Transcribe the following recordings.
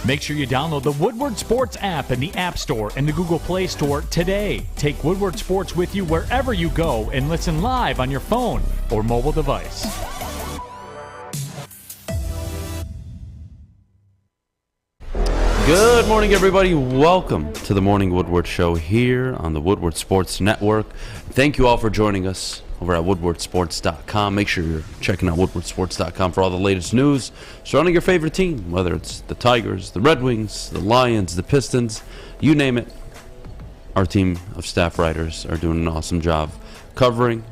Make sure you download the Woodward Sports app in the App Store and the Google Play Store today. Take Woodward Sports with you wherever you go and listen live on your phone or mobile device. Good morning, everybody. Welcome to the Morning Woodward Show here on the Woodward Sports Network. Thank you all for joining us over at woodwardsports.com. Make sure you're checking out woodwardsports.com for all the latest news surrounding your favorite team, whether it's the Tigers, the Red Wings, the Lions, the Pistons, you name it. Our team of staff writers are doing an awesome job covering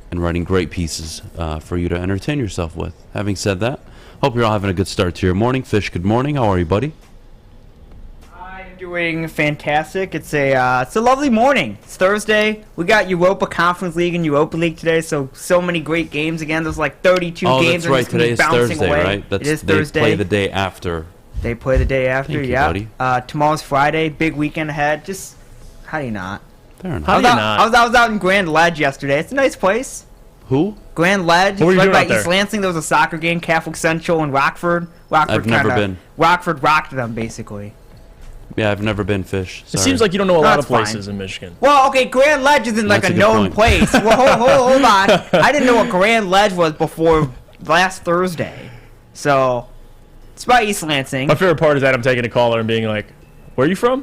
and writing great pieces for you to entertain yourself with. Having said that, hope you're all having a good start to your morning. Fish, good morning. How are you, buddy? Doing fantastic. It's a lovely morning. It's Thursday. We got Europa Conference League and Europa League today, so many great games. Again, there's like 32 games. That's right. Today is Thursday, away. Right? It is they Thursday. Play the day after. They play the day after. Thank you, yeah. buddy. Tomorrow's Friday. Big weekend ahead. Just how do you not? Fair enough. How do you not? I was out in Grand Ledge yesterday. It's a nice place. Who? Grand Ledge. What were you right doing by out there? East Lansing. There was a soccer game. Catholic Central and Rockford. I've never been. Rockford rocked them basically. Yeah, I've never been, Fish. It Sorry. seems like you don't know a lot of That's places fine. in Michigan. Well, okay, Grand Ledge isn't like That's a a good known point. place. Well, hold on. I didn't know what Grand Ledge was before last Thursday. So, it's by East Lansing. My favorite part is that I'm taking a caller and being like, "Where are you from?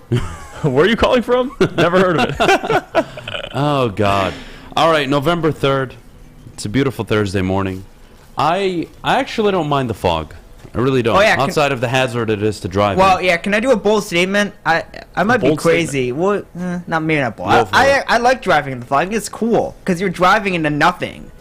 Where are you calling from? Never heard of it." Oh, God. All right, November 3rd. It's a beautiful Thursday morning. I actually don't mind the fog. I really don't. Oh, yeah, Outside of the hazard it is to drive. Well, yeah, can I do a bold statement? I might be bold crazy. Well, not maybe not bold. Go for it. I like driving in the fog. It's cool because you're driving into nothing.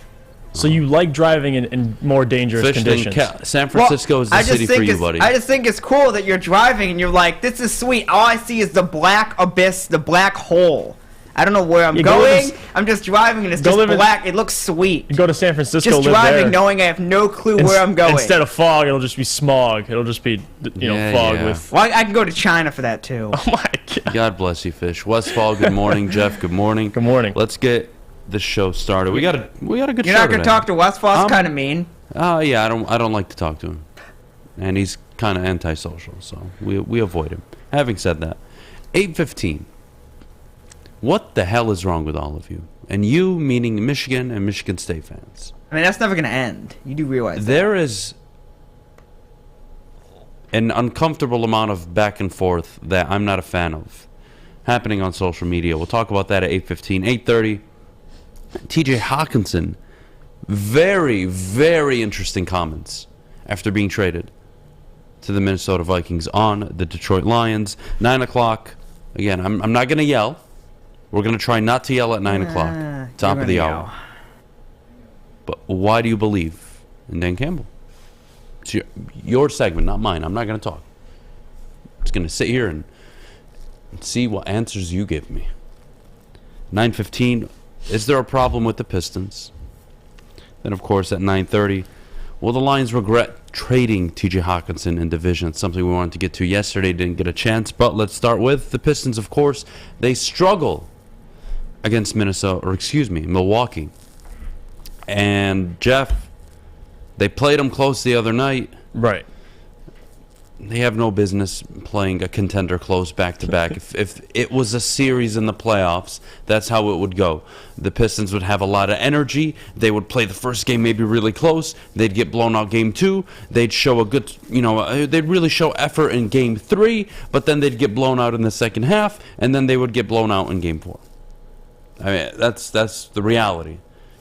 So you like driving in more dangerous Fish, conditions? San Francisco is the city for you, buddy. I just think it's cool that you're driving and you're like, this is sweet. All I see is the black abyss, the black hole. I don't know where I'm You go going. live I'm just driving and it's go just live in- black. It looks sweet. You go to San Francisco, Just live driving, there. knowing I have no clue where I'm going. Instead of fog, it'll just be smog. It'll just be Yeah, fog yeah. with. Well, I can go to China for that too. Oh my God. God bless you, Fish. Westfall, good morning. Jeff, good morning. Good morning. Let's get the show started. We got a good You're show not gonna today. talk to Westfall? It's kind of mean. Yeah, I don't like to talk to him, and he's kind of antisocial, so we avoid him. Having said that, 8:15. What the hell is wrong with all of you? And you, meaning Michigan and Michigan State fans. I mean, that's never gonna end. You do realize that. There is an uncomfortable amount of back and forth that I'm not a fan of happening on social media. We'll talk about that at 8:15. 8:30. TJ Hockenson. Very, very interesting comments after being traded to the Minnesota Vikings on the Detroit Lions. 9 o'clock. Again, I'm not going to yell. We're going to try not to yell at 9 o'clock. Top of the hour. But why do you believe in Dan Campbell? It's your segment, not mine. I'm not going to talk. I'm just going to sit here and see what answers you give me. 9:15. Is there a problem with the Pistons? Then, of course, at 9:30, will the Lions regret trading T.J. Hockenson in division? It's something we wanted to get to yesterday, didn't get a chance. But let's start with the Pistons, of course. They struggle against Milwaukee. And, Jeff, they played them close the other night. Right. They have no business playing a contender close back-to-back. If it was a series in the playoffs, that's how it would go. The Pistons would have a lot of energy. They would play the first game maybe really close. They'd get blown out game 2. They'd show a good, they'd really show effort in game 3, but then they'd get blown out in the second half, and then they would get blown out in game 4. I mean, that's the reality.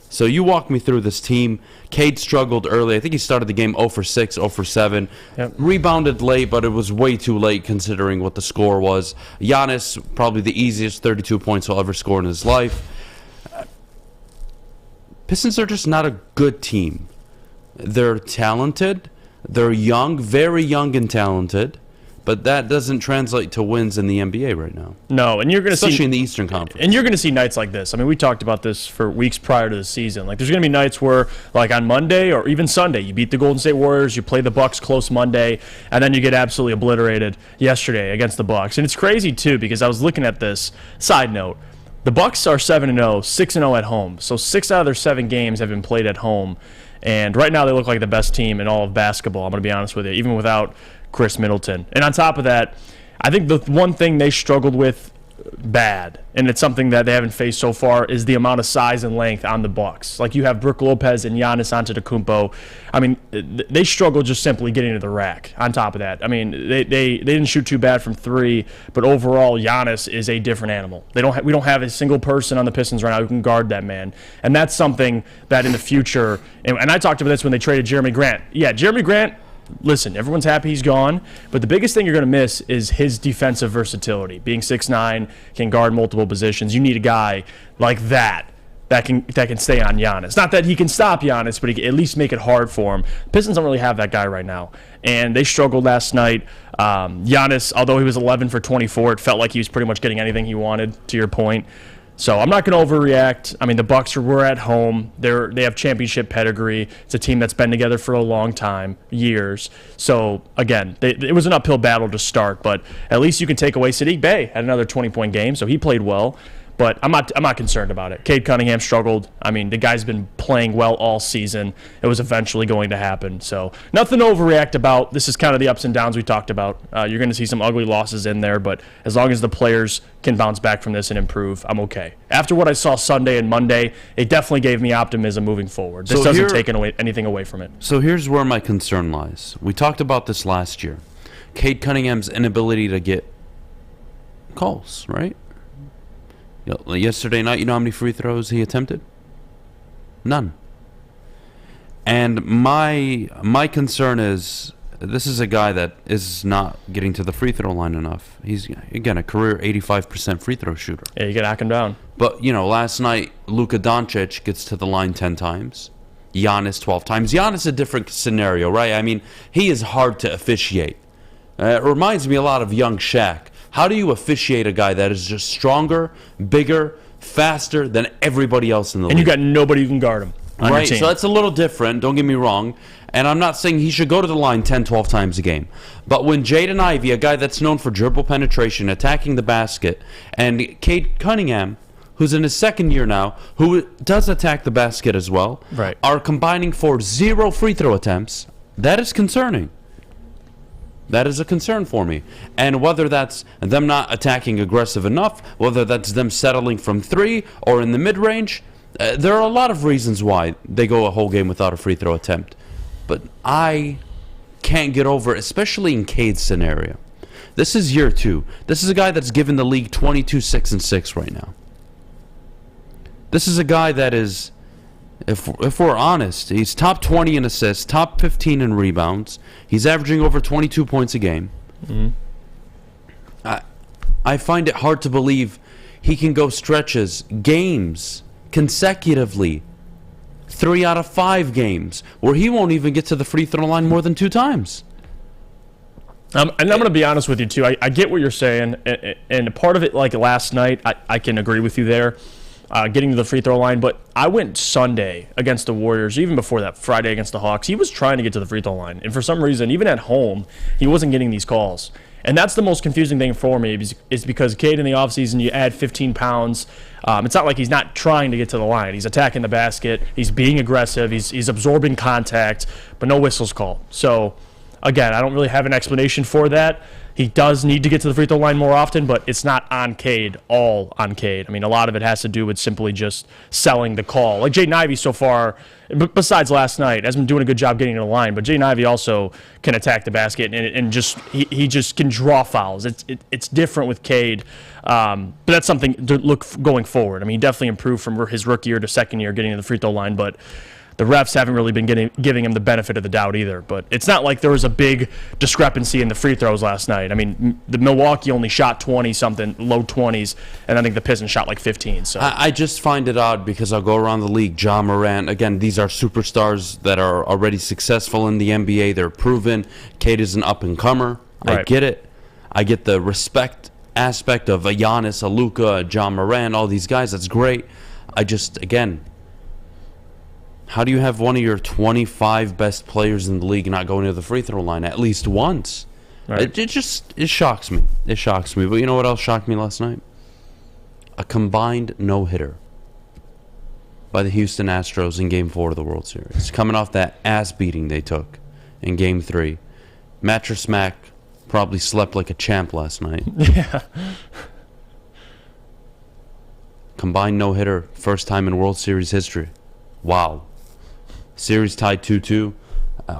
So you walk me through this team. Cade struggled early. I think he started the game 0 for 6, 0 for 7. Yep. Rebounded late, but it was way too late considering what the score was. Giannis, probably the easiest 32 points he'll ever score in his life. Pistons are just not a good team. They're talented. They're young, very young and talented. But that doesn't translate to wins in the NBA right now. No, and you're going to see, especially in the Eastern Conference. and you're going to see nights like this. I mean, we talked about this for weeks prior to the season. Like, there's going to be nights where, like on Monday or even Sunday, you beat the Golden State Warriors, you play the Bucks close Monday, and then you get absolutely obliterated yesterday against the Bucks. And it's crazy too because I was looking at this. Side note: the Bucks are 7-0, 6-0 at home. So 6 out of their 7 games have been played at home. And right now they look like the best team in all of basketball, I'm going to be honest with you. Even without Chris Middleton. And on top of that, I think the one thing they struggled with bad, and it's something that they haven't faced so far, is the amount of size and length on the Bucks. Like, you have Brook Lopez and Giannis Antetokounmpo. I mean, they struggle just simply getting to the rack. On top of that, I mean, they didn't shoot too bad from three, but overall, Giannis is a different animal. We don't have a single person on the Pistons right now who can guard that man, and that's something that in the future. And I talked about this when they traded Jeremy Grant. Yeah, Jeremy Grant. Listen, everyone's happy he's gone, but the biggest thing you're going to miss is his defensive versatility. Being 6'9", can guard multiple positions. You need a guy like that can stay on Giannis. Not that he can stop Giannis, but he can at least make it hard for him. Pistons don't really have that guy right now, and they struggled last night. Giannis, although he was 11 for 24, it felt like he was pretty much getting anything he wanted, to your point. So I'm not going to overreact. I mean, the Bucks were at home. They have championship pedigree. It's a team that's been together for a long time, years. So again, it was an uphill battle to start, but at least you can take away Sadiq Bey had another 20-point game, so he played well. But I'm not concerned about it. Cade Cunningham struggled. I mean, the guy's been playing well all season. It was eventually going to happen. So nothing to overreact about. This is kind of the ups and downs we talked about. You're going to see some ugly losses in there, but as long as the players can bounce back from this and improve, I'm okay. After what I saw Sunday and Monday, it definitely gave me optimism moving forward. This doesn't take anything away from it. So here's where my concern lies. We talked about this last year. Cade Cunningham's inability to get calls, right? Yesterday night, you know how many free throws he attempted? None. And my concern is, this is a guy that is not getting to the free throw line enough. He's, again, a career 85% free throw shooter. Yeah, you got to knock him down. But, last night, Luka Doncic gets to the line 10 times. Giannis 12 times. Giannis a different scenario, right? I mean, he is hard to officiate. It reminds me a lot of young Shaq. How do you officiate a guy that is just stronger, bigger, faster than everybody else in the league? And you got nobody who can guard him on your team. So that's a little different, don't get me wrong. And I'm not saying he should go to the line 10, 12 times a game. But when Jaden Ivey, a guy that's known for dribble penetration, attacking the basket, and Cade Cunningham, who's in his second year now, who does attack the basket as well, right, are combining for 0 free throw attempts, that is concerning. That is a concern for me. And whether that's them not attacking aggressive enough, whether that's them settling from 3 or in the mid-range, there are a lot of reasons why they go a whole game without a free throw attempt. But I can't get over it, especially in Cade's scenario. This is year 2. This is a guy that's given the league 22, 6, and 6 right now. This is a guy that is, if we're honest, he's top 20 in assists, top 15 in rebounds. He's averaging over 22 points a game. Mm-hmm. I find it hard to believe he can go stretches, games, consecutively, 3 out of 5 games, where he won't even get to the free throw line more than 2 times. And I'm going to be honest with you, too. I get what you're saying, and part of it, like last night, I can agree with you there. Getting to the free throw line, but I went Sunday against the Warriors, even before that, Friday against the Hawks. He was trying to get to the free throw line, and for some reason, even at home, he wasn't getting these calls. And that's the most confusing thing for me, is because Cade in the offseason, you add 15 pounds. It's not like he's not trying to get to the line. He's attacking the basket. He's being aggressive. He's absorbing contact, but no whistles called. So, again, I don't really have an explanation for that. He does need to get to the free throw line more often, but it's not on Cade, all on Cade. I mean, a lot of it has to do with simply just selling the call. Like Jaden Ivey so far, besides last night, has been doing a good job getting to the line, but Jaden Ivey also can attack the basket and just he just can draw fouls. It's different with Cade, but that's something to look going forward. I mean, he definitely improved from his rookie year to second year getting to the free throw line, but the refs haven't really been giving him the benefit of the doubt either. But it's not like there was a big discrepancy in the free throws last night. I mean, the Milwaukee only shot 20-something, low 20s, and I think the Pistons shot like 15. So I just find it odd because I'll go around the league. Ja Morant, again, these are superstars that are already successful in the NBA. They're proven. Cade is an up-and-comer. Right. I get it. I get the respect aspect of a Giannis, a Luka, a Ja Morant, all these guys. That's great. I just, again, how do you have one of your 25 best players in the league not going to the free throw line at least once? Right. It shocks me. It shocks me. But you know what else shocked me last night? A combined no-hitter by the Houston Astros in Game 4 of the World Series. Coming off that ass beating they took in Game 3. Mattress Mac probably slept like a champ last night. Yeah. Combined no-hitter, first time in World Series history. Wow. Series tied 2-2.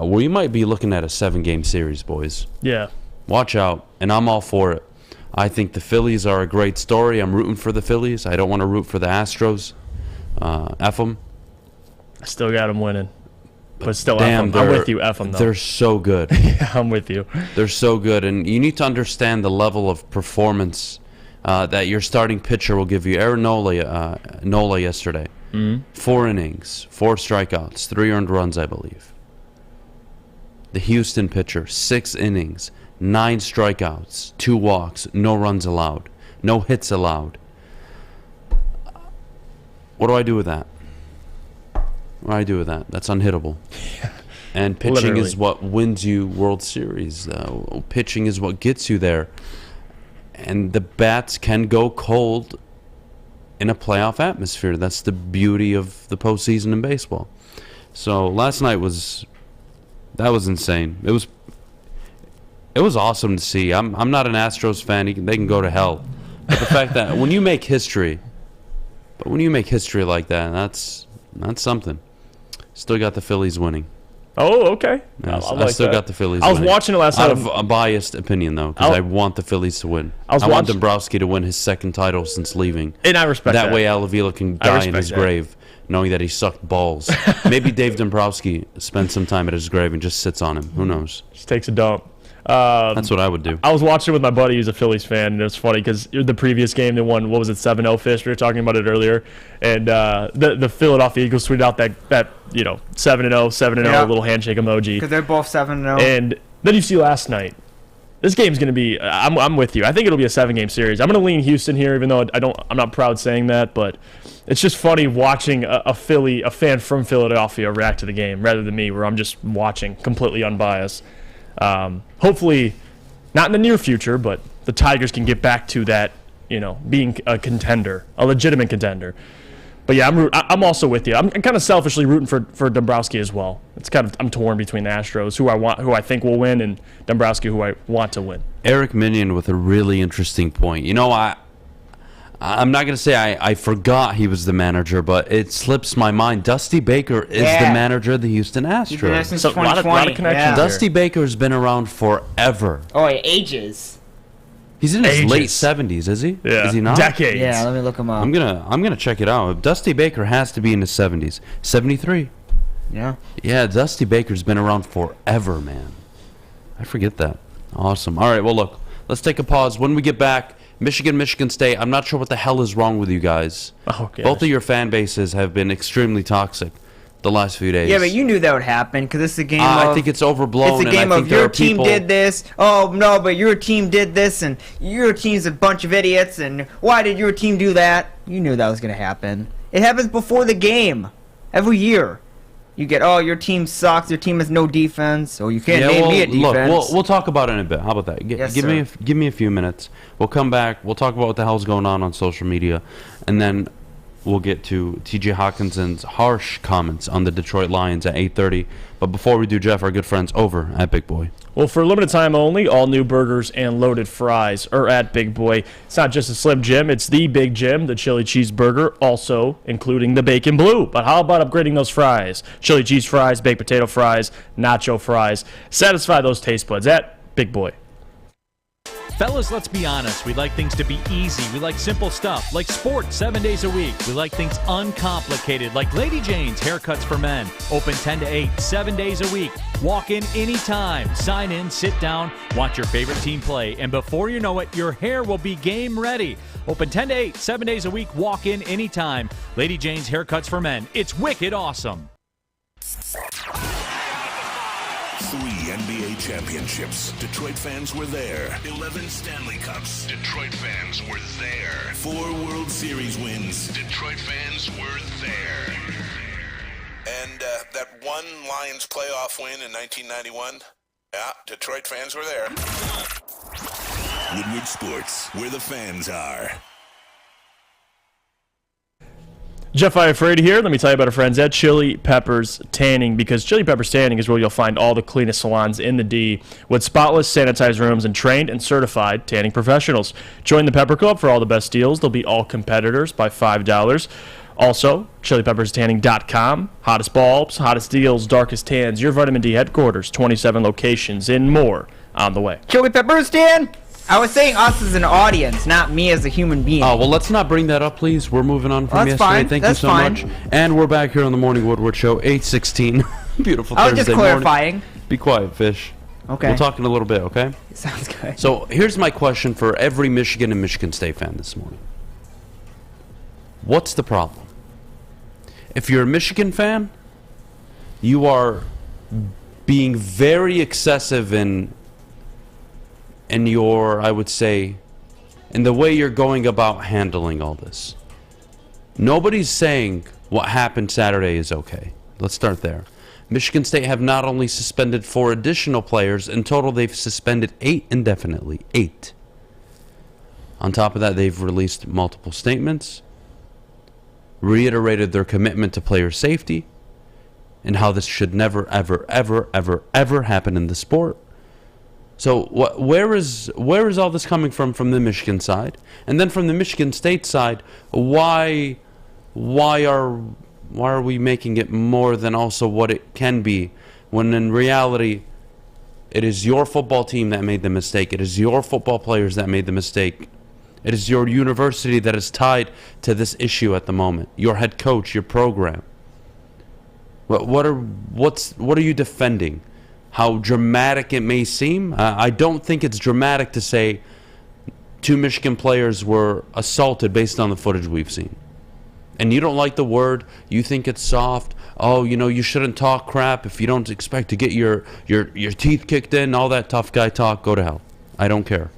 We might be looking at a 7-game series, boys. Yeah. Watch out, and I'm all for it. I think the Phillies are a great story. I'm rooting for the Phillies. I don't want to root for the Astros. F them. I still got them winning. But still, Damn, F them. I'm with you, F them, though. They're so good. Yeah, I'm with you. They're so good, and you need to understand the level of performance that your starting pitcher will give you. Aaron Nola yesterday. 4 innings, 4 strikeouts, 3 earned runs, I believe. The Houston pitcher, 6 innings, 9 strikeouts, 2 walks, no runs allowed, no hits allowed. What do I do with that? What do I do with that? That's unhittable. Yeah. And pitching Literally. is what wins you World Series. Pitching is what gets you there. And the bats can go cold in a playoff atmosphere. That's the beauty of the postseason in baseball. So last night was insane. It was awesome to see. I'm not an Astros fan. They can go to hell. But the fact that when you make history like that, that's something. Still got the Phillies winning. Oh, okay. Yes, I like still that. got the Phillies I was winning. watching it last night. Out of a biased opinion, though, because I want the Phillies to win. I want watching- Dombrowski to win his 2nd title since leaving. And I respect that. That way Al Avila can I die in respect his that. grave, knowing that he sucked balls. Maybe Dave Dombrowski spends some time at his grave and just sits on him. Who knows? Just takes a dump. That's what I would do. I was watching with my buddy who's a Phillies fan, and it was funny because the previous game they won, 7-0 Fish. We were talking about it earlier, and the Philadelphia Eagles tweeted out that 7-0, 7-0 Yeah. little handshake emoji. Because they're both 7-0. And then you see last night, this game's going to be. I'm with you. I think it'll be a 7-game series. I'm going to lean Houston here, even though I'm not proud saying that, but it's just funny watching a fan from Philadelphia react to the game rather than me, where I'm just watching completely unbiased. Hopefully, not in the near future, but the Tigers can get back to that, being a contender, a legitimate contender. But yeah, I'm also with you. I'm kind of selfishly rooting for Dombrowski as well. I'm torn between the Astros, who I think will win, and Dombrowski, who I want to win. Eric Minion with a really interesting point. I'm not going to say I forgot he was the manager, but it slips my mind. Dusty Baker is the manager of the Houston He's been there Astros. since So, a lot of 2020. connections yeah. there. Dusty Baker's been around forever. Oh, he ages. He's in his Ages. late 70s, is he? Yeah, Is he not? decades. Yeah, let me look him up. I'm gonna check it out. Dusty Baker has to be in his 70s. 73. Yeah. Yeah, Dusty Baker's been around forever, man. I forget that. Awesome. All right, well, look, let's take a pause. When we get back, Michigan State. I'm not sure what the hell is wrong with you guys. Oh, gosh. Both of your fan bases have been extremely toxic the last few days. Yeah, but you knew that would happen because it's a game of... I think it's overblown. It's a game and I of think there your are team people, did this. Oh, no, but your team did this, and your team's a bunch of idiots, and why did your team do that? You knew that was going to happen. It happens before the game. Every year. You get, your team sucks, your team has no defense, or you can't name me a defense. Look, we'll talk about it in a bit. How about that? Yes, give me a few minutes. We'll come back. We'll talk about what the hell's going on social media, and then we'll get to T.J. Hockenson's harsh comments on the Detroit Lions at 8:30. But before we do, Jeff, our good friends over at Big Boy. Well, for a limited time only, all new burgers and loaded fries are at Big Boy. It's not just a Slim Jim, it's the Big Jim, the chili cheeseburger, also including the bacon blue. But how about upgrading those fries? Chili cheese fries, baked potato fries, nacho fries. Satisfy those taste buds at Big Boy. Fellas, let's be honest. We like things to be easy. We like simple stuff, like sports 7 days a week. We like things uncomplicated, like Lady Jane's Haircuts for Men. Open 10 to 8, 7 days a week. Walk in anytime. Sign in, sit down, watch your favorite team play, and before you know it, your hair will be game ready. Open 10 to 8, 7 days a week. Walk in anytime. Lady Jane's Haircuts for Men. It's wicked awesome. 3 NBA championships. Detroit fans were there. 11 Stanley Cups. Detroit fans were there. 4 World Series wins. Detroit fans were there. And that one Lions playoff win in 1991. Yeah, Detroit fans were there. Woodward Sports, where the fans are. Jeff Iafredi here. Let me tell you about our friends at Chili Peppers Tanning, because Chili Peppers Tanning is where you'll find all the cleanest salons in the D with spotless, sanitized rooms and trained and certified tanning professionals. Join the Pepper Club for all the best deals. They'll beat all competitors by $5. Also, ChiliPeppersTanning.com. Hottest bulbs, hottest deals, darkest tans. Your Vitamin D headquarters, 27 locations, and more on the way. Chili Peppers, Dan? I was saying us as an audience, not me as a human being. Oh, well, let's not bring that up, please. We're moving on from That's yesterday. fine. Thank That's you so fine. much. And we're back here on the Morning Woodward Show, 8:16. Beautiful I was Thursday just clarifying. morning. Be quiet, Fish. Okay. We'll talk in a little bit, okay? Sounds good. So here's my question for every Michigan and Michigan State fan this morning. What's the problem? If you're a Michigan fan, you are being very excessive in your, I would say, in the way you're going about handling all this. Nobody's saying what happened Saturday is okay. Let's start there. Michigan State have not only suspended 4 additional players, in total they've suspended 8 indefinitely. 8. On top of that, they've released multiple statements, reiterated their commitment to player safety, and how this should never, ever, ever, ever, ever happen in the sport. So where is all this coming from the Michigan side? And then from the Michigan State side, why are we making it more than also what it can be, when in reality it is your football team that made the mistake, it is your football players that made the mistake, it is your university that is tied to this issue at the moment, your head coach, your program. What are you defending? How dramatic it may seem, I don't think it's dramatic to say 2 Michigan players were assaulted based on the footage we've seen. And you don't like the word, you think it's soft. Oh, you shouldn't talk crap if you don't expect to get your teeth kicked in, all that tough guy talk. Go to hell. I don't care.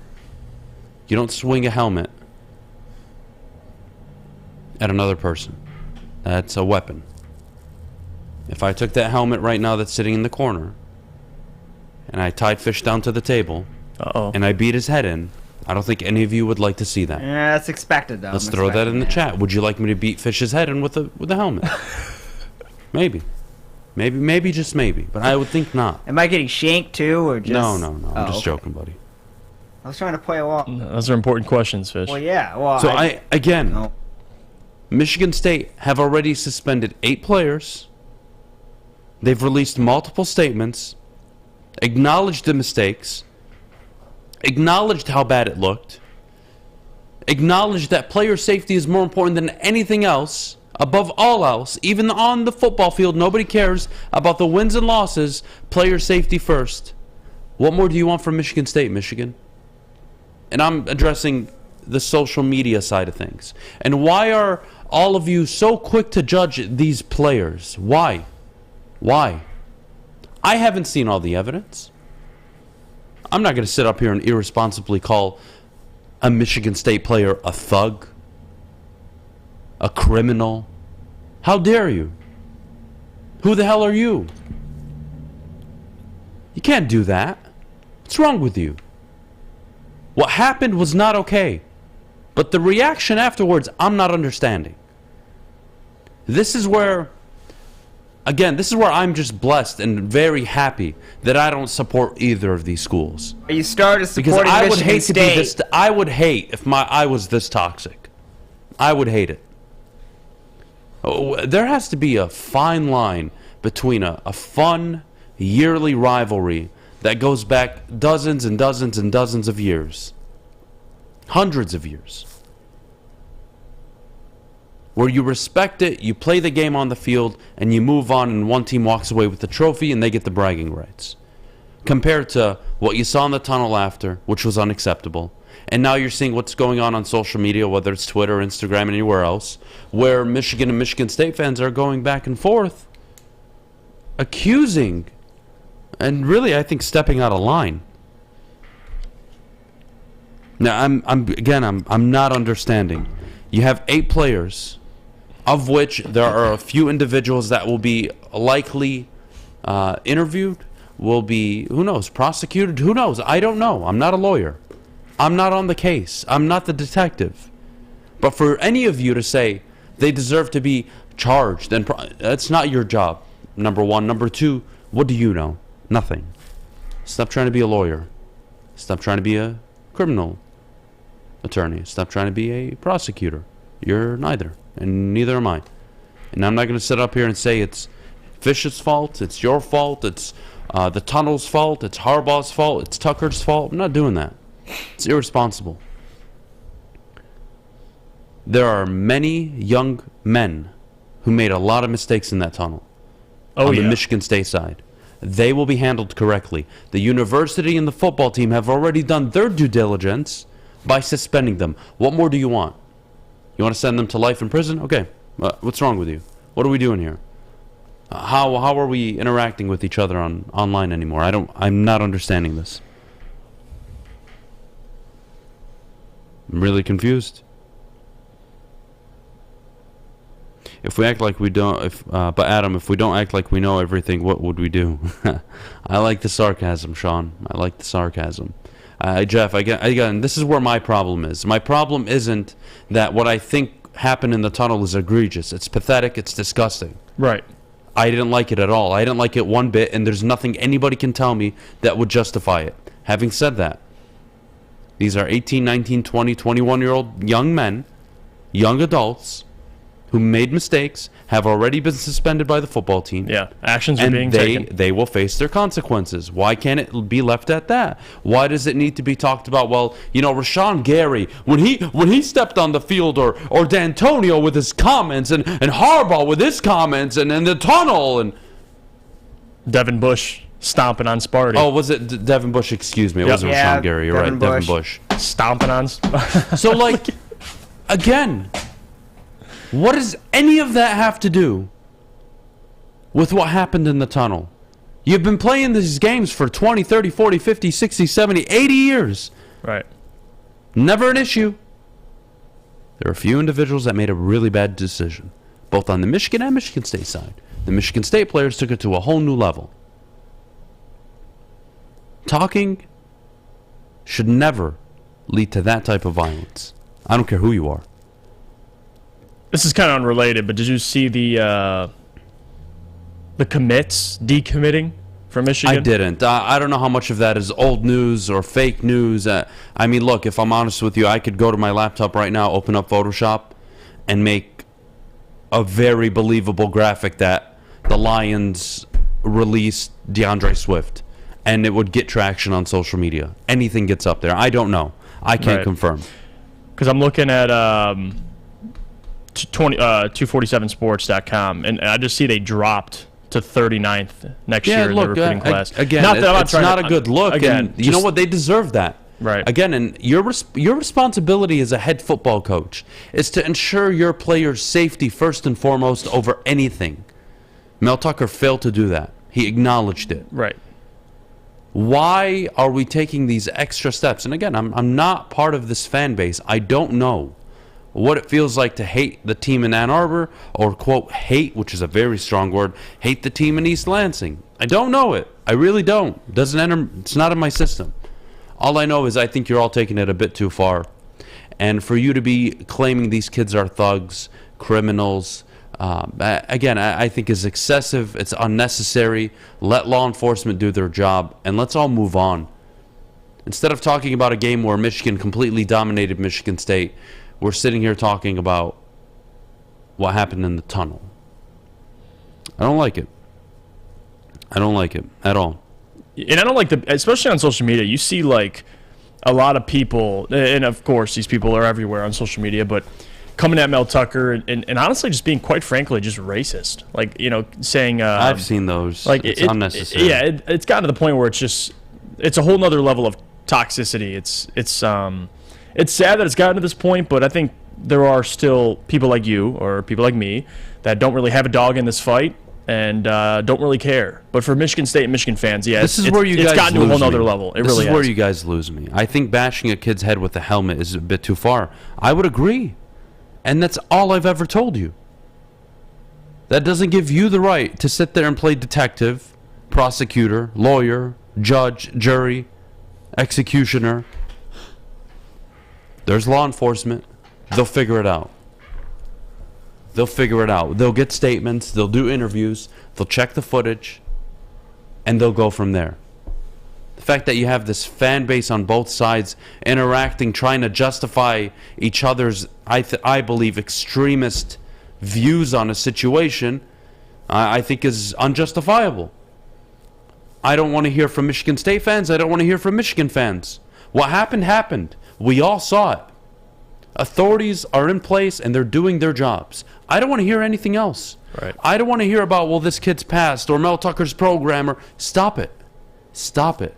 You don't swing a helmet at another person. That's a weapon. If I took that helmet right now that's sitting in the corner, and I tied Fish down to the table, and I beat his head in, I don't think any of you would like to see that. Yeah, that's expected, though. Let's throw that in the chat. Would you like me to beat Fish's head in with a helmet? Maybe, just maybe. But I would think not. Am I getting shanked, too, or just... No. I'm just okay. joking, buddy. I was trying to play along. Those are important questions, Fish. Well, yeah. Well, So again, No. Michigan State have already suspended 8 players. They've released multiple statements, acknowledged the mistakes, acknowledged how bad it looked, acknowledged that player safety is more important than anything else, above all else. Even on the football field, nobody cares about the wins and losses. Player safety first. What more do you want from Michigan State, Michigan? And I'm addressing the social media side of things. And why are all of you so quick to judge these players? Why? I haven't seen all the evidence. I'm not going to sit up here and irresponsibly call a Michigan State player a thug, a criminal. How dare you? Who the hell are you? You can't do that. What's wrong with you? What happened was not okay. But the reaction afterwards, I'm not understanding. This is where I'm just blessed and very happy that I don't support either of these schools. You started Because supporting I would Michigan hate State. to be this. I would hate if I was this toxic. I would hate it. There has to be a fine line between a fun yearly rivalry that goes back dozens and dozens and dozens of years, hundreds of years, where you respect it, you play the game on the field, and you move on, and one team walks away with the trophy and they get the bragging rights, compared to what you saw in the tunnel after, which was unacceptable. And now you're seeing what's going on social media, whether it's Twitter, Instagram, and anywhere else, where Michigan and Michigan State fans are going back and forth, accusing, and really, I think, stepping out of line. Now, I'm not understanding. You have 8 players, of which there are a few individuals that will be likely interviewed, will be, who knows, prosecuted, who knows? I don't know. I'm not a lawyer. I'm not on the case. I'm not the detective. But for any of you to say They deserve to be charged. And that's not your job, number one. Number two, what do you know? Nothing. Stop trying to be a lawyer. Stop trying to be a criminal attorney. Stop trying to be a prosecutor. You're neither, and neither am I. And I'm not going to sit up here and say it's Fish's fault, it's your fault, it's the tunnel's fault, it's Harbaugh's fault, it's Tucker's fault. I'm not doing that. It's irresponsible. There are many young men who made a lot of mistakes in that tunnel. On the Michigan State side. They will be handled correctly. The university and the football team have already done their due diligence by suspending them. What more do you want? You want to send them to life in prison? Okay. What's wrong with you? What are we doing here? How are we interacting with each other online anymore? I'm not understanding this. I'm really confused. If we act like we don't, but Adam, if we don't act like we know everything, what would we do? I like the sarcasm, Sean. I like the sarcasm. Jeff, again, this is where my problem is. My problem isn't that what I think happened in the tunnel is egregious. It's pathetic. It's disgusting. Right. I didn't like it at all. I didn't like it one bit, and there's nothing anybody can tell me that would justify it. Having said that, these are 18, 19, 20, 21-year-old young men, young adults, who made mistakes, have already been suspended by the football team. Yeah, actions are being taken. They will face their consequences. Why can't it be left at that? Why does it need to be talked about? Well, Rashawn Gary, when he stepped on the field, or D'Antonio with his comments, and Harbaugh with his comments, and the tunnel, and Devin Bush stomping on Sparty. Oh, was it Devin Bush? Excuse me. It wasn't Rashawn Gary. You're right. Devin Bush. Stomping on So, again... What does any of that have to do with what happened in the tunnel? You've been playing these games for 20, 30, 40, 50, 60, 70, 80 years. Right. Never an issue. There are a few individuals that made a really bad decision, both on the Michigan and Michigan State side. The Michigan State players took it to a whole new level. Talking should never lead to that type of violence. I don't care who you are. This is kind of unrelated, but did you see the commits decommitting from Michigan? I didn't. I don't know how much of that is old news or fake news. I mean, look, if I'm honest with you, I could go to my laptop right now, open up Photoshop, and make a very believable graphic that the Lions released DeAndre Swift, and it would get traction on social media. Anything gets up there. I don't know. I can't confirm. Because I'm looking at 247sports.com, and I just see they dropped to 39th next year in the recruiting class. Again, it's not a good look. Again, and you know what? They deserve that. Right. Again, and your responsibility as a head football coach is to ensure your players' safety first and foremost over anything. Mel Tucker failed to do that. He acknowledged it. Right. Why are we taking these extra steps? And again, I'm not part of this fan base. I don't know what it feels like to hate the team in Ann Arbor, or, quote, hate, which is a very strong word, hate the team in East Lansing. I don't know it. I really don't. It doesn't enter. It's not in my system. All I know is I think you're all taking it a bit too far. And for you to be claiming these kids are thugs, criminals, again, I think is excessive. It's unnecessary. Let law enforcement do their job, and let's all move on. Instead of talking about a game where Michigan completely dominated Michigan State, we're sitting here talking about what happened in the tunnel. I don't like it. I don't like it at all. And I don't like especially on social media, you see a lot of people, and of course these people are everywhere on social media, but coming at Mel Tucker and honestly just being, quite frankly, just racist. Saying... I've seen those. It's unnecessary. It's gotten to the point where it's a whole nother level of toxicity. It's sad that it's gotten to this point, but I think there are still people like you or people like me that don't really have a dog in this fight and don't really care. But for Michigan State and Michigan fans, it's gotten to a whole nother level. This is where you guys lose me. I think bashing a kid's head with a helmet is a bit too far. I would agree. And that's all I've ever told you. That doesn't give you the right to sit there and play detective, prosecutor, lawyer, judge, jury, executioner. There's law enforcement. They'll figure it out. They'll figure it out. They'll get statements. They'll do interviews. They'll check the footage. And they'll go from there. The fact that you have this fan base on both sides interacting, trying to justify each other's, I believe, extremist views on a situation, I think is unjustifiable. I don't want to hear from Michigan State fans. I don't want to hear from Michigan fans. What happened, happened. We all saw it. Authorities are in place and they're doing their jobs. I don't want to hear anything else. Right. I don't want to hear about, well, this kid's passed or Mel Tucker's programmer. Stop it. Stop it.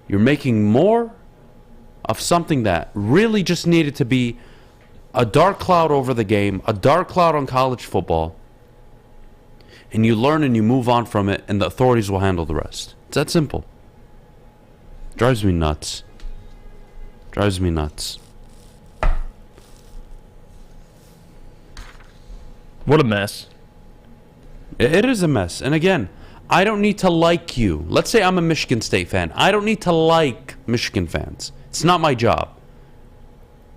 You're making more of something that really just needed to be a dark cloud over the game, a dark cloud on college football, and you learn and you move on from it, and the authorities will handle the rest. It's that simple. Drives me nuts. Drives me nuts. What a mess. It is a mess. And again, I don't need to like you. Let's say I'm a Michigan State fan. I don't need to like Michigan fans. It's not my job.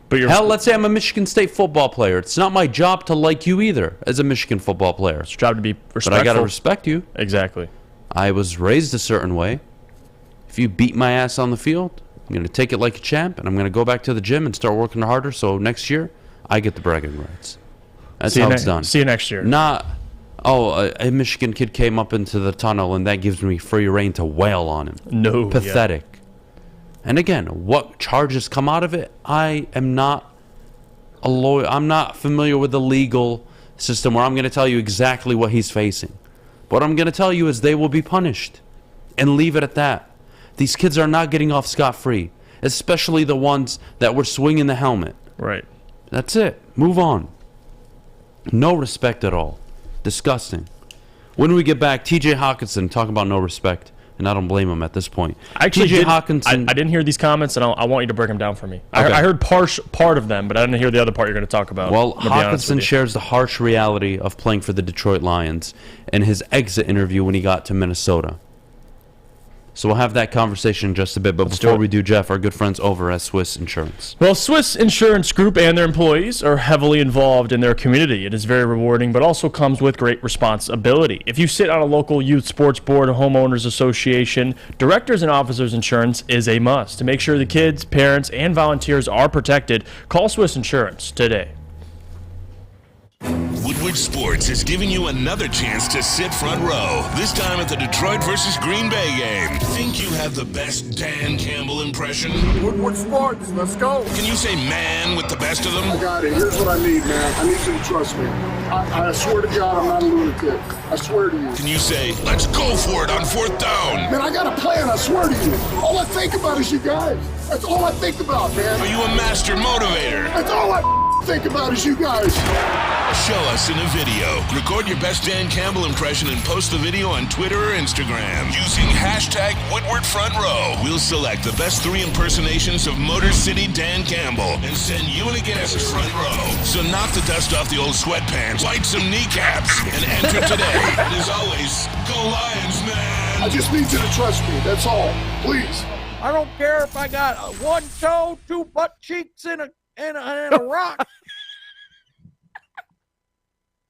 But Hell, let's say I'm a Michigan State football player. It's not my job to like you either as a Michigan football player. It's your job to be respectful. But I got to respect you. Exactly. I was raised a certain way. If you beat my ass on the field, I'm going to take it like a champ, and I'm going to go back to the gym and start working harder so next year I get the bragging rights. That's how it's done. See you next year. Not, a Michigan kid came up into the tunnel and that gives me free reign to wail on him. No. Pathetic. Yeah. And again, what charges come out of it, I am not a lawyer. I'm not familiar with the legal system where I'm going to tell you exactly what he's facing. What I'm going to tell you is they will be punished and leave it at that. These kids are not getting off scot-free, especially the ones that were swinging the helmet. Right. That's it. Move on. No respect at all. Disgusting. When we get back, TJ Hockenson talking about no respect, and I don't blame him at this point. TJ Hockenson. I didn't hear these comments, and I want you to break them down for me. Okay. I heard part of them, but I didn't hear the other part you're going to talk about. Well, Hockenson shares the harsh reality of playing for the Detroit Lions in his exit interview when he got to Minnesota. So we'll have that conversation in just a bit. But before we do, Jeff, our good friends over at Swiss Insurance. Well, Swiss Insurance Group and their employees are heavily involved in their community. It is very rewarding, but also comes with great responsibility. If you sit on a local youth sports board or homeowners association, directors and officers insurance is a must. To make sure the kids, parents, and volunteers are protected, call Swiss Insurance today. Woodward Sports is giving you another chance to sit front row, this time at the Detroit versus Green Bay game. Think you have the best Dan Campbell impression? Woodward Sports, let's go. Can you say man with the best of them? I got it. Here's what I need, man. I need you to trust me. I swear to God, I'm not a lunatic. I swear to you. Can you say, let's go for it on 4th down? Man, I got a plan, I swear to you. All I think about is you guys. That's all I think about, man. Are you a master motivator? That's all I think about is you guys. Show us in a video. Record your best Dan Campbell impression and post the video on Twitter or Instagram using hashtag Woodward Front Row. We'll select the best 3 impersonations of Motor City Dan Campbell and send you and a guest front row. So knock the dust off the old sweatpants, light some kneecaps, and enter today. And as always, go Lions, man! I just need you to trust me. That's all. Please. I don't care if I got one toe, 2 butt cheeks, and a rock.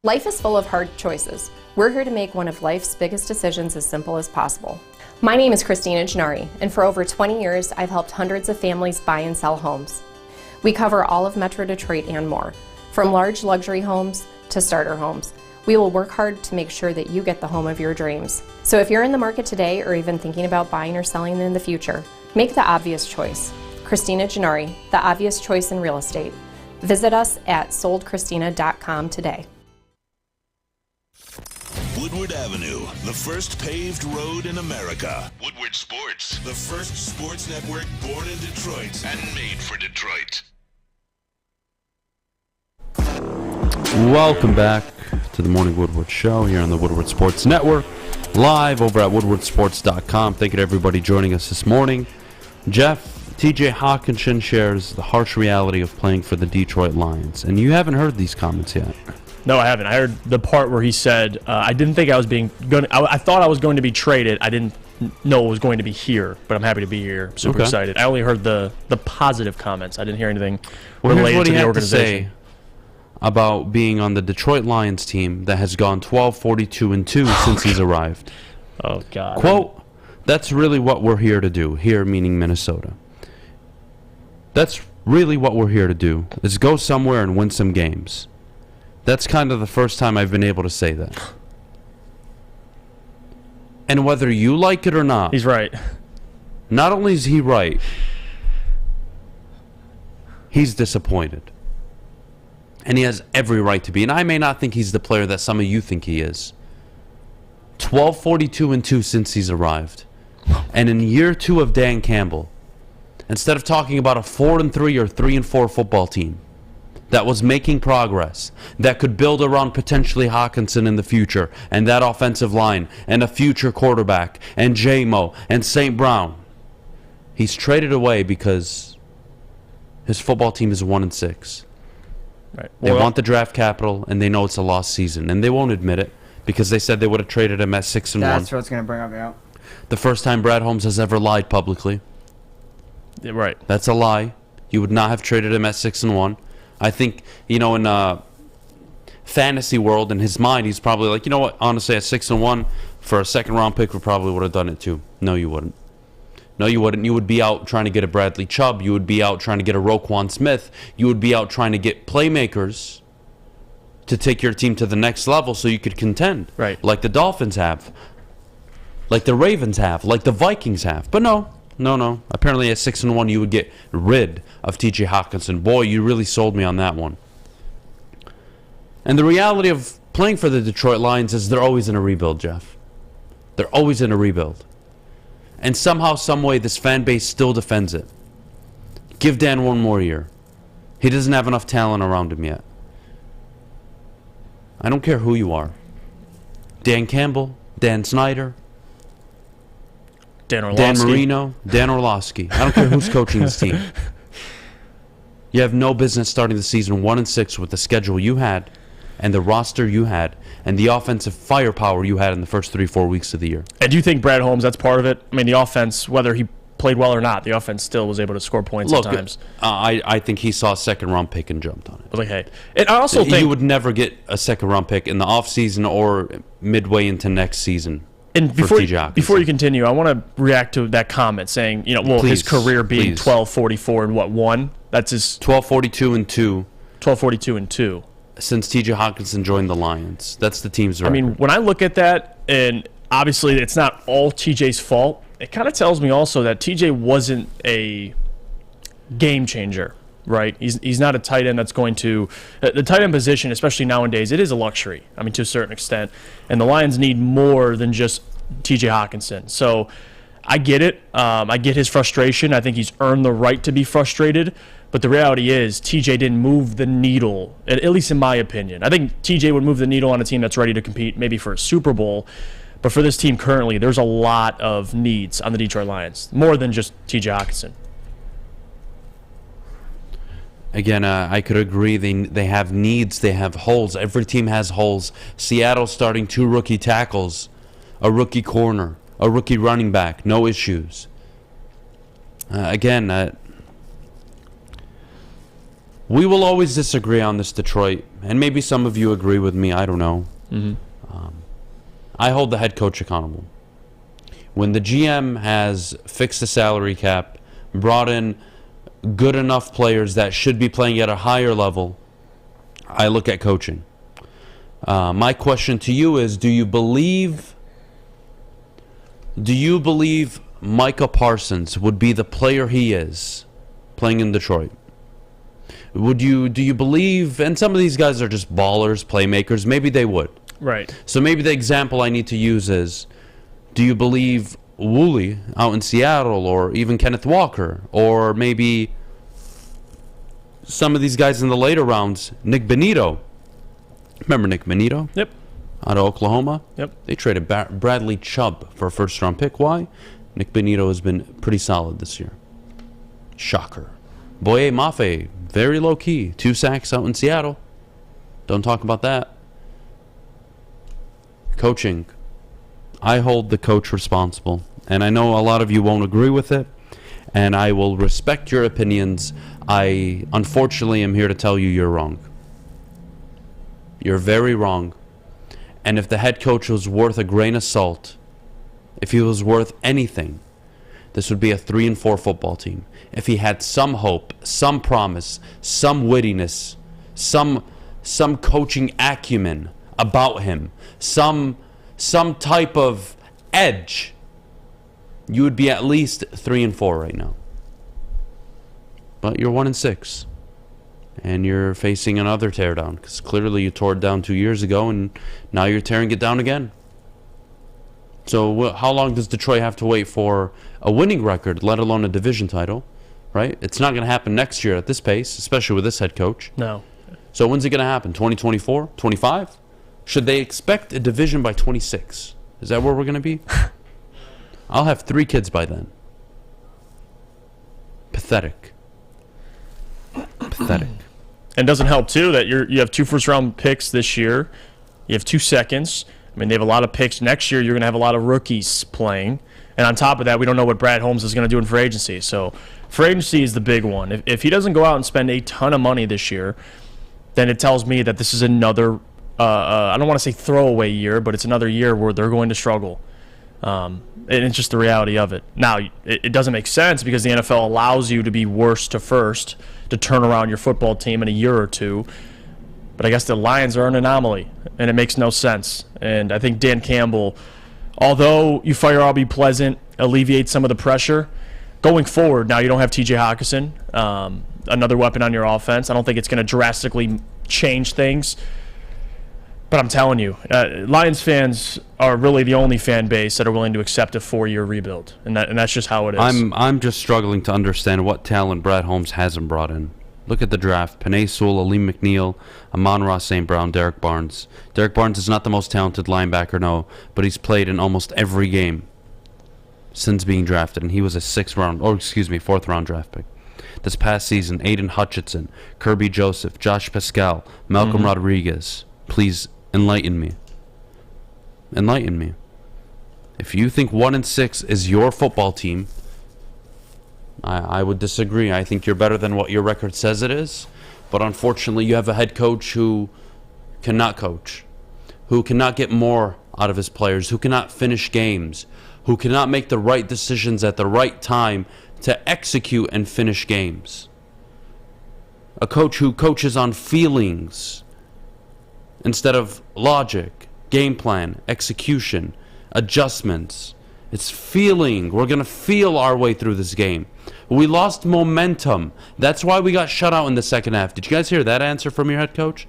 Life is full of hard choices. We're here to make one of life's biggest decisions as simple as possible. My name is Christina Gennari, and for over 20 years, I've helped hundreds of families buy and sell homes. We cover all of Metro Detroit and more, from large luxury homes to starter homes. We will work hard to make sure that you get the home of your dreams. So if you're in the market today or even thinking about buying or selling in the future, make the obvious choice. Christina Gennari, the obvious choice in real estate. Visit us at soldchristina.com today. Woodward Avenue, the first paved road in America. Woodward Sports, the first sports network born in Detroit and made for Detroit. Welcome back to the Morning Woodward Show here on the Woodward Sports Network, live over at woodwardsports.com. Thank you to everybody joining us this morning. Jeff, TJ Hockenson shares the harsh reality of playing for the Detroit Lions, and you haven't heard these comments yet. No, I haven't. I heard the part where he said, I didn't think I was I thought I was going to be traded. I didn't know it was going to be here, but I'm happy to be here. Super excited. I only heard the positive comments. I didn't hear anything related to the organization. about being on the Detroit Lions team that has gone 12-42-2 since he's arrived. Oh, God. Quote, "That's really what we're here to do," here meaning Minnesota. "That's really what we're here to do, is go somewhere and win some games." That's kind of the first time I've been able to say that. And whether you like it or not, He's right. not only is he right, he's disappointed. And he has every right to be. And I may not think he's the player that some of you think he is. 12-42-2 since he's arrived. And in year 2 of Dan Campbell, instead of talking about a 4-3 or 3-4 football team that was making progress, that could build around potentially Hockenson in the future, and that offensive line, and a future quarterback, and J-Mo, and St. Brown, he's traded away because his football team is 1-6. Right. They want the draft capital, and they know it's a lost season, and they won't admit it because they said they would have traded him at 6-1. That's what I was going to bring up, yeah. The first time Brad Holmes has ever lied publicly. Yeah, right. That's a lie. You would not have traded him at 6-1. I think, in fantasy world, in his mind, he's probably like, you know what? Honestly, at 6-1 for a second round pick, we probably would have done it too. No, you wouldn't. No, you wouldn't. You would be out trying to get a Bradley Chubb. You would be out trying to get a Roquan Smith. You would be out trying to get playmakers to take your team to the next level so you could contend. Right. Like the Dolphins have. Like the Ravens have. Like the Vikings have. But no. Apparently at 6-1 you would get rid of T.J. Hockenson. Boy, you really sold me on that one. And the reality of playing for the Detroit Lions is they're always in a rebuild, Jeff. They're always in a rebuild. And somehow, some way, this fan base still defends it. Give Dan one more year. He doesn't have enough talent around him yet. I don't care who you are. Dan Campbell, Dan Snyder, Dan Orlovsky. Dan Marino, Dan Orlovsky. I don't care who's coaching this team. You have no business starting the season 1-6 with the schedule you had and the roster you had and the offensive firepower you had in the first 3-4 weeks of the year. And do you think Brad Holmes, that's part of it? I mean, the offense, whether he played well or not, the offense still was able to score points at times. I think he saw a second-round pick and jumped on it. I was like, hey. And I also think... You would never get a second-round pick in the offseason or midway into next season. And before you continue, I want to react to that comment saying, his career being 12-44 and what, 1? That's his... 12-42-2. 12-42-2. Since T.J. Hockenson joined the Lions. That's the team's record. I mean, when I look at that, and obviously it's not all T.J.'s fault, it kind of tells me also that T.J. wasn't a game changer, right? He's not a tight end that's going to... The tight end position, especially nowadays, it is a luxury, I mean, to a certain extent. And the Lions need more than just T.J. Hockenson. So I get it. I get his frustration. I think he's earned the right to be frustrated. But the reality is, TJ didn't move the needle, at least in my opinion. I think TJ would move the needle on a team that's ready to compete maybe for a Super Bowl. But for this team currently, there's a lot of needs on the Detroit Lions, more than just TJ Hockenson. Again, I could agree. They have needs. They have holes. Every team has holes. Seattle's starting 2 rookie tackles, a rookie corner, a rookie running back. No issues. We will always disagree on this, Detroit, and maybe some of you agree with me. I don't know. Mm-hmm. I hold the head coach accountable. When the GM has fixed the salary cap, brought in good enough players that should be playing at a higher level, I look at coaching. My question to you is, do you believe Micah Parsons would be the player he is playing in Detroit? Do you believe, and some of these guys are just ballers, playmakers, maybe they would. Right. So maybe the example I need to use is, do you believe Woolley out in Seattle, or even Kenneth Walker, or maybe some of these guys in the later rounds, Nick Benito. Remember Nick Benito? Yep. Out of Oklahoma? Yep. They traded Bradley Chubb for a first-round pick. Why? Nick Benito has been pretty solid this year. Shocker. Boye Mafe, very low-key. 2 sacks out in Seattle. Don't talk about that. Coaching. I hold the coach responsible. And I know a lot of you won't agree with it. And I will respect your opinions. I, unfortunately, am here to tell you you're wrong. You're very wrong. And if the head coach was worth a grain of salt, if he was worth anything, this would be a 3-4 football team. If he had some hope, some promise, some wittiness, some coaching acumen about him, some type of edge, you would be at least 3-4 right now. But you're 1-6. And you're facing another teardown, because clearly you tore it down 2 years ago, and now you're tearing it down again. So how long does Detroit have to wait for a winning record, let alone a division title, right? It's not going to happen next year at this pace, especially with this head coach. No. So when's it going to happen? 2024? 25? Should they expect a division by 26? Is that where we're going to be? I'll have 3 kids by then. Pathetic. Pathetic. And it doesn't help, too, that you have 2 first-round picks this year. You have 2 seconds. I mean, they have a lot of picks. Next year, you're going to have a lot of rookies playing. And on top of that, we don't know what Brad Holmes is going to do in free agency. So free agency is the big one. If he doesn't go out and spend a ton of money this year, then it tells me that this is another, I don't want to say throwaway year, but it's another year where they're going to struggle. And it's just the reality of it. Now, it doesn't make sense because the NFL allows you to be worst to first to turn around your football team in a year or two. But I guess the Lions are an anomaly, and it makes no sense. And I think Dan Campbell, although you fire Aubrey Pleasant, alleviate some of the pressure, going forward, now you don't have TJ Hockenson, another weapon on your offense. I don't think it's going to drastically change things. But I'm telling you, Lions fans are really the only fan base that are willing to accept a 4-year rebuild, and that's just how it is. I'm just struggling to understand what talent Brad Holmes hasn't brought in. Look at the draft. Penei Sewell, Aleem McNeil, Amon-Ra St. Brown, Derek Barnes. Derek Barnes is not the most talented linebacker, no, but he's played in almost every game since being drafted, and he was a 4th round draft pick. This past season, Aiden Hutchinson, Kirby Joseph, Josh Pascal, Malcolm Rodriguez. Please enlighten me. Enlighten me. If you think 1-6 is your football team, I would disagree. I think you're better than what your record says it is. But unfortunately, you have a head coach who cannot coach, who cannot get more out of his players, who cannot finish games, who cannot make the right decisions at the right time to execute and finish games. A coach who coaches on feelings instead of logic, game plan, execution, adjustments. It's feeling. We're going to feel our way through this game. We lost momentum. That's why we got shut out in the second half. Did you guys hear that answer from your head coach?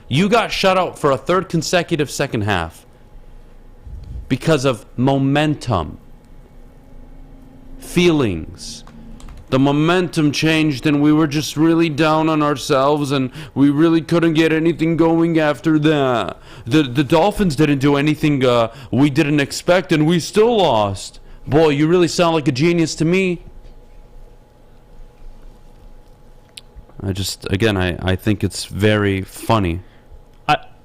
You got shut out for a 3rd consecutive second half because of momentum. Feelings. The momentum changed and we were just really down on ourselves and we really couldn't get anything going after that. The Dolphins didn't do anything we didn't expect and we still lost. Boy, you really sound like a genius to me. I think it's very funny.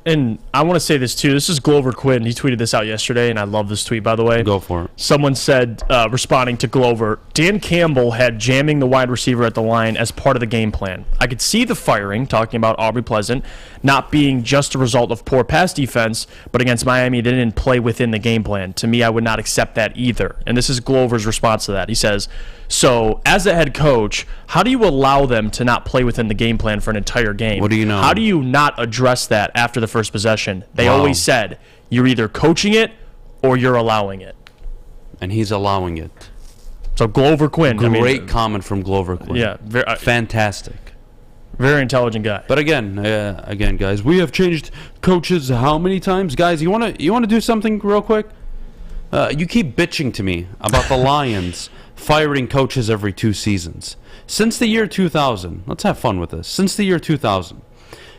And I want to say this too. This is Glover Quinn. He tweeted this out yesterday, and I love this tweet, by the way. Go for it. Someone said, responding to Glover, Dan Campbell had jamming the wide receiver at the line as part of the game plan. I could see the firing, talking about Aubrey Pleasant, not being just a result of poor pass defense, but against Miami, they didn't play within the game plan. To me, I would not accept that either. And this is Glover's response to that. He says, so, as a head coach, how do you allow them to not play within the game plan for an entire game? What do you know? How do you not address that after the first possession? They always said, you're either coaching it or you're allowing it. And he's allowing it. So, Glover Quinn. Great comment from Glover Quinn. Yeah. Fantastic. Very intelligent guy. But again, guys, we have changed coaches how many times? Guys, you want to do something real quick? You keep bitching to me about the Lions firing coaches every 2 seasons. Since the year 2000, let's have fun with this. Since the year 2000,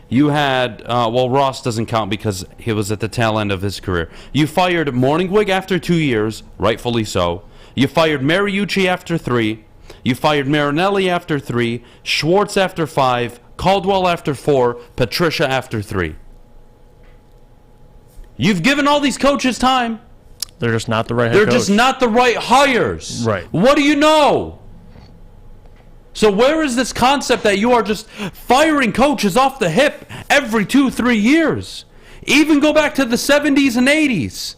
you had, Ross doesn't count because he was at the tail end of his career. You fired Morningwig after 2 years, rightfully so. You fired Mariucci after 3. You fired Marinelli after 3. Schwartz after 5. Caldwell after 4. Patricia after 3. You've given all these coaches time. They're just not the right head They're coach. just not the right hires. Right. What do you know? So where is this concept that you are just firing coaches off the hip every 2-3 years? Even go back to the 70s and 80s.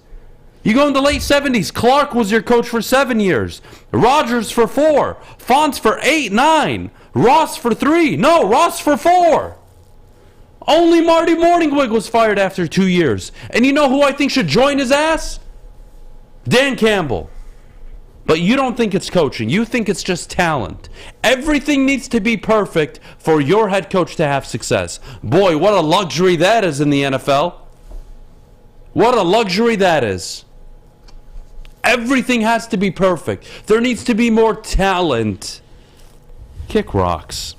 You go in the late 70s, Clark was your coach for 7 years. Rogers for 4. Fonts for 8, 9. Ross for 3. No, Ross for 4. Only Marty Morningwig was fired after 2 years. And you know who I think should join his ass? Dan Campbell. But you don't think it's coaching. You think it's just talent. Everything needs to be perfect for your head coach to have success. Boy, what a luxury that is in the NFL. What a luxury that is. Everything has to be perfect. There needs to be more talent. Kick rocks.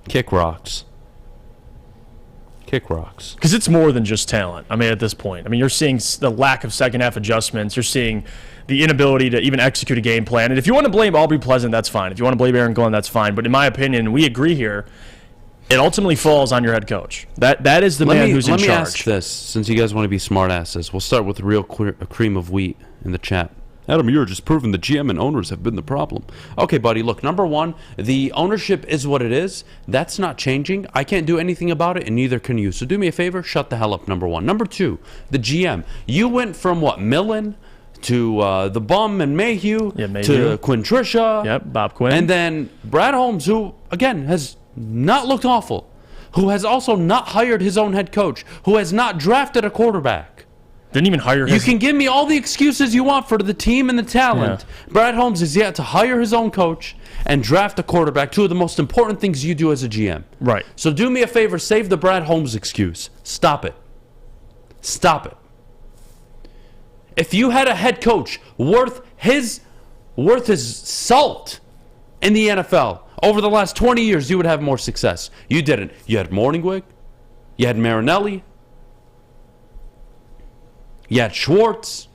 Kick rocks. Kick rocks. Because it's more than just talent. I mean, at this point. I mean, you're seeing the lack of second half adjustments. You're seeing the inability to even execute a game plan. And if you want to blame Aubrey Pleasant, that's fine. If you want to blame Aaron Glenn, that's fine. But in my opinion, we agree here, it ultimately falls on your head coach. That is the man who's in charge. Let me ask this, since you guys want to be smart asses. We'll start with real cream of wheat in the chat. Adam, you're just proving the GM and owners have been the problem. Okay, buddy, look, number one, the ownership is what it is. That's not changing. I can't do anything about it, and neither can you. So do me a favor, shut the hell up, number one. Number two, the GM. You went from, what, Millen to the Bum and Mayhew, to Quinn Trisha. Yep, Bob Quinn. And then Brad Holmes, who, again, has not looked awful, who has also not hired his own head coach, who has not drafted a quarterback. Didn't even hire his... You can give me all the excuses you want for the team and the talent. Yeah. Brad Holmes is yet to hire his own coach and draft a quarterback, two of the most important things you do as a GM. Right. So do me a favor, save the Brad Holmes excuse. Stop it. Stop it. If you had a head coach worth his salt in the NFL over the last 20 years, you would have more success. You didn't. You had Morningwig. You had Marinelli. You had Schwartz.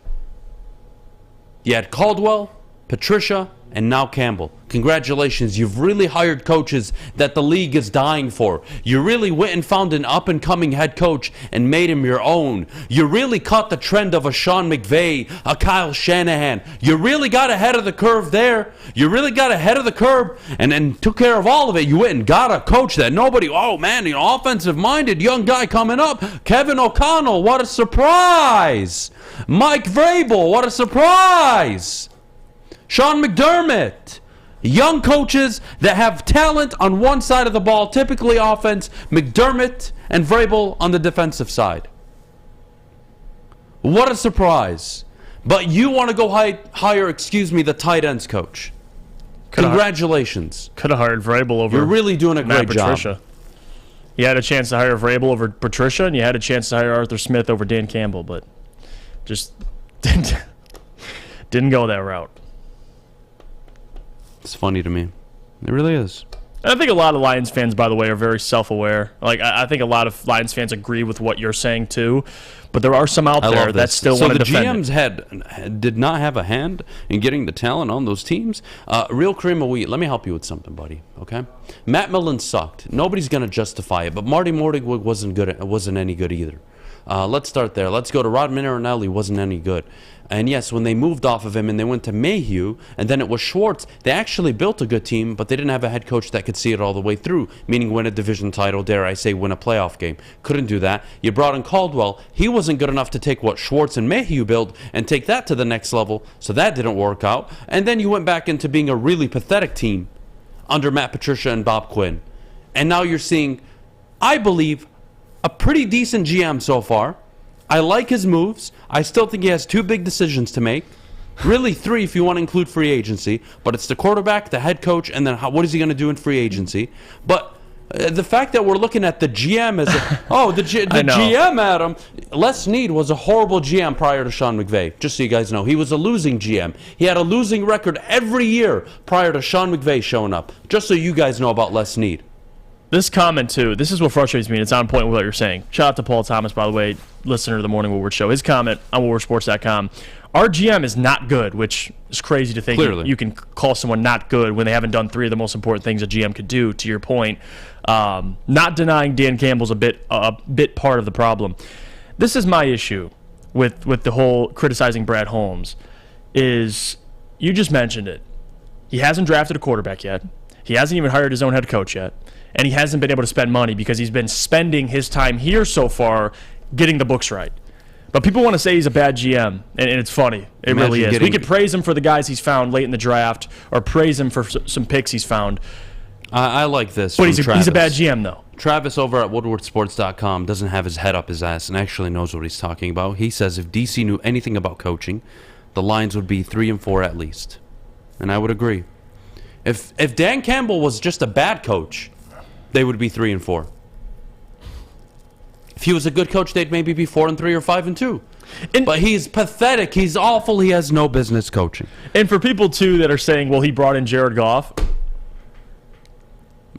You had Caldwell, Patricia, and now Campbell. Congratulations, you've really hired coaches that the league is dying for. You really went and found an up-and-coming head coach and made him your own. You really caught the trend of a Sean McVay, a Kyle Shanahan. You really got ahead of the curve there. You really got ahead of the curve and took care of all of it. You went and got a coach that nobody, oh man, offensive-minded young guy coming up. Kevin O'Connell, what a surprise. Mike Vrabel, what a surprise. Sean McDermott. Young coaches that have talent on one side of the ball, typically offense, McDermott and Vrabel on the defensive side. What a surprise. But you want to go hire, the tight ends coach. Congratulations. Could have hired Vrabel over You're really doing a great Patricia. job. You had a chance to hire Vrabel over Patricia, and you had a chance to hire Arthur Smith over Dan Campbell, but just didn't go that route. It's funny to me. It really is. And I think a lot of Lions fans, by the way, are very self-aware. Like, I think a lot of Lions fans agree with what you're saying, too. But there are some out there that still want to defend it. So the GMs did not have a hand in getting the talent on those teams. Real cream of wheat. Let me help you with something, buddy. Okay? Matt Millen sucked. Nobody's going to justify it. But Marty Morningwig wasn't any good either. Let's start there. Let's go to Rod Marinelli. Wasn't any good. And yes, when they moved off of him and they went to Mayhew, and then it was Schwartz, they actually built a good team, but they didn't have a head coach that could see it all the way through, meaning win a division title, dare I say, win a playoff game. Couldn't do that. You brought in Caldwell. He wasn't good enough to take what Schwartz and Mayhew built and take that to the next level, so that didn't work out. And then you went back into being a really pathetic team under Matt Patricia and Bob Quinn. And now you're seeing, I believe, a pretty decent GM so far. I like his moves. I still think he has two big decisions to make. Really three if you want to include free agency. But it's the quarterback, the head coach, and then what is he going to do in free agency? But the fact that we're looking at the GM as the GM, Adam, Les Snead was a horrible GM prior to Sean McVay. Just so you guys know. He was a losing GM. He had a losing record every year prior to Sean McVay showing up. Just so you guys know about Les Snead. This comment, too, this is what frustrates me, and it's on point with what you're saying. Shout out to Paul Thomas, by the way, listener to the Morning Woodward Show. His comment on WoodwardSports.com, our GM is not good, which is crazy to think you can call someone not good when they haven't done three of the most important things a GM could do, to your point. Not denying Dan Campbell's a bit part of the problem. This is my issue with the whole criticizing Brad Holmes, is you just mentioned it. He hasn't drafted a quarterback yet. He hasn't even hired his own head coach yet, and he hasn't been able to spend money because he's been spending his time here so far getting the books right. But people want to say he's a bad GM, and it's funny. It really is. We could praise him for the guys he's found late in the draft or praise him for some picks he's found. I like this. But he's a bad GM, though. Travis over at woodwardsports.com doesn't have his head up his ass and actually knows what he's talking about. He says if DC knew anything about coaching, the Lions would be 3-4 at least. And I would agree. If Dan Campbell was just a bad coach, they would be 3-4. If he was a good coach, they'd maybe be 4-3 or 5-2. But he's pathetic. He's awful. He has no business coaching. And for people, too, that are saying, well, he brought in Jared Goff.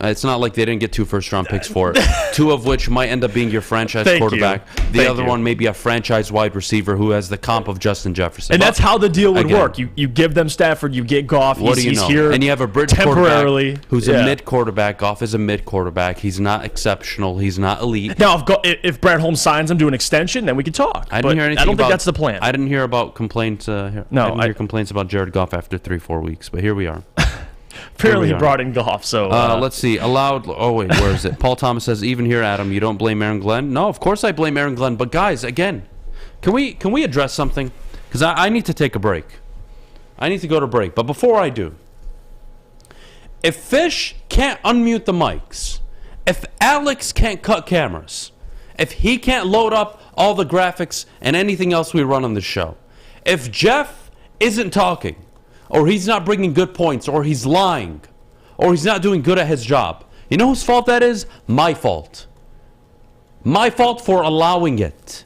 It's not like they didn't get 2 first-round picks for it, 2 of which might end up being your franchise quarterback. The other one may be a franchise wide receiver who has the comp of Justin Jefferson. And that's how the deal would work. You give them Stafford, you get Goff. He's here and you have a bridge temporarily quarterback who's a mid-quarterback. Goff is a mid-quarterback. He's not exceptional. He's not elite. Now, if Brad Holmes signs him to an extension, then we could talk. I didn't hear anything. I don't think that's the plan. I didn't hear about complaints. I didn't hear complaints about Jared Goff after 3-4 weeks, but here we are. Apparently he brought in Goff, so... let's see. Allowed... Oh, wait, where is it? Paul Thomas says, even here, Adam, you don't blame Aaron Glenn? No, of course I blame Aaron Glenn. But, guys, again, can we address something? Because I need to take a break. I need to go to break. But before I do, if Fish can't unmute the mics, if Alex can't cut cameras, if he can't load up all the graphics and anything else we run on the show, if Jeff isn't talking... or he's not bringing good points, or he's lying, or he's not doing good at his job. You know whose fault that is? My fault. My fault for allowing it.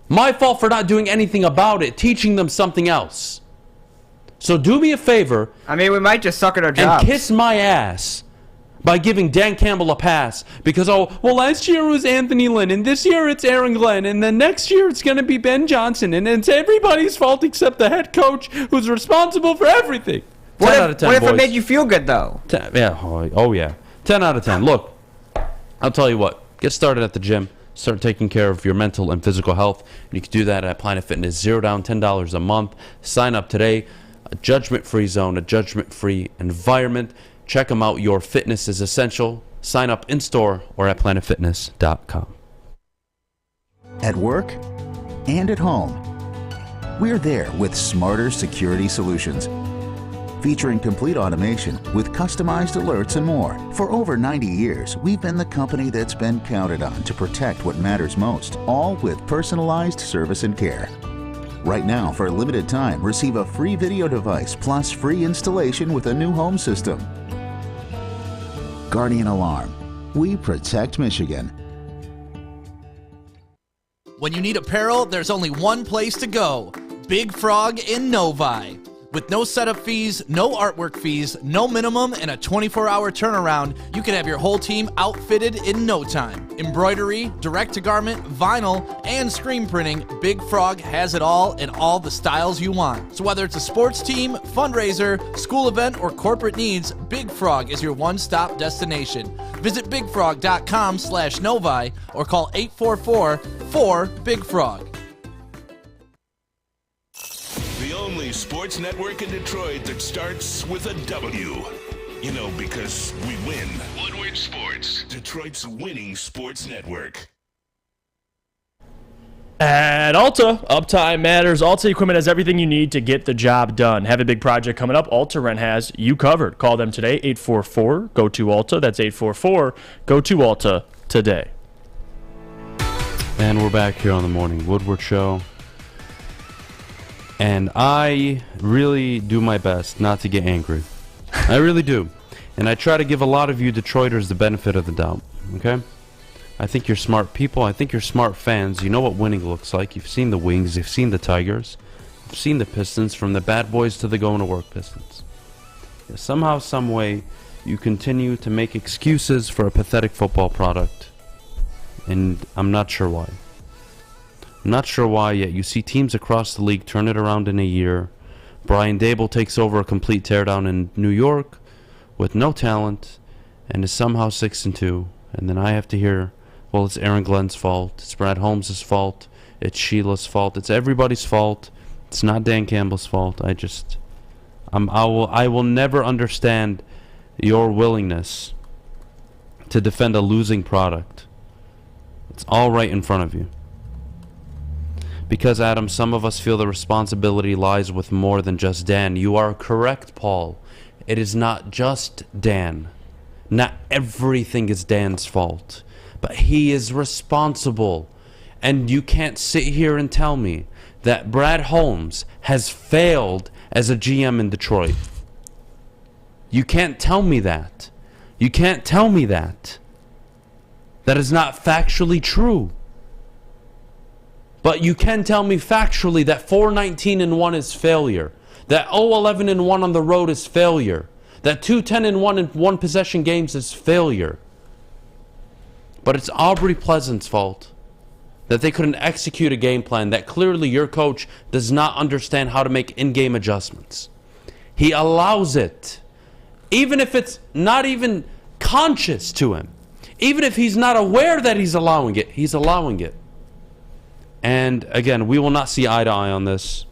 My fault for not doing anything about it, teaching them something else. So do me a favor. I mean, we might just suck at our jobs. And kiss my ass by giving Dan Campbell a pass. Because, last year it was Anthony Lynn, and this year it's Aaron Glenn, and then next year it's going to be Ben Johnson, and it's everybody's fault except the head coach who's responsible for everything. 10 out of 10, what if boys. it made you feel good, though? 10, yeah. Oh, yeah. 10 out of 10. Look, I'll tell you what. Get started at the gym. Start taking care of your mental and physical health. You can do that at Planet Fitness. $0 down, $10 a month. Sign up today. A judgment-free zone, a judgment-free environment. Check them out. Your fitness is essential. Sign up in-store or at planetfitness.com. At work and at home, we're there with smarter security solutions. Featuring complete automation with customized alerts and more. For over 90 years, we've been the company that's been counted on to protect what matters most, all with personalized service and care. Right now, for a limited time, receive a free video device plus free installation with a new home system. Guardian Alarm. We protect Michigan. When you need apparel, there's only one place to go. Big Frog in Novi. With no setup fees, no artwork fees, no minimum, and a 24-hour turnaround, you can have your whole team outfitted in no time. Embroidery, direct-to-garment, vinyl, and screen printing, Big Frog has it all in all the styles you want. So whether it's a sports team, fundraiser, school event, or corporate needs, Big Frog is your one-stop destination. Visit bigfrog.com/Novi or call 844-4-BIG-FROG. The only sports network in Detroit that starts with a W. You know, because we win. Woodward Sports, Detroit's winning sports network. At Alta, uptime matters. Alta Equipment has everything you need to get the job done. Have a big project coming up? Alta Rent has you covered. Call them today, 844-GO-TO-ALTA. That's 844-GO-TO-ALTA today. And we're back here on the Morning Woodward Show. And I really do my best not to get angry. I really do. And I try to give a lot of you Detroiters the benefit of the doubt. Okay? I think you're smart people. I think you're smart fans. You know what winning looks like. You've seen the Wings. You've seen the Tigers. You've seen the Pistons, from the bad boys to the going-to-work Pistons. Yeah, somehow, some way, you continue to make excuses for a pathetic football product. And I'm not sure why. I'm not sure why yet. You see teams across the league turn it around in a year. Brian Dable takes over a complete teardown in New York with no talent and is somehow 6-2. And then I have to hear, well, it's Aaron Glenn's fault. It's Brad Holmes' fault. It's Sheila's fault. It's everybody's fault. It's not Dan Campbell's fault. I will never understand your willingness to defend a losing product. It's all right in front of you. Because, Adam, some of us feel the responsibility lies with more than just Dan. You are correct, Paul. It is not just Dan. Not everything is Dan's fault. But he is responsible. And you can't sit here and tell me that Brad Holmes has failed as a GM in Detroit. You can't tell me that. You can't tell me that. That is not factually true. But you can tell me factually that 4-19-1 is failure. That 0-11-1 on the road is failure. That 2-10-1 in one possession games is failure. But it's Aubrey Pleasant's fault that they couldn't execute a game plan, that clearly your coach does not understand how to make in-game adjustments. He allows it. Even if it's not even conscious to him. Even if he's not aware that he's allowing it, he's allowing it. And again, we will not see eye to eye on this.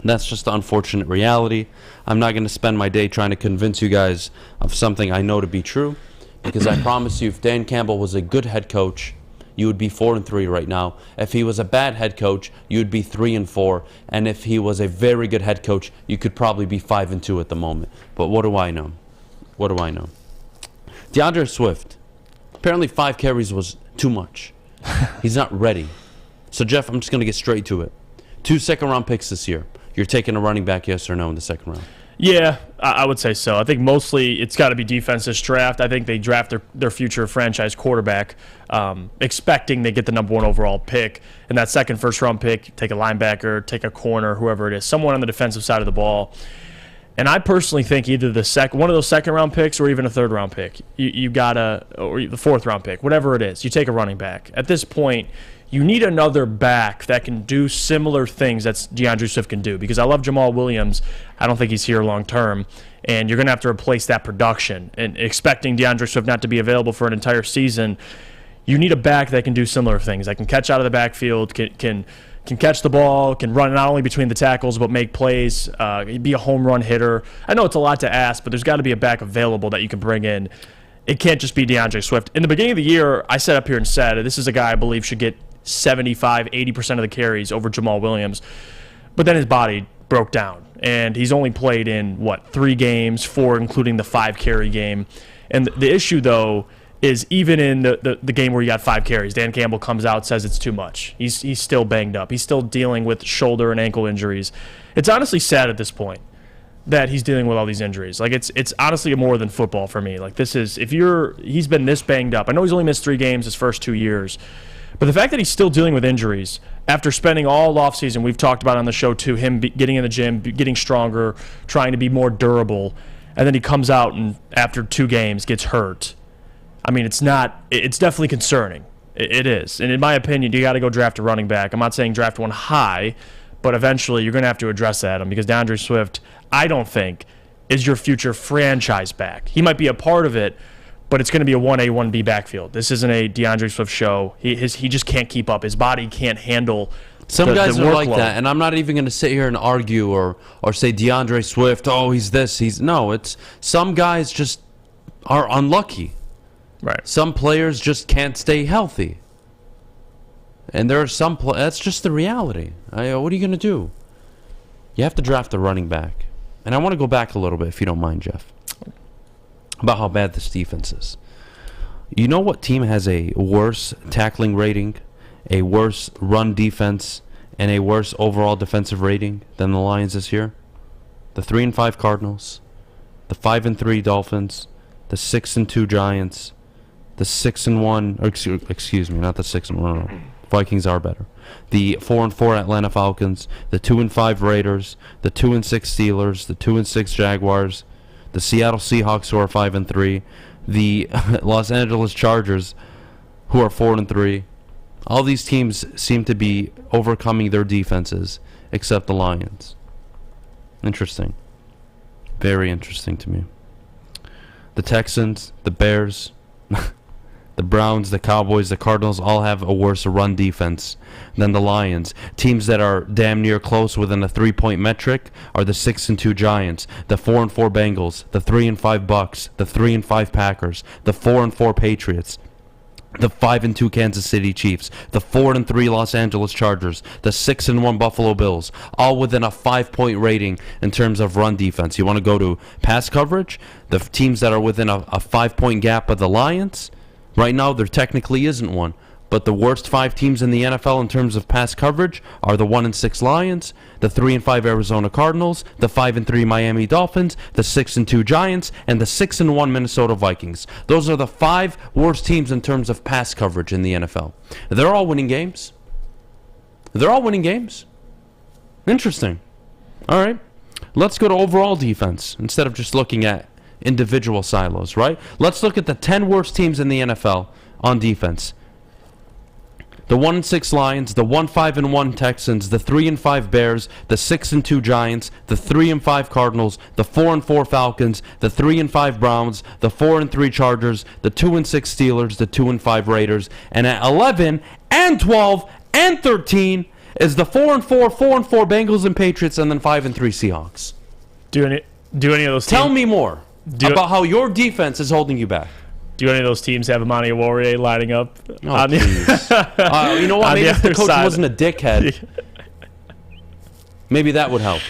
That's just the unfortunate reality. I'm not going to spend my day trying to convince you guys of something I know to be true, because I promise you, if Dan Campbell was a good head coach, you would be 4-3 right now. If he was a bad head coach, you would be 3-4. And if he was a very good head coach, you could probably be 5-2 at the moment. But what do I know? What do I know? DeAndre Swift. Apparently 5 carries was too much. He's not ready. So, Jeff, I'm just going to get straight to it. 2 second-round picks this year. You're taking a running back, yes or no, in the second round? Yeah, I would say so. I think mostly it's got to be defense this draft. I think they draft their future franchise quarterback, expecting they get the number 1 overall pick. And that second first-round pick, take a linebacker, take a corner, whoever it is, someone on the defensive side of the ball. And I personally think either one of those second-round picks or even a third-round pick. You gotta, or the fourth-round pick, whatever it is. You take a running back. At this point, you need another back that can do similar things that DeAndre Swift can do. Because I love Jamal Williams. I don't think he's here long-term. And you're going to have to replace that production. And expecting DeAndre Swift not to be available for an entire season, you need a back that can do similar things. That can catch out of the backfield, can catch the ball, can run not only between the tackles, but make plays, be a home run hitter. I know it's a lot to ask, but there's got to be a back available that you can bring in. It can't just be DeAndre Swift. In the beginning of the year, I sat up here and said, this is a guy I believe should get 75-80% of the carries over Jamal Williams. But then his body broke down, and he's only played in, 3 games, 4 including the 5-carry game. And the issue, though, is even in the game where he got 5 carries, Dan Campbell comes out, says it's too much. He's still banged up. He's still dealing with shoulder and ankle injuries. It's honestly sad at this point that he's dealing with all these injuries. Like, it's honestly more than football for me. Like, he's been this banged up. I know he's only missed 3 games his first 2 years. But the fact that he's still dealing with injuries after spending all offseason, we've talked about on the show too, him getting in the gym, getting stronger, trying to be more durable, and then he comes out and after 2 games gets hurt. I mean, it's definitely concerning. It is. And in my opinion, you got to go draft a running back. I'm not saying draft one high, but eventually you're going to have to address that, because DeAndre Swift, I don't think, is your future franchise back. He might be a part of it, but it's going to be a 1A, 1B backfield. This isn't a DeAndre Swift show. He just can't keep up. His body can't handle Some guys are like workload. that, and I'm not even going to sit here and argue or say DeAndre Swift, he's this, no. It's some guys just are unlucky. Right. Some players just can't stay healthy. And there are some that's just the reality. What are you going to do? You have to draft a running back. And I want to go back a little bit, if you don't mind, Jeff, about how bad this defense is. You know what team has a worse tackling rating, a worse run defense, and a worse overall defensive rating than the Lions this year? The 3-5 Cardinals, the 5-3 Dolphins, the 6-2 Giants, the 6-1, excuse me, not the 6-1, no. Vikings are better. The 4-4 Atlanta Falcons, the 2-5 Raiders, the 2-6 Steelers, the 2-6 Jaguars, the Seattle Seahawks, who are 5-3, the Los Angeles Chargers, who are 4-3. All these teams seem to be overcoming their defenses, except the Lions. Interesting. Very interesting to me. The Texans, the Bears, the Browns, the Cowboys, the Cardinals all have a worse run defense than the Lions. Teams that are damn near close within a 3-point metric are the 6-2 Giants, the 4-4 Bengals, the 3-5 Bucks, the 3-5 Packers, the 4-4 Patriots, the 5-2 Kansas City Chiefs, the 4-3 Los Angeles Chargers, the 6-1 Buffalo Bills, all within a 5-point rating in terms of run defense. You want to go to pass coverage? The teams that are within a 5-point gap of the Lions, right now there technically isn't one. But the worst 5 teams in the NFL in terms of pass coverage are the 1-6 Lions, the 3-5 Arizona Cardinals, the 5-3 Miami Dolphins, the 6-2 Giants, and the 6-1 Minnesota Vikings. Those are the 5 worst teams in terms of pass coverage in the NFL. They're all winning games. Interesting. All right. Let's go to overall defense instead of just looking at individual silos, right? Let's look at the 10 worst teams in the NFL on defense. The 1-6 Lions, the 1-5-1 Texans, the 3-5 Bears, the 6-2 Giants, the 3-5 Cardinals, the 4-4 Falcons, the 3-5 Browns, the 4-3 Chargers, the 2-6 Steelers, the 2-5 Raiders, and at 11 and 12 and 13 is the 4-4 Bengals and Patriots, and then 5-3 Seahawks. Do any of those teams, Tell me more about how your defense is holding you back. Do any of those teams have Ermanni Warrior lining up? On the, you know what? Maybe if the coach wasn't a dickhead, maybe that would help.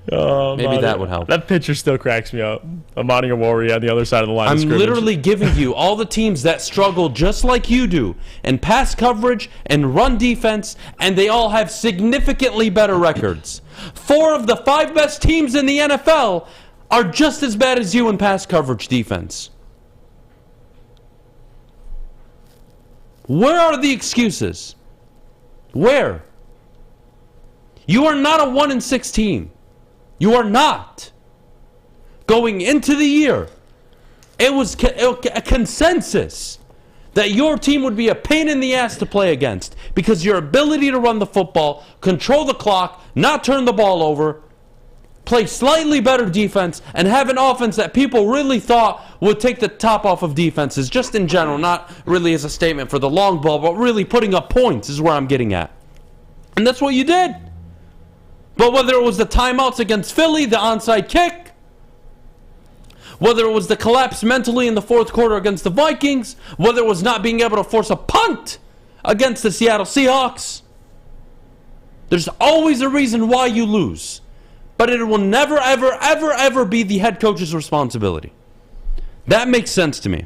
Maybe that would help. That picture still cracks me up. Ermanni Warrior on the other side of the line. I'm literally giving you all the teams that struggle just like you do in pass coverage and run defense, and they all have significantly better records. 4 of the 5 best teams in the NFL are just as bad as you in pass coverage defense. Where are the excuses? Where? You are not a 1-6 team. You are not. Going into the year, it was a consensus that your team would be a pain in the ass to play against because your ability to run the football, control the clock, not turn the ball over, play slightly better defense, and have an offense that people really thought would take the top off of defenses, just in general, not really as a statement for the long ball, but really putting up points is where I'm getting at. And that's what you did. But whether it was the timeouts against Philly, the onside kick, whether it was the collapse mentally in the fourth quarter against the Vikings, whether it was not being able to force a punt against the Seattle Seahawks, there's always a reason why you lose. But it will never, ever, ever, ever be the head coach's responsibility. That makes sense to me.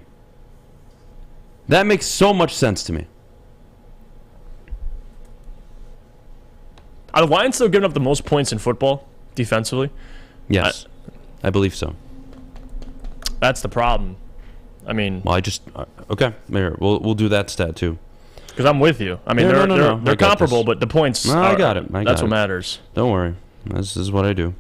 That makes so much sense to me. Are the Lions still giving up the most points in football defensively? Yes, I believe so. That's the problem. I mean, well, okay. We'll do that stat too. Because I'm with you. I mean, they're comparable, but the points. I got it. That's what matters. Don't worry. This is what I do.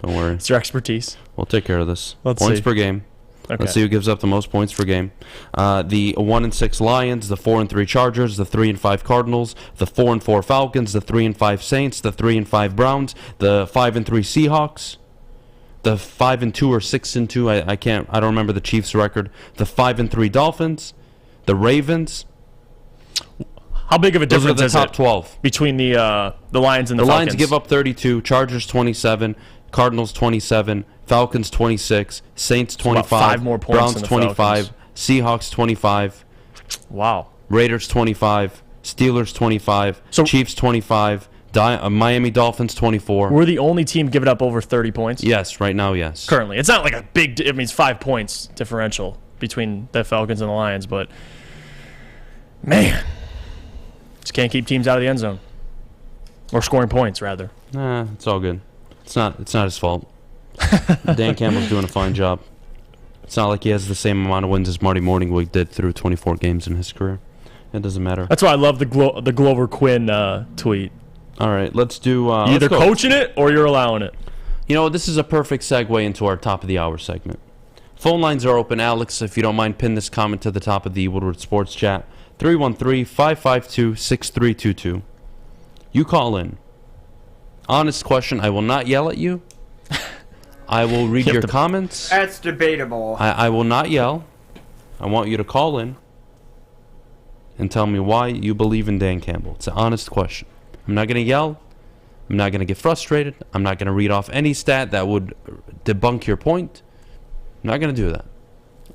Don't worry. It's your expertise. We'll take care of this. Let's points see. per game. Okay. Let's see who gives up the most points per game. The 1-6 Lions, the 4-3 Chargers, the 3-5 Cardinals, the 4-4 Falcons, the 3-5 Saints, the 3-5 Browns, the 5-3 Seahawks, the 5-2 or 6-2. I don't remember the Chiefs' record. The 5-3 Dolphins, the Ravens. How big of a difference Those are the is top 12 between the Lions and the Falcons? The Lions give up 32, Chargers 27, Cardinals 27, Falcons 26, Saints 25, so 5 more points Browns than the 25, Falcons. Seahawks 25. Wow. Raiders 25, Steelers 25, Chiefs 25, Miami Dolphins 24. We're the only team giving up over 30 points? Yes, right now, yes. Currently. It's not like a big, I mean, it's 5 points differential between the Falcons and the Lions, but man, just can't keep teams out of the end zone. Or scoring points, rather. Nah, it's all good. It's not his fault. Dan Campbell's doing a fine job. It's not like he has the same amount of wins as Marty Morningwig did through 24 games in his career. It doesn't matter. That's why I love the Glover Quinn tweet. All right, let's do... You're either coaching it or you're allowing it. You know, this is a perfect segue into our top of the hour segment. Phone lines are open. Alex, if you don't mind, pin this comment to the top of the Woodward Sports Chat. 313-552-6322. You call in. Honest question. I will not yell at you. I will read your comments. That's debatable. I will not yell. I want you to call in. and tell me why you believe in Dan Campbell. It's an honest question. I'm not going to yell. I'm not going to get frustrated. I'm not going to read off any stat that would debunk your point. I'm not going to do that.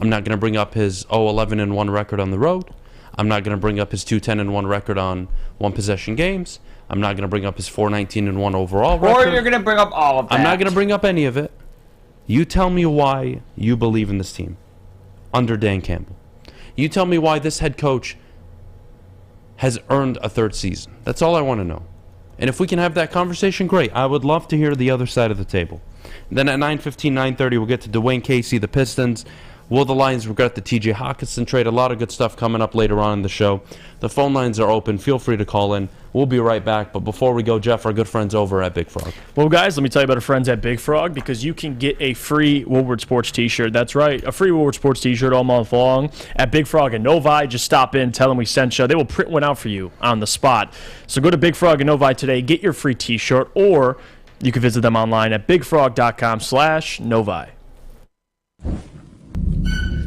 I'm not going to bring up his 0-11-1 record on the road. I'm not going to bring up his 2-10-1 record on one-possession games. I'm not going to bring up his 4-19-1 overall record. Or you're going to bring up all of that. I'm not going to bring up any of it. You tell me why you believe in this team under Dan Campbell. You tell me why this head coach has earned a third season. That's all I want to know. And if we can have that conversation, great. I would love to hear the other side of the table. And then at 9:15, 9:30, we'll get to Dwane Casey, the Pistons. Will the Lions regret the TJ Hockenson trade? A lot of good stuff coming up later on in the show. The phone lines are open. Feel free to call in. We'll be right back. But before we go, Jeff, our good friends over at Big Frog. Well, guys, let me tell you about our friends at Big Frog, because you can get a free Woodward Sports t-shirt. That's right, a free Woodward Sports t-shirt all month long at Big Frog in Novi. Just stop in, tell them we sent you. They will print one out for you on the spot. So go to Big Frog in Novi today, get your free t-shirt, or you can visit them online at bigfrog.com/Novi.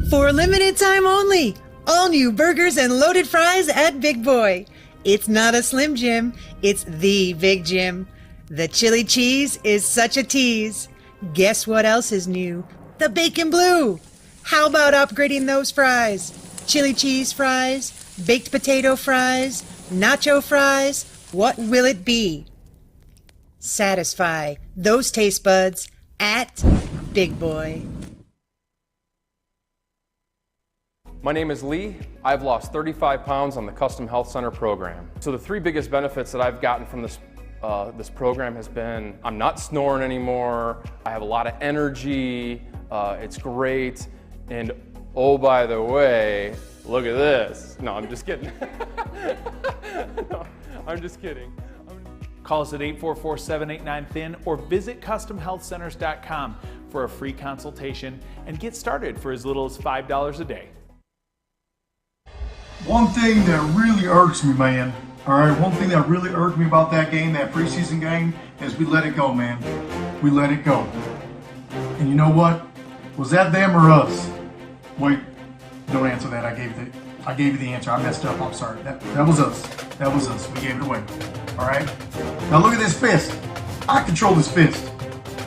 For a limited time only, all new burgers and loaded fries at Big Boy. It's not a Slim Jim, it's the Big Jim. The chili cheese is such a tease. Guess what else is new? The bacon blue. How about upgrading those fries? Chili cheese fries, baked potato fries, nacho fries, what will it be? Satisfy those taste buds at Big Boy. My name is Lee. I've lost 35 pounds on the Custom Health Center program. So the three biggest benefits that I've gotten from this program has been I'm not snoring anymore, I have a lot of energy, it's great, and oh, by the way, look at this. No, I'm just kidding. No, I'm just kidding. Call us at 844-789-THIN or visit CustomHealthCenters.com for a free consultation and get started for as little as $5 a day. One thing that really irks me, man, one thing that really irked me about that game, that preseason game, is we let it go, man. We let it go. And you know what? Was that them or us? Wait, don't answer that. I gave you the answer. I messed up. I'm sorry. That was us. That was us. We gave it away. All right? Now look at this fist. I control this fist.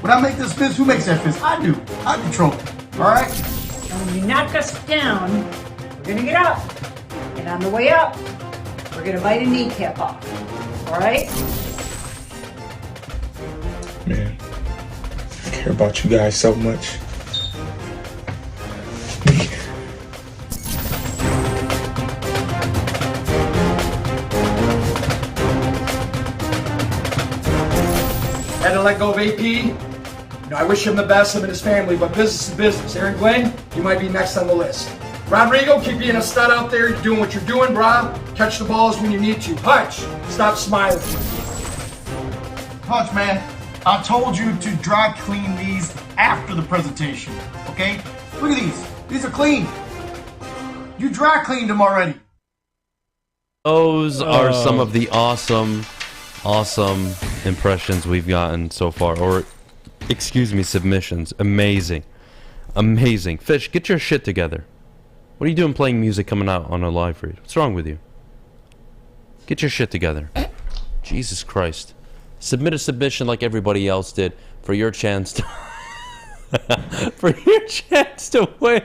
When I make this fist, who makes that fist? I do. I control it. All right? And when you knock us down, we're going to get up. And on the way up, we're going to bite a kneecap off. All right? Man, I care about you guys so much. Had to let go of AP. You know, I wish him the best, him and his family, but business is business. Aaron Glenn, you might be next on the list. Rodrigo, keep being a stud out there. You're doing what you're doing, brah. Catch the balls when you need to. Hutch, stop smiling. Hutch, man, I told you to dry clean these after the presentation, okay? Look at these. These are clean. You dry cleaned them already. Those are some of the awesome impressions we've gotten so far. Or, excuse me, submissions. Amazing. Amazing. Fish, get your shit together. What are you doing playing music coming out on a live read? What's wrong with you? Get your shit together. Jesus Christ. Submit a submission like everybody else did for your chance to for your chance to win.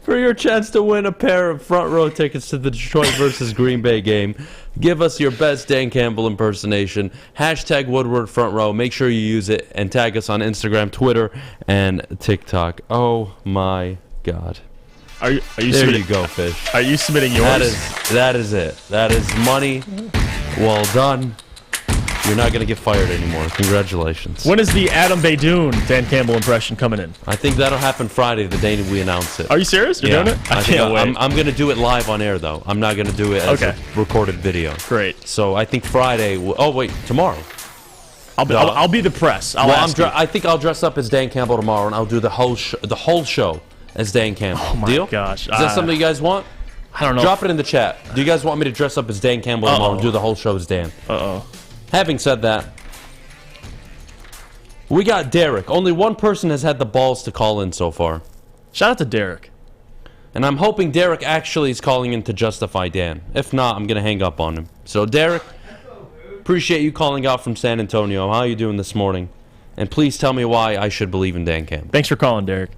For your chance to win a pair of front row tickets to the Detroit versus Green Bay game. Give us your best Dan Campbell impersonation. Hashtag Woodward front row. Make sure you use it and tag us on Instagram, Twitter, and TikTok. Oh my God. Are you there you go, Fish. Are you submitting yours? That is it. That is money. Well done. You're not going to get fired anymore. Congratulations. When is the Adam Baydoun Dan Campbell impression coming in? I think that'll happen Friday, the day we announce it. Are you serious? You're doing it? I can't wait. I'm going to do it live on air, though. I'm not going to do it as a recorded video. Great. So I think Friday. Oh wait, tomorrow. I'll be the press. I think I'll dress up as Dan Campbell tomorrow, and I'll do the whole show as Dan Campbell. Oh my Deal? gosh. Is that something you guys want? I don't know. Drop it in the chat. Do you guys want me to dress up as Dan Campbell tomorrow and do the whole show as Dan? Having said that, we got Derek. Only one person has had the balls to call in so far. Shout out to Derek. And I'm hoping Derek actually is calling in to justify Dan. If not, I'm going to hang up on him. So, Derek, appreciate you calling out from San Antonio. How are you doing this morning? And please tell me why I should believe in Dan Campbell. Thanks for calling, Derek.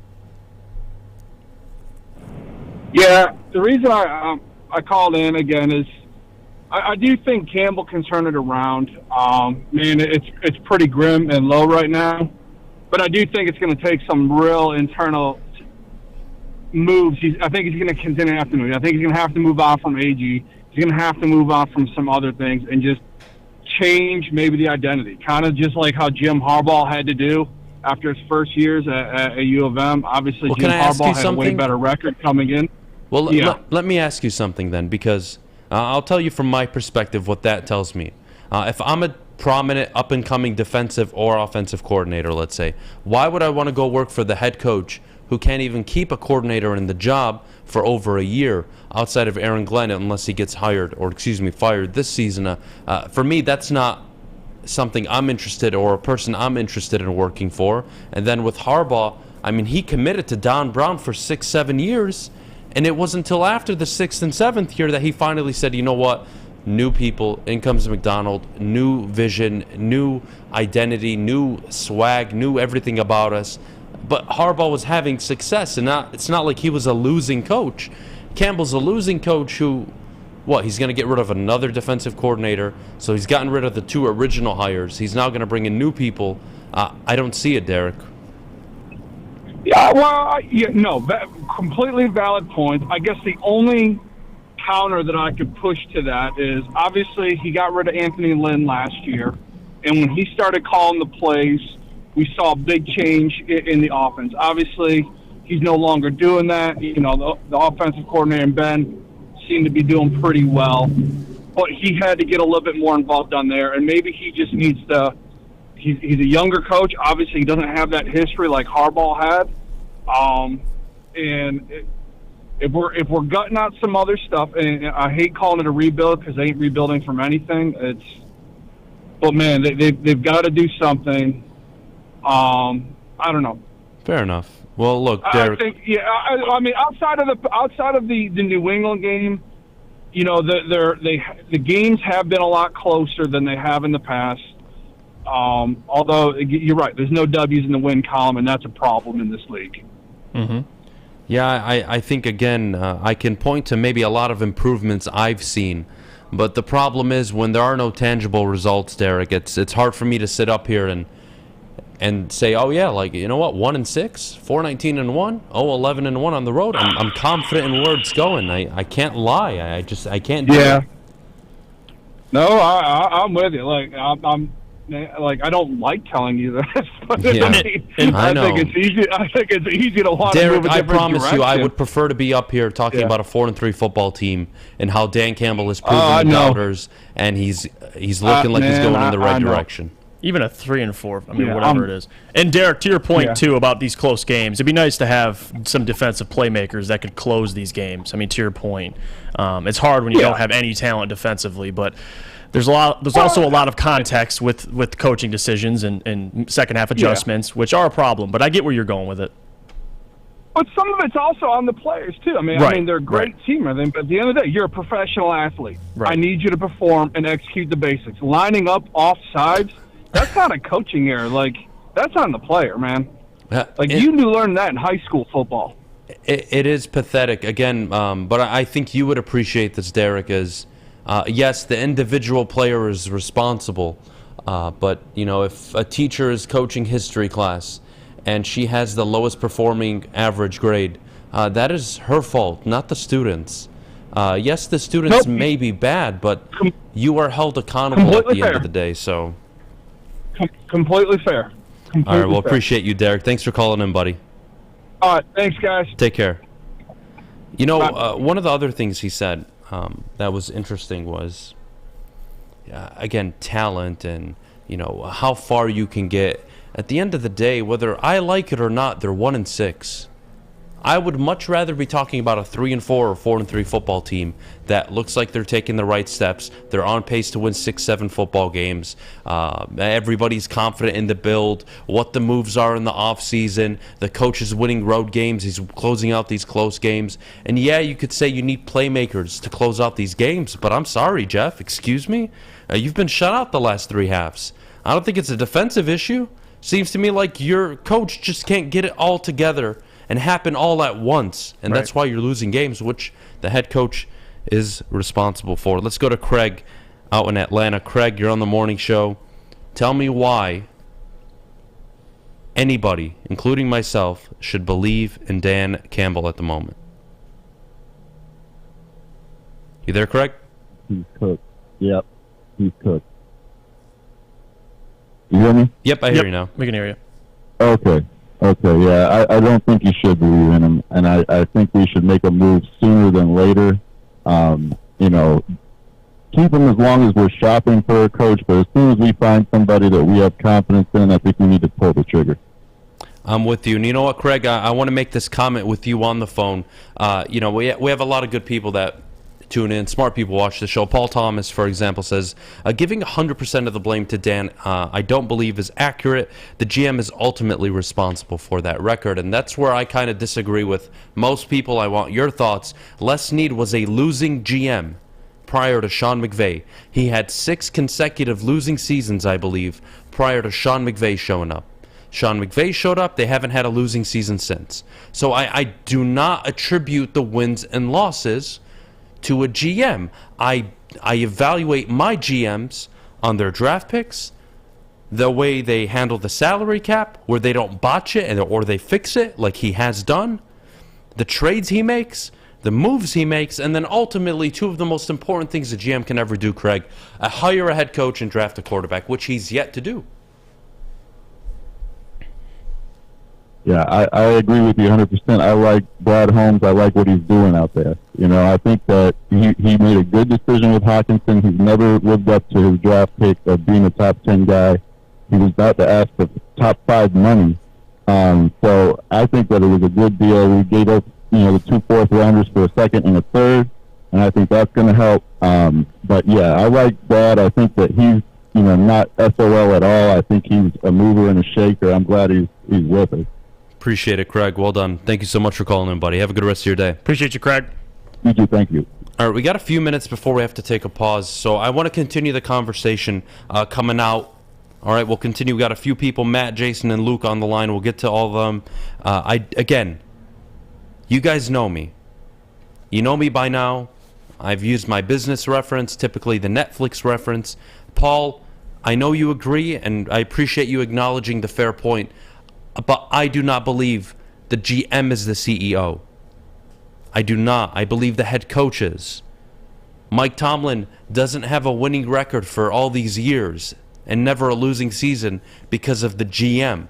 Yeah, the reason I called in again is I do think Campbell can turn it around. Man, it's pretty grim and low right now, but I do think it's going to take some real internal moves. I think he's going to continue to have to move. I think he's going to have to move on from AG. He's going to have to move on from some other things and just change maybe the identity, kind of just like how Jim Harbaugh had to do after his first years at U of M. Obviously, Jim Harbaugh had a way better record coming in. Well, let me ask you something then, because I'll tell you from my perspective what that tells me. If I'm a prominent up-and-coming defensive or offensive coordinator, let's say, why would I want to go work for the head coach who can't even keep a coordinator in the job for over a year outside of Aaron Glenn unless he gets fired this season? For me, that's not something I'm interested or a person I'm interested in working for. And then with Harbaugh, I mean, he committed to Don Brown for 6-7 years, and it wasn't until after the 6th and 7th year that he finally said, you know what, new people, in comes McDonald, new vision, new identity, new swag, new everything about us. But Harbaugh was having success, and it's not like he was a losing coach. Campbell's a losing coach who, he's going to get rid of another defensive coordinator, so he's gotten rid of the 2 original hires. He's now going to bring in new people. I don't see it, Derek. Yeah, well, completely valid point. I guess the only counter that I could push to that is, obviously, he got rid of Anthony Lynn last year, and when he started calling the plays, we saw a big change in the offense. Obviously, he's no longer doing that. You know, the offensive coordinator and Ben seem to be doing pretty well, but he had to get a little bit more involved on there, and maybe he just needs to. He's a younger coach. Obviously, he doesn't have that history like Harbaugh had. If we're gutting out some other stuff, and I hate calling it a rebuild because they ain't rebuilding from anything. But man, they've got to do something. I don't know. Fair enough. Well, look, Derek. I think, I mean, outside of the New England game, you know, the games have been a lot closer than they have in the past. Although you're right, there's no W's in the win column, and that's a problem in this league. Mm-hmm. Yeah, I think, again, I can point to maybe a lot of improvements I've seen. But the problem is when there are no tangible results, Derek, it's hard for me to sit up here and say, oh, yeah, like, you know what, 1-6, 4-19-1, 11-1 on the road. I'm confident in where it's going. I can't lie. I can't do it. No, I'm with you. Like, I don't like telling you this, but Yeah. I know. think it's easy. I think it's easy to want Derek, to move a I different promise direction. you, I would prefer to be up here talking about a 4-3 football team and how Dan Campbell is proving I the know. doubters, and he's looking like he's going in the right direction. Even a 3-4, I mean, Yeah, whatever it is. And Derek, to your point, Yeah. too, about these close games, it'd be nice to have some defensive playmakers that could close these games. I mean, to your point, it's hard when you don't have any talent defensively, but there's also a lot of context with coaching decisions and second half adjustments, which are a problem. But I get where you're going with it. But some of it's also on the players too. I mean, they're a great team. I think, but at the end of the day, you're a professional athlete. Right. I need you to perform and execute the basics. Lining up off sides, that's not a coaching error. Like, that's on the player, man. Like, you learned that in high school football. It is pathetic, again, but I think you would appreciate this, Derek, as yes, the individual player is responsible, but, you know, if a teacher is coaching history class and she has the lowest performing average grade, that is her fault, not the students. Yes, the students may be bad, but you are held accountable at the end of the day, so... Completely fair. All right, well, appreciate you, Derek. Thanks for calling in, buddy. All right, thanks, guys. Take care. You know, one of the other things he said that was interesting was, again, talent and, you know, how far you can get. At the end of the day, whether I like it or not, they're 1-6. I would much rather be talking about a 3-4 or 4-3 football team that looks like they're taking the right steps. They're on pace to win 6-7 football games. Everybody's confident in the build, what the moves are in the offseason. The coach is winning road games. He's closing out these close games. And yeah, you could say you need playmakers to close out these games, but I'm sorry, Jeff. Excuse me? You've been shut out the last 3 halves. I don't think it's a defensive issue. Seems to me like your coach just can't get it all together and happen all at once. And that's why you're losing games, which the head coach is responsible for. Let's go to Craig out in Atlanta. Craig, you're on the morning show. Tell me why anybody, including myself, should believe in Dan Campbell at the moment. You there, Craig? He's cooked. Yep, he's cooked. You hear me? Yep, I hear you now. We can hear you. Okay, yeah. I don't think you should believe in him, and I think we should make a move sooner than later. Keep him as long as we're shopping for a coach, but as soon as we find somebody that we have confidence in, I think we need to pull the trigger. I'm with you. And you know what, Craig? I want to make this comment with you on the phone. We have a lot of good people that tune in. Smart people watch the show. Paul Thomas, for example, says, giving 100% of the blame to Dan, I don't believe is accurate. The GM is ultimately responsible for that record, and that's where I kind of disagree with most people. I want your thoughts. Les Snead was a losing GM prior to Sean McVay. He had 6 consecutive losing seasons, I believe, prior to Sean McVay showing up. Sean McVay showed up. They haven't had a losing season since. So I do not attribute the wins and losses to a GM. I evaluate my GMs on their draft picks, the way they handle the salary cap, where they don't botch it or they fix it like he has done, the trades he makes, the moves he makes, and then ultimately 2 of the most important things a GM can ever do, Craig, hire a head coach and draft a quarterback, which he's yet to do. Yeah, I agree with you 100%. I like Brad Holmes. I like what he's doing out there. I think that he made a good decision with Hockenson. He's never lived up to his draft pick of being a top 10 guy. He was about to ask for top 5 money. So I think that it was a good deal. We gave up, the 2 fourth-rounders for a second and a third, and I think that's going to help. But, yeah, I like Brad. I think that he's, not SOL at all. I think he's a mover and a shaker. I'm glad he's with us. Appreciate it, Craig. Well done. Thank you so much for calling in, buddy. Have a good rest of your day. Appreciate you, Craig. You too. Thank you. All right, we got a few minutes before we have to take a pause, so I want to continue the conversation coming out. All right, we'll continue. We got a few people, Matt, Jason, and Luke on the line. We'll get to all of them. Again, you guys know me. You know me by now. I've used my business reference, typically the Netflix reference. Paul, I know you agree, and I appreciate you acknowledging the fair point. But I do not believe the GM is the CEO. I do not. I believe the head coach is. Mike Tomlin doesn't have a winning record for all these years and never a losing season because of the GM.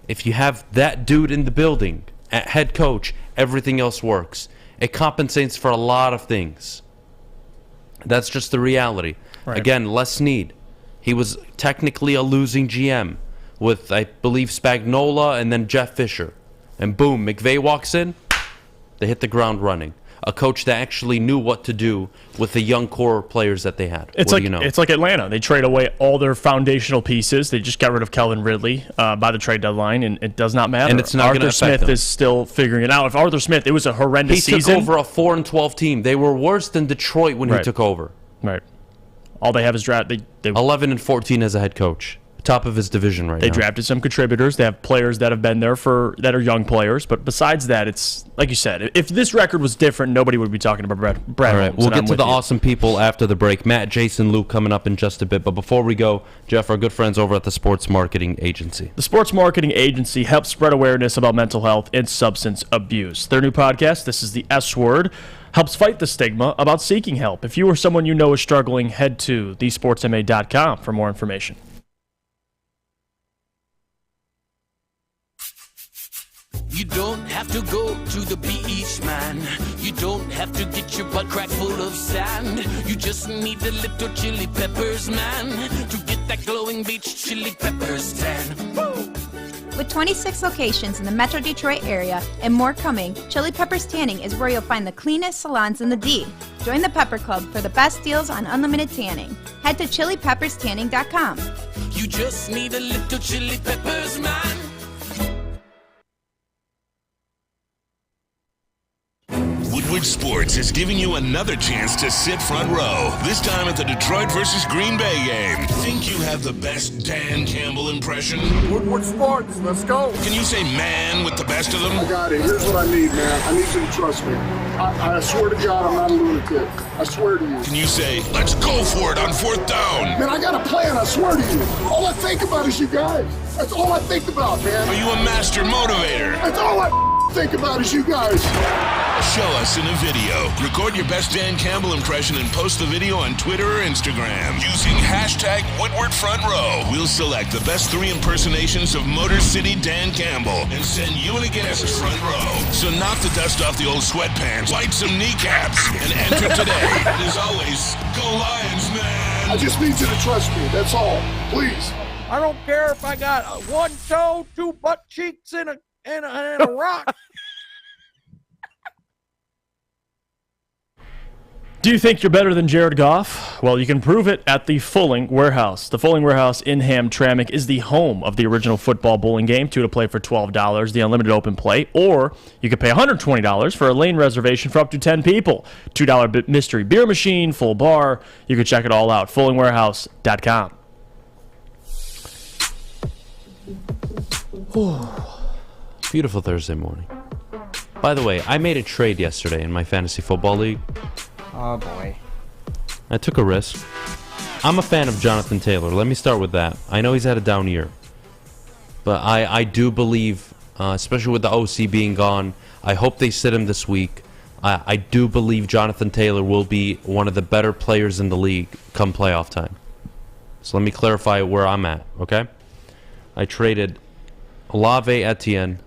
If you have that dude in the building at head coach, everything else works. It compensates for a lot of things. That's just the reality. Right. Again, Les Snead. He was technically a losing GM with, I believe, Spagnuolo and then Jeff Fisher. And boom, McVay walks in, they hit the ground running. A coach that actually knew what to do with the young core players that they had. It's like Atlanta. They trade away all their foundational pieces. They just got rid of Kelvin Ridley by the trade deadline, and it does not matter. And it's not Arthur Smith is still figuring it out. If Arthur Smith, it was a horrendous season. He took over a 4-12 team. They were worse than Detroit when he took over. Right. All they have is draft. They 11-14 as a head coach. Top of his division right now. They drafted some contributors. They have players that have been there that are young players. But besides that, it's like you said. If this record was different, nobody would be talking about Brad. All right, we'll get to the awesome people after the break. Matt, Jason, Luke coming up in just a bit. But before we go, Jeff, our good friends over at the Sports Marketing Agency. The Sports Marketing Agency helps spread awareness about mental health and substance abuse. Their new podcast, This is the S Word, helps fight the stigma about seeking help. If you or someone you know is struggling, head to thesportsma.com for more information. You don't have to go to the beach, man. You don't have to get your butt crack full of sand. You just need a little chili peppers, man, to get that glowing beach chili peppers tan. Woo! With 26 locations in the Metro Detroit area and more coming, Chili Peppers Tanning is where you'll find the cleanest salons in the D. Join the Pepper Club for the best deals on unlimited tanning. Head to chilipepperstanning.com. You just need a little chili peppers, man. Woodward Sports is giving you another chance to sit front row, this time at the Detroit versus Green Bay game. Think you have the best Dan Campbell impression? Woodward Sports, let's go. Can you say man with the best of them? I got it. Here's what I need, man. I need you to trust me. I swear to God, I'm not a lunatic. I swear to you. Can you say, let's go for it on 4th down? Man, I got a plan, I swear to you. All I think about is you guys. That's all I think about, man. Are you a master motivator? That's all I think about is you guys. Show us in a video. Record your best Dan Campbell impression and post the video on Twitter or Instagram using hashtag Woodward Front Row. We'll select the best 3 impersonations of Motor City Dan Campbell and send you and a guest front row. So knock the dust off the old sweatpants, light some kneecaps, and enter today. And as always, go Lions, man. I just need you to trust me. That's all. Please. I don't care if I got one toe, 2 butt cheeks, and a rock. Do you think you're better than Jared Goff? Well, you can prove it at the Fulling Warehouse. The Fulling Warehouse in Hamtramck is the home of the original football bowling game, 2 to play for $12, the unlimited open play, or you could pay $120 for a lane reservation for up to 10 people. $2 mystery beer machine, full bar. You can check it all out. FullingWarehouse.com. Beautiful Thursday morning. By the way, I made a trade yesterday in my fantasy football league. Oh, boy. I took a risk. I'm a fan of Jonathan Taylor. Let me start with that. I know he's had a down year. But I do believe, especially with the OC being gone, I hope they sit him this week. I do believe Jonathan Taylor will be one of the better players in the league come playoff time. So let me clarify where I'm at, okay? I traded Olave Etienne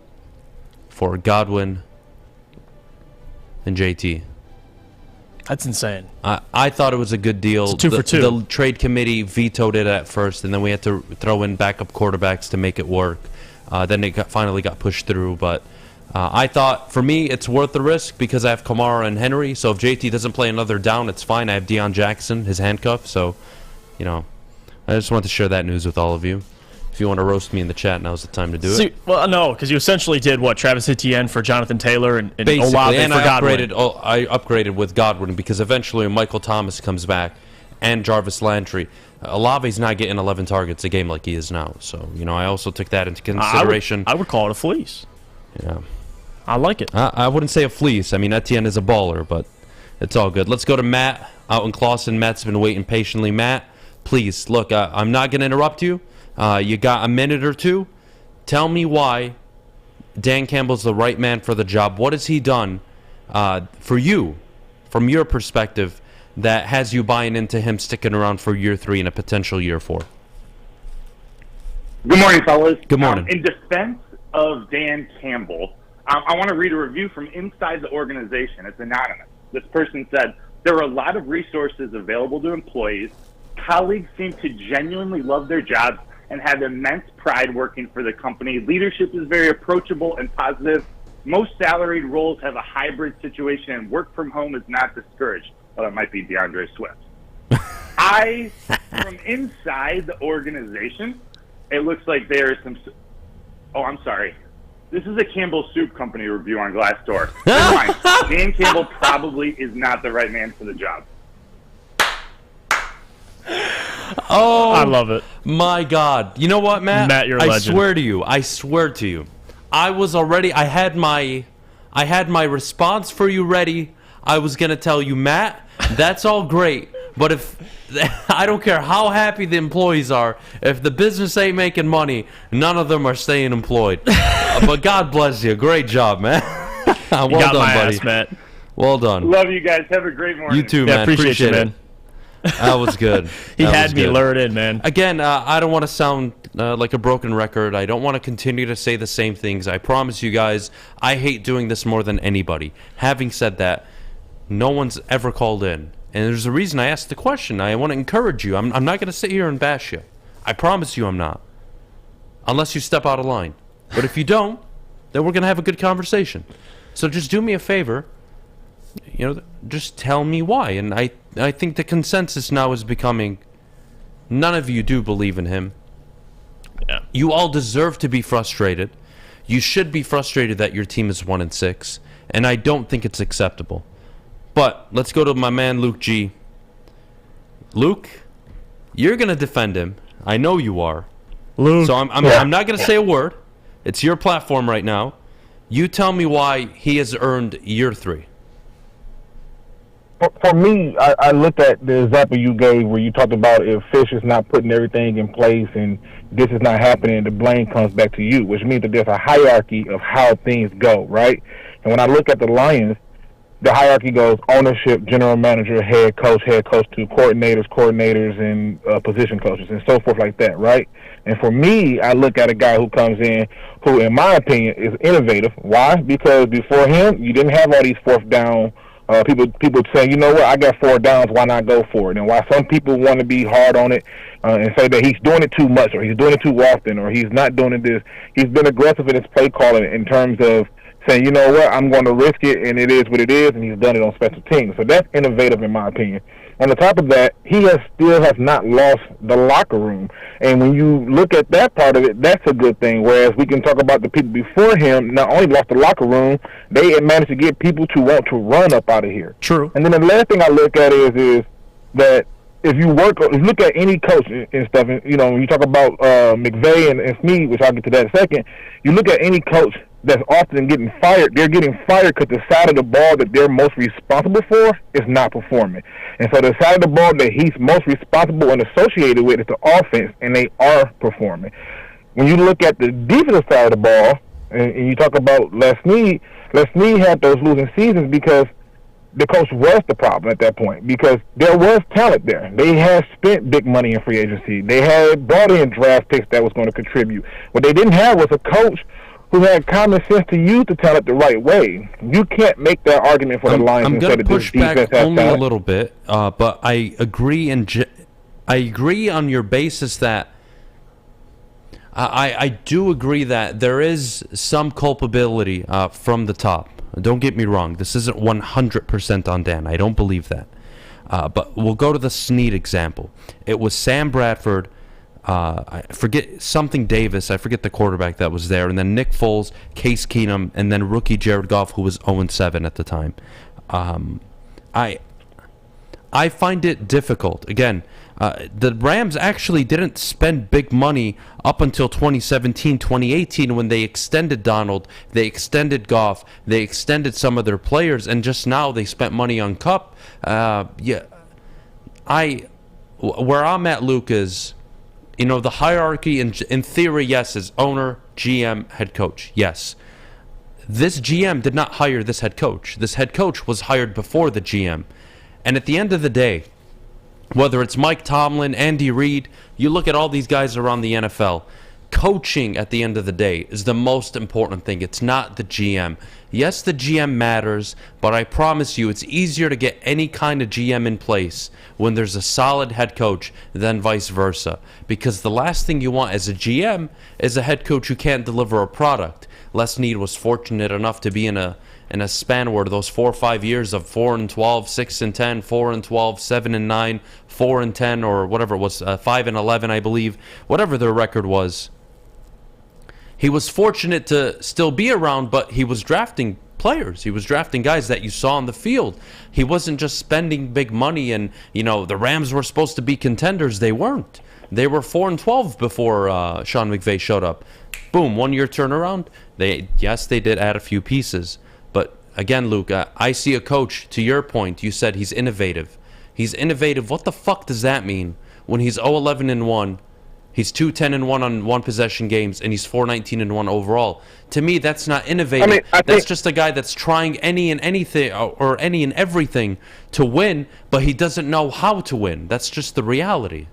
for Godwin and JT. That's insane. I thought it was a good deal. It's 2 for 2. The trade committee vetoed it at first, and then we had to throw in backup quarterbacks to make it work. Then it finally got pushed through. But I thought, for me, it's worth the risk because I have Kamara and Henry. So if JT doesn't play another down, it's fine. I have Deion Jackson, his handcuff. So, I just want to share that news with all of you. If you want to roast me in the chat, now's the time to do it. Well, no, because you essentially did what? Travis Etienne for Jonathan Taylor and Basically, Olave and for I Godwin. I upgraded with Godwin because eventually when Michael Thomas comes back and Jarvis Landry, Olave's not getting 11 targets a game like he is now. So, I also took that into consideration. I would call it a fleece. Yeah. I like it. I wouldn't say a fleece. I mean, Etienne is a baller, but it's all good. Let's go to Matt out in Clawson. Matt's been waiting patiently. Matt, please, look, I'm not going to interrupt you. You got a minute or two. Tell me why Dan Campbell's the right man for the job. What has he done for you, from your perspective, that has you buying into him sticking around for year 3 and a potential year 4? Good morning, fellas. Good morning. In defense of Dan Campbell, I want to read a review from inside the organization. It's anonymous. This person said, there are a lot of resources available to employees. Colleagues seem to genuinely love their jobs and have immense pride working for the company. Leadership is very approachable and positive. Most salaried roles have a hybrid situation, and work from home is not discouraged. Well, that might be DeAndre Swift. From inside the organization, it looks like there is some... Oh, I'm sorry. This is a Campbell Soup Company review on Glassdoor. Never mind. Dan Campbell probably is not the right man for the job. Oh, I love it. My God. You know what, Matt? Matt, you're a legend. I swear to you. I had my response for you ready. I was going to tell you, Matt, that's all great. But if I don't care how happy the employees are, if the business ain't making money, none of them are staying employed. But God bless you. Great job, man. Well you got done, my buddy. ass, Matt. Well done. Love you guys. Have a great morning. You too, Yeah, man. appreciate you, it. man. That was good. He That had was me good. lured in, man. Again, I don't want to sound like a broken record. I don't want to continue to say the same things. I promise you guys, I hate doing this more than anybody. Having said that, no one's ever called in. And there's a reason I asked the question. I want to encourage you. I'm not going to sit here and bash you. I promise you I'm not. Unless you step out of line. But if you don't, then we're going to have a good conversation. So just do me a favor, just tell me why. And I think the consensus now is becoming, none of you do believe in him. Yeah. You all deserve to be frustrated. You should be frustrated that your team is 1-6, and I don't think it's acceptable. But let's go to my man Luke G. Luke, you're going to defend him. I know you are. Luke. So I'm not going to say a word. It's your platform right now. You tell me why he has earned year 3. For me, I looked at the example you gave where you talked about if Fish is not putting everything in place and this is not happening, the blame comes back to you, which means that there's a hierarchy of how things go, right? And when I look at the Lions, the hierarchy goes ownership, general manager, head coach to coordinators, and position coaches, and so forth like that, right? And for me, I look at a guy who comes in who, in my opinion, is innovative. Why? Because before him, you didn't have all these fourth down people saying, you know what, I got 4 downs, why not go for it? And why some people want to be hard on it and say that he's doing it too much or he's doing it too often or he's not doing it this. He's been aggressive in his play calling in terms of saying, you know what, I'm going to risk it, and it is what it is, and he's done it on special teams. So that's innovative in my opinion. On the top of that, he still has not lost the locker room. And when you look at that part of it, that's a good thing. Whereas we can talk about the people before him, not only lost the locker room, they managed to get people to want to run up out of here. True. And then the last thing I look at is that if you look at any coach and stuff, when you talk about McVay and Snead, which I'll get to that in a second, you look at any coach that's often getting fired, they're getting fired because the side of the ball that they're most responsible for is not performing. And so the side of the ball that he's most responsible and associated with is the offense, and they are performing. When you look at the defensive side of the ball, and you talk about Les Snead had those losing seasons because the coach was the problem at that point, because there was talent there. They had spent big money in free agency. They had brought in draft picks that was going to contribute. What they didn't have was a coach who had common sense to use the talent the right way. You can't make that argument for the Lions. I'm going to push back only a little bit, but I agree on your basis that I do agree that there is some culpability from the top. Don't get me wrong. This isn't 100% on Dan. I don't believe that. But we'll go to the Snead example. It was Sam Bradford, I forget something Davis, I forget the quarterback that was there, and then Nick Foles, Case Keenum, and then rookie Jared Goff, who was 0-7 at the time. I find it difficult. Again, the Rams actually didn't spend big money up until 2017, 2018 when they extended Donald, they extended Goff, they extended some of their players, and just now they spent money on Kupp. Where I'm at, Luke, is, the hierarchy in theory, yes, is owner, GM, head coach. Yes. This GM did not hire this head coach. This head coach was hired before the GM. And at the end of the day, whether it's Mike Tomlin, Andy Reid, you look at all these guys around the NFL, coaching at the end of the day is the most important thing. It's not the GM. Yes, the GM matters, but I promise you it's easier to get any kind of GM in place when there's a solid head coach than vice versa. Because the last thing you want as a GM is a head coach who can't deliver a product. Les Snead was fortunate enough to be in a span where those 4 or 5 years of 4-12, 6-10, 4-12, 7-9, 4-10, or whatever it was, 5-11, I believe, whatever their record was. He was fortunate to still be around, but he was drafting players. He was drafting guys that you saw on the field. He wasn't just spending big money, and the Rams were supposed to be contenders. They weren't. They were 4-12 before Sean McVay showed up. Boom, 1 year turnaround. They did add a few pieces. But again, Luke, I see a coach, to your point, you said he's innovative. He's innovative. What the fuck does that mean when he's 0-11-1? He's 2-10-1 on one possession games, and he's 4-19-1 overall. To me, that's not innovative. That's just a guy that's trying any and everything to win, but he doesn't know how to win. That's just the reality.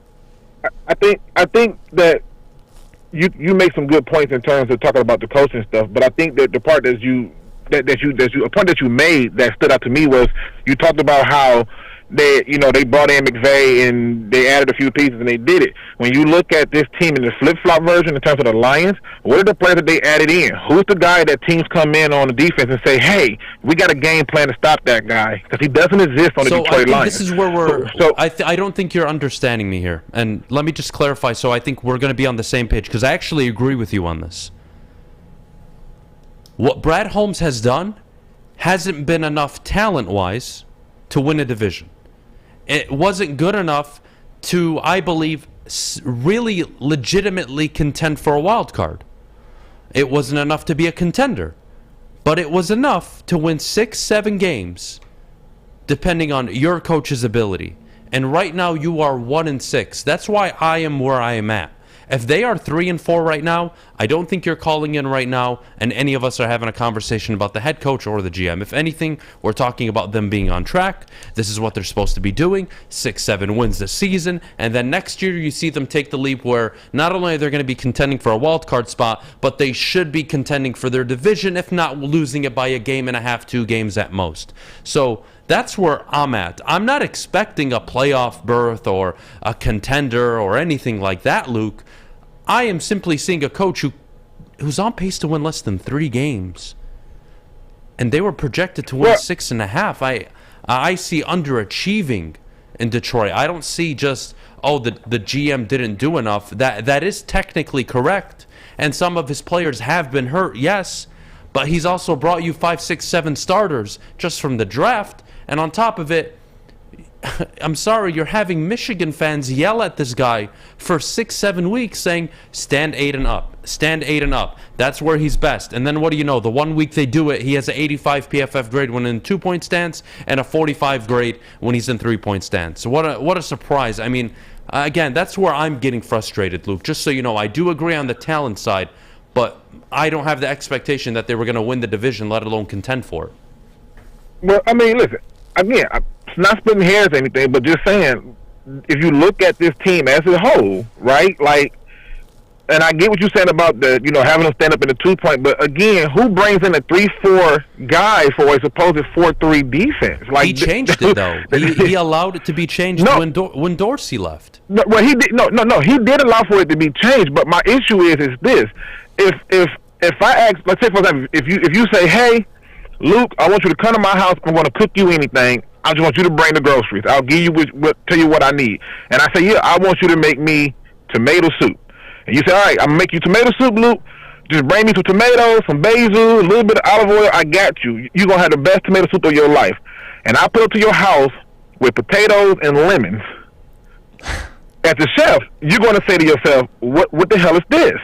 I think that you make some good points in terms of talking about the coaching stuff, but I think that the part a point that you made that stood out to me was you talked about how they brought in McVay and they added a few pieces and they did it. When you look at this team in the flip-flop version in terms of the Lions, what are the players that they added in? Who's the guy that teams come in on the defense and say, hey, we got a game plan to stop that guy? Because he doesn't exist on the So I Detroit think Lions. this is where we're. I don't think you're understanding me here. And let me just clarify. So I think we're going to be on the same page because I actually agree with you on this. What Brad Holmes has done hasn't been enough talent-wise to win a division. It wasn't good enough to, I believe, really legitimately contend for a wild card. It wasn't enough to be a contender. But it was enough to win 6-7 games, depending on your coach's ability. And right now you are 1-6. That's why I am where I am at. If they are 3-4 right now, I don't think you're calling in right now and any of us are having a conversation about the head coach or the GM. If anything, we're talking about them being on track. This is what they're supposed to be doing. 6-7 wins this season. And then next year you see them take the leap where not only are they going to be contending for a wild card spot, but they should be contending for their division, if not losing it by a game and a half, 2 games at most. So that's where I'm at. I'm not expecting a playoff berth or a contender or anything like that, Luke. I am simply seeing a coach who's on pace to win less than 3 games. And they were projected to win 6.5. I see underachieving in Detroit. I don't see just, the GM didn't do enough. That is technically correct. And some of his players have been hurt, yes. But he's also brought you 5, 6, 7 starters just from the draft. And on top of it, I'm sorry, you're having Michigan fans yell at this guy for 6-7 weeks saying, stand 8 and up, stand 8 and up. That's where he's best. And then what do you know? The 1 week they do it, he has an 85 PFF grade when in 2-point stance and a 45 grade when he's in 3-point stance. So what a surprise. I mean, again, that's where I'm getting frustrated, Luke. Just so you know, I do agree on the talent side, but I don't have the expectation that they were going to win the division, let alone contend for it. Well, I mean, listen, again, not splitting hairs or anything, but just saying, if you look at this team as a whole, right? Like, and I get what you're saying about the, having them stand up in the 2-point, but again, who brings in a 3-4 guy for a supposed 4-3 defense? Like, he changed it though. He allowed it to be changed when Dorsey left. No, well, he did. No. He did allow for it to be changed, but my issue is this: if I ask, let's say for example, if you say, hey, Luke, I want you to come to my house. I'm going to cook you anything. I just want you to bring the groceries. I'll give you tell you what I need. And I say, yeah, I want you to make me tomato soup. And you say, all right, I'm going to make you tomato soup, Luke. Just bring me some tomatoes, some basil, a little bit of olive oil. I got you. You're going to have the best tomato soup of your life. And I put it to your house with potatoes and lemons. As the chef, you're going to say to yourself, what the hell is this?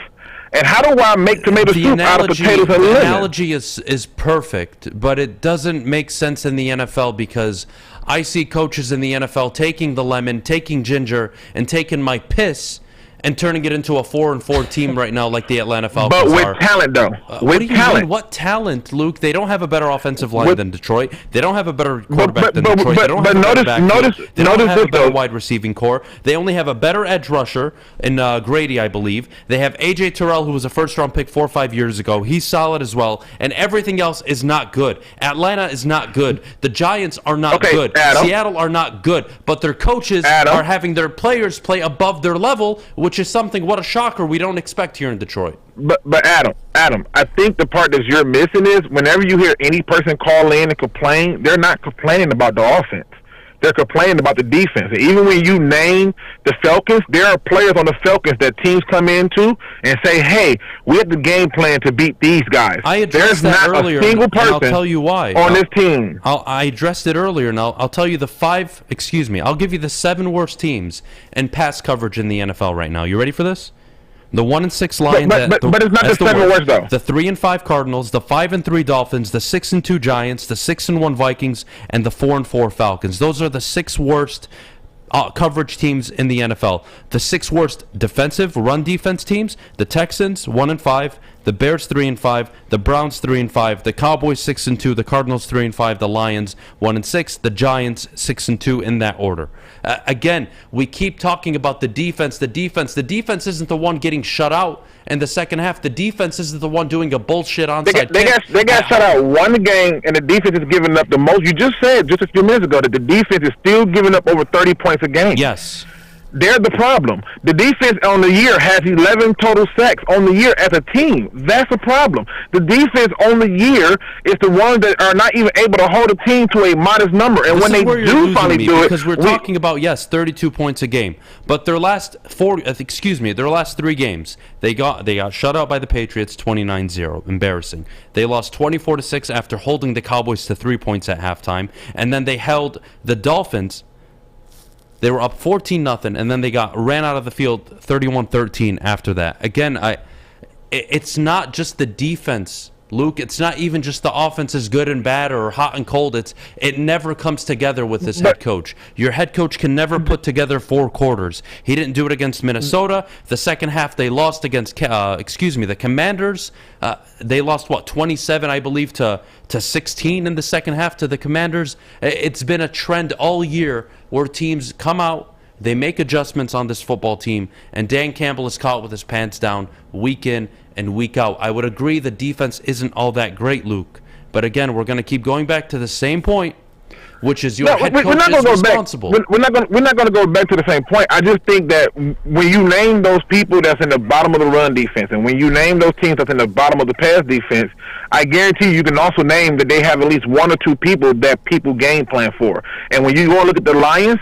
And how do I make tomato soup out of potatoes and lemons? The analogy is perfect, but it doesn't make sense in the NFL because I see coaches in the NFL taking the lemon, taking ginger, and taking my piss and turning it into a 4-4 team right now like the Atlanta Falcons are. But with talent, though. What do you mean? What talent, Luke? They don't have a better offensive line than Detroit. They don't have a better quarterback than Detroit. They don't have a better backfield. They don't have a better wide receiving core. They only have a better edge rusher in Grady, I believe. They have A.J. Terrell, who was a first-round pick 4 or 5 years ago. He's solid as well. And everything else is not good. Atlanta is not good. The Giants are not good. Seattle are not good. But their coaches are having their players play above their level, which is something, what a shocker, we don't expect here in Detroit. But Adam, I think the part that you're missing is whenever you hear any person call in and complain, they're not complaining about the offense. They're complaining about the defense. And even when you name the Falcons, there are players on the Falcons that teams come into and say, hey, we have the game plan to beat these guys. I addressed that earlier, a single person and I'll tell you why. On this team. I addressed it earlier, and I'll tell you I'll give you the 7 worst teams in pass coverage in the NFL right now. You ready for this? The 1-6 Lions. But it's not the 7 worst, though. The 3-5 Cardinals, the 5-3 Dolphins, the 6-2 Giants, the 6-1 Vikings, and the 4-4 Falcons. Those are the 6 worst coverage teams in the NFL. The 6 worst defensive run defense teams: the Texans 1-5, the Bears 3-5, the Browns 3-5, the Cowboys 6-2, the Cardinals 3-5, the Lions 1-6, the Giants 6-2 in that order. Again, we keep talking about the defense. The defense isn't the one getting shut out in the second half. The defense isn't the one doing a bullshit onside. They got shut out one game, and the defense is giving up the most. You just said just a few minutes ago that the defense is still giving up over 30 points a game. Yes. They're the problem. The defense on the year has 11 total sacks on the year as a team. That's a problem. The defense on the year is the ones that are not even able to hold a team to a modest number. And when they do finally do it, because we're talking about 32 points a game, but their last three games, they got shut out by the Patriots 29-0, embarrassing. They lost 24-6 after holding the Cowboys to 3 points at halftime, and then they held the Dolphins. They were up 14-0, and then they got ran out of the field 31-13 after that. Again, it's not just the defense, Luke. It's not even just the offense is good and bad or hot and cold. It never comes together with this head coach. Your head coach can never put together 4 quarters. He didn't do it against Minnesota. The second half they lost against the Commanders. They lost 27, I believe, to 16 in the second half to the Commanders. It's been a trend all year where teams come out, they make adjustments on this football team, and Dan Campbell is caught with his pants down week in and week out. I would agree the defense isn't all that great, Luke. But again, we're going to keep going back to the same point, which is your head coach is responsible. We're not going to go back to the same point. I just think that when you name those people that's in the bottom of the run defense, and when you name those teams that's in the bottom of the pass defense, I guarantee you can also name that they have at least 1 or 2 people that people game plan for. And when you go and look at the Lions,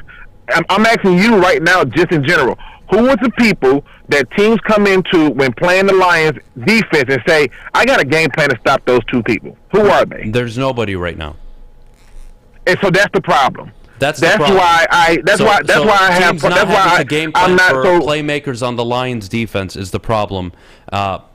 I'm asking you right now, just in general, who are the people that teams come into when playing the Lions defense and say, I got a game plan to stop those 2 people? Who are they? There's nobody right now. And so that's the problem. That's why I have a game plan for playmakers on the Lions defense is the problem.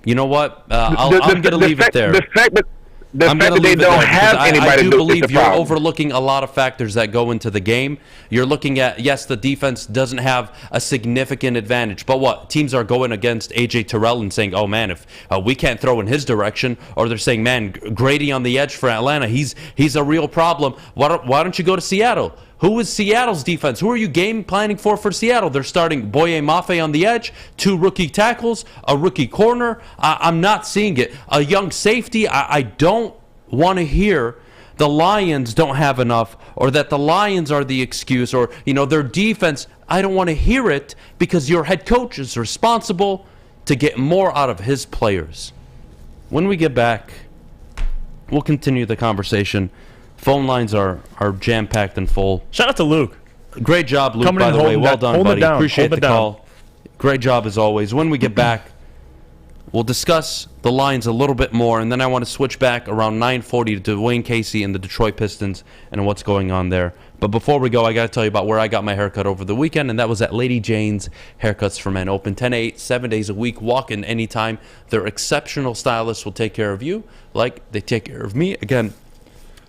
You know what? I'm going to leave it there. The fact that they don't have anybody I to do do believe you're overlooking a lot of factors that go into the game. You're looking at, yes, the defense doesn't have a significant advantage, but what? Teams are going against A.J. Terrell and saying, oh, man, if we can't throw in his direction, or they're saying, man, Grady on the edge for Atlanta, he's a real problem. Why don't you go to Seattle? Who is Seattle's defense? Who are you game planning for Seattle? They're starting Boye Mafe on the edge, 2 rookie tackles, a rookie corner. I'm not seeing it. A young safety. I don't want to hear the Lions don't have enough, or that the Lions are the excuse, or their defense. I don't want to hear it, because your head coach is responsible to get more out of his players. When we get back, we'll continue the conversation. Phone lines are jam-packed and full. Shout out to Luke. Great job, Luke, by the way. Well done, buddy. Appreciate the call. Great job as always. When we get back, we'll discuss the Lions a little bit more, and then I want to switch back around 9:40 to Dwane Casey and the Detroit Pistons and what's going on there. But before we go, I got to tell you about where I got my haircut over the weekend, and that was at Lady Jane's Haircuts for Men. Open 10 to 8, 7 days a week. Walk in anytime. Their exceptional stylists will take care of you like they take care of me. Again,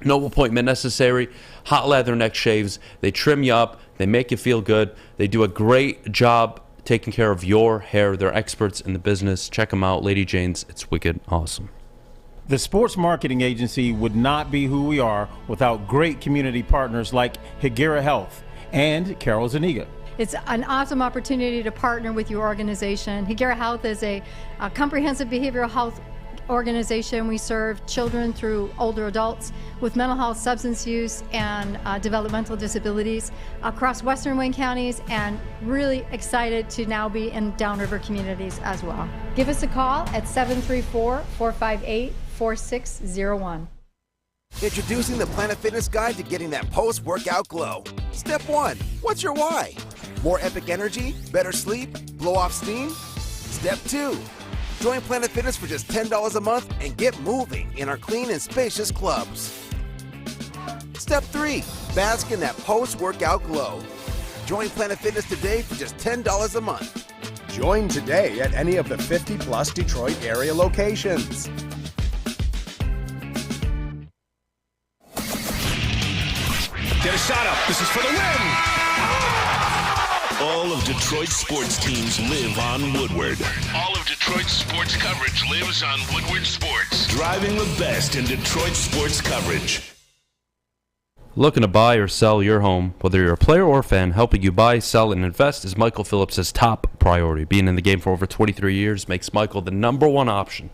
no appointment necessary. Hot leather neck shaves. They trim you up. They make you feel good. They do a great job taking care of your hair. They're experts in the business. Check them out. Lady Jane's. It's wicked awesome. The sports marketing agency would not be who we are without great community partners like Higuera Health and Carol Zuniga. It's an awesome opportunity to partner with your organization. Higuera Health is a comprehensive behavioral health organization. We serve children through older adults with mental health, substance use, and developmental disabilities across Western Wayne counties, and really excited to now be in downriver communities as well. Give us a call at 734-458-4601. Introducing the Planet Fitness Guide to getting that post-workout glow. Step 1, what's your why? More epic energy, better sleep, blow off steam? Step 2, join Planet Fitness for just $10 a month and get moving in our clean and spacious clubs. Step 3, bask in that post-workout glow. Join Planet Fitness today for just $10 a month. Join today at any of the 50-plus Detroit area locations. Get a shot up. This is for the win. All of Detroit's sports teams live on Woodward. All of Detroit's sports coverage lives on Woodward Sports. Driving the best in Detroit sports coverage. Looking to buy or sell your home, whether you're a player or a fan, helping you buy, sell, and invest is Michael Phillips' top priority. Being in the game for over 23 years makes Michael the #1 option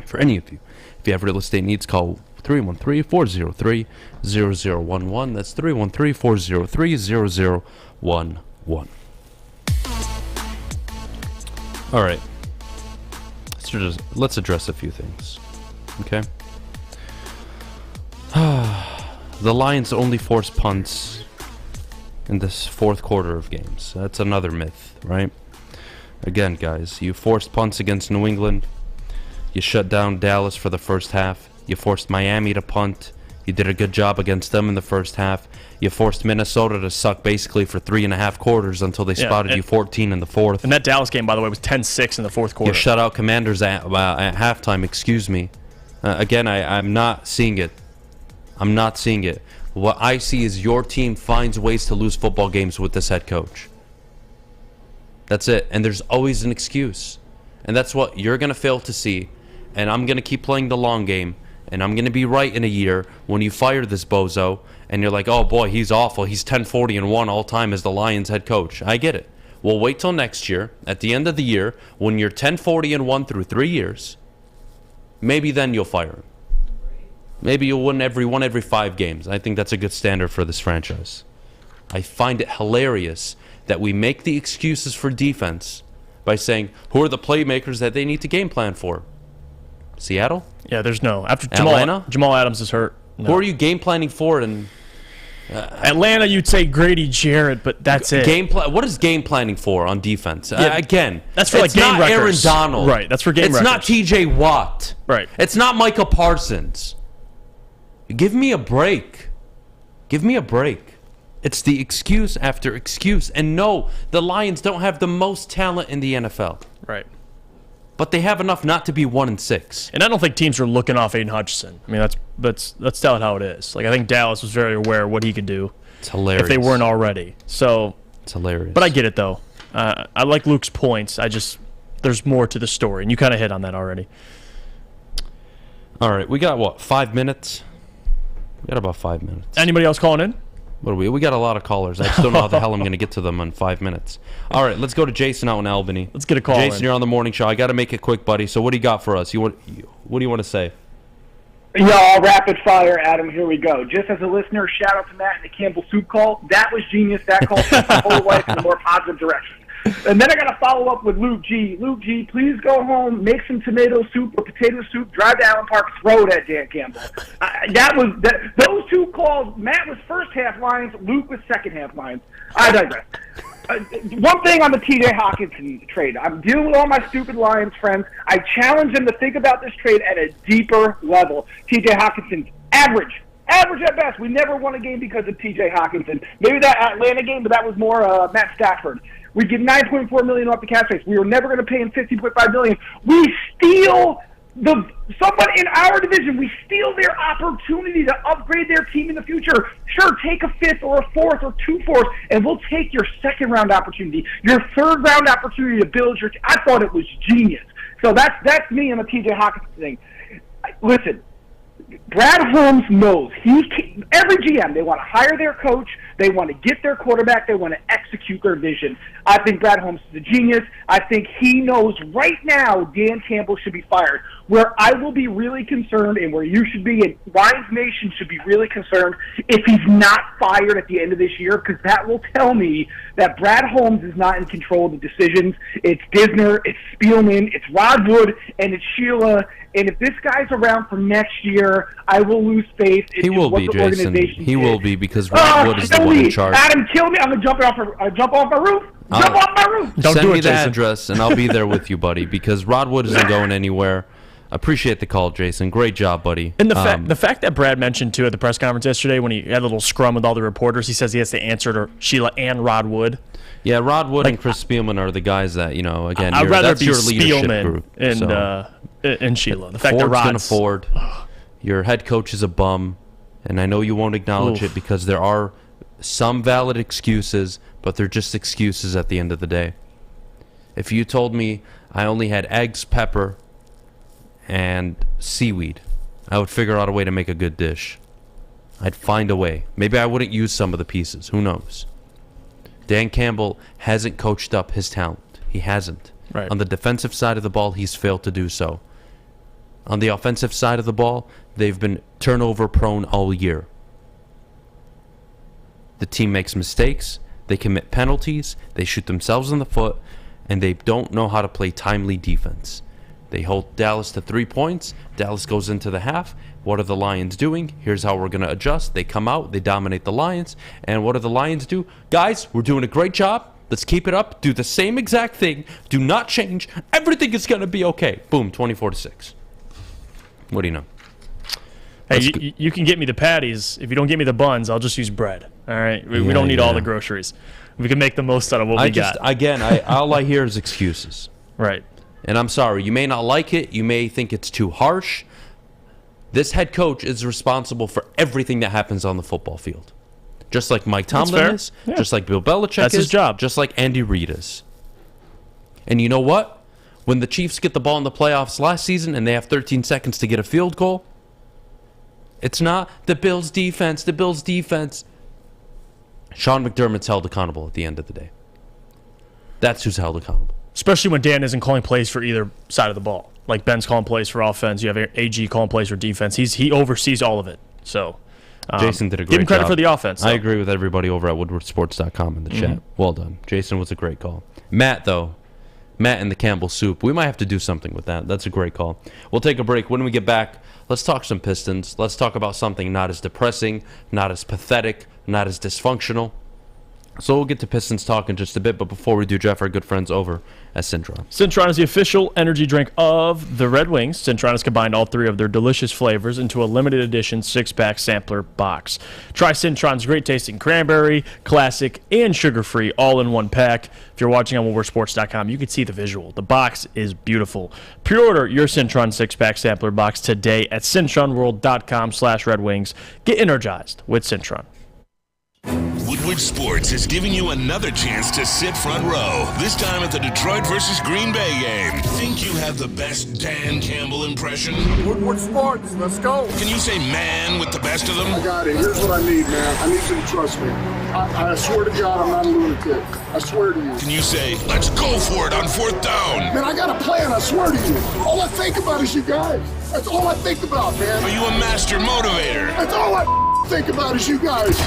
for any of you. If you have real estate needs, call 313-403-0011. That's 313-403-0011. All right. Let's address a few things. Okay? The Lions only force punts in this fourth quarter of games. That's another myth, right? Again, guys, you forced punts against New England. You shut down Dallas for the first half. You forced Miami to punt. You did a good job against them in the first half. You forced Minnesota to suck basically for 3.5 quarters until they spotted you 14 in the fourth. And that Dallas game, by the way, was 10-6 in the fourth quarter. You shut out Commanders at halftime, excuse me. Again, I'm not seeing it. I'm not seeing it. What I see is your team finds ways to lose football games with this head coach. That's it. And there's always an excuse. And that's what you're going to fail to see. And I'm going to keep playing the long game. And I'm going to be right in a year when you fire this bozo. And you're like, oh boy, he's awful. He's 10-40-1 all time as the Lions head coach. I get it. Well, wait till next year. At the end of the year, when you're 10-40-1 through 3 years, maybe then you'll fire him. Maybe you'll win every 5 games. I think that's a good standard for this franchise. I find it hilarious that we make the excuses for defense by saying, who are the playmakers that they need to game plan for? Seattle? Yeah, there's no. After Atlanta? Jamal Adams is hurt. No. Who are you game planning for? And Atlanta, you'd say Grady Jarrett, but that's it. What is game planning for on defense? Again, that's for like game not records. Aaron Donald. Right, that's for game records. It's not T.J. Watt. Right. It's not Micah Parsons. Give me a break. Give me a break. It's the excuse after excuse. And no, the Lions don't have the most talent in the NFL. Right. But they have enough not to be 1-6. And I don't think teams are looking off Aiden Hutchinson. I mean, let's tell it how it is. Like, I think Dallas was very aware of what he could do. It's hilarious. If they weren't already. So it's hilarious. But I get it though. I like Luke's points. There's more to the story, and you kind of hit on that already. All right, we got 5 minutes? We got about 5 minutes. Anybody else calling in? What are we? We got a lot of callers. I just don't know how the hell I'm going to get to them in 5 minutes. All right, let's go to Jason out in Albany. Let's get a call. Jason, you're on the morning show. I got to make it quick, buddy. So what do you got for us? What do you want to say? Yo, rapid fire, Adam. Here we go. Just as a listener, shout out to Matt and the Campbell soup call. That was genius. That call sent my whole life in a more positive direction. And then I got to follow up with Luke G. Luke G, please go home, make some tomato soup or potato soup, drive to Allen Park, throw it at Dan Campbell. Those two calls. Matt was first half Lions. Luke was second half Lions. I digress. One thing on the T.J. Hockenson trade. I'm dealing with all my stupid Lions friends. I challenge them to think about this trade at a deeper level. T.J. Hawkinson's average at best. We never won a game because of T.J. Hockenson. Maybe that Atlanta game, but that was more Matt Stafford. We get $9.4 million off the cap space. We were never going to pay him $15.5 million. We steal someone in our division. We steal their opportunity to upgrade their team in the future. Sure, take a fifth or a fourth or 2 fourths, and we'll take your second round opportunity, your third round opportunity to build your team. I thought it was genius. So that's me on the T.J. Hockenson thing. Listen, Brad Holmes knows every GM, they want to hire their coach, they want to get their quarterback, they want to execute their vision. I think Brad Holmes is a genius. I think he knows right now Dan Campbell should be fired. Where I will be really concerned, and where you should be, and Lions Nation should be really concerned, if he's not fired at the end of this year, because that will tell me that Brad Holmes is not in control of the decisions. It's Disner, it's Spielman, it's Rod Wood, and it's Sheila. And if this guy's around for next year, I will lose faith in He will what be, the Jason. organization He did. will be, because Rod Wood is the one in charge. Adam, kill me. I'm going to jump off my roof. Jump off my roof. Send me the address, and I'll be there with you, buddy, because Rod Wood isn't going anywhere. Appreciate the call, Jason. Great job, buddy. And the fact that Brad mentioned, too, at the press conference yesterday when he had a little scrum with all the reporters, he says he has to answer to Sheila and Rod Wood. Yeah, Rod Wood and Chris Spielman are the guys that, again, I'd rather that's be your leadership Spielman group. And Sheila. The fact Ford's that going to Ford. Your head coach is a bum, and I know you won't acknowledge it because there are some valid excuses, but they're just excuses at the end of the day. If you told me I only had eggs, pepper, and seaweed, I would figure out a way to make a good dish. I'd find a way. Maybe I wouldn't use some of the pieces. Who knows? Dan Campbell hasn't coached up his talent. He hasn't. Right. On the defensive side of the ball, he's failed to do so. On the offensive side of the ball, they've been turnover prone all year. The team makes mistakes, they commit penalties, they shoot themselves in the foot, and they don't know how to play timely defense. They hold Dallas to 3 points. Dallas goes into the half. What are the Lions doing? Here's how we're going to adjust. They come out, they dominate the Lions. And what do the Lions do? Guys, we're doing a great job. Let's keep it up. Do the same exact thing. Do not change. Everything is going to be okay. Boom, 24-6. What do you know? Hey, you can get me the patties. If you don't get me the buns, I'll just use bread. All right? We don't need all the groceries. We can make the most out of what we got. Again, all I hear is excuses. Right. And I'm sorry. You may not like it. You may think it's too harsh. This head coach is responsible for everything that happens on the football field. Just like Mike Tomlin is. Yeah. Just like Bill Belichick That's is. his job. Just like Andy Reid is. And you know what? When the Chiefs get the ball in the playoffs last season and they have 13 seconds to get a field goal, it's not the Bills' defense. The Bills' defense. Sean McDermott's held accountable at the end of the day. That's who's held accountable. Especially when Dan isn't calling plays for either side of the ball. Like Ben's calling plays for offense. You have AG calling plays for defense. He oversees all of it. So Jason did a great job. Give him credit for the offense. I agree with everybody over at woodwardsports.com in the chat. Well done. Jason was a great call. Matt and the Campbell Soup. We might have to do something with that. That's a great call. We'll take a break. When we get back, let's talk some Pistons. Let's talk about something not as depressing, not as pathetic, not as dysfunctional. So we'll get to Pistons talk in just a bit, but before we do, Jeff, our good friends over at Cintron. Cintron is the official energy drink of the Red Wings. Cintron has combined all three of their delicious flavors into a limited edition 6-pack sampler box. Try Cintron's great tasting cranberry, classic, and sugar-free all in one pack. If you're watching on woodwardsports.com, you can see the visual. The box is beautiful. Pre-order your Cintron 6-pack sampler box today at cintronworld.com/Red Wings. Get energized with Cintron. Woodward Sports is giving you another chance to sit front row, this time at the Detroit versus Green Bay game. Think you have the best Dan Campbell impression? Woodward Sports, let's go. Can you say man with the best of them? I got it. Here's what I need, man. I need you to trust me. I swear to God, I'm not a lunatic. I swear to you. Can you say, let's go for it on 4th down? Man, I got a plan, I swear to you. All I think about is you guys. That's all I think about, man. Are you a master motivator? That's all I think about is you guys.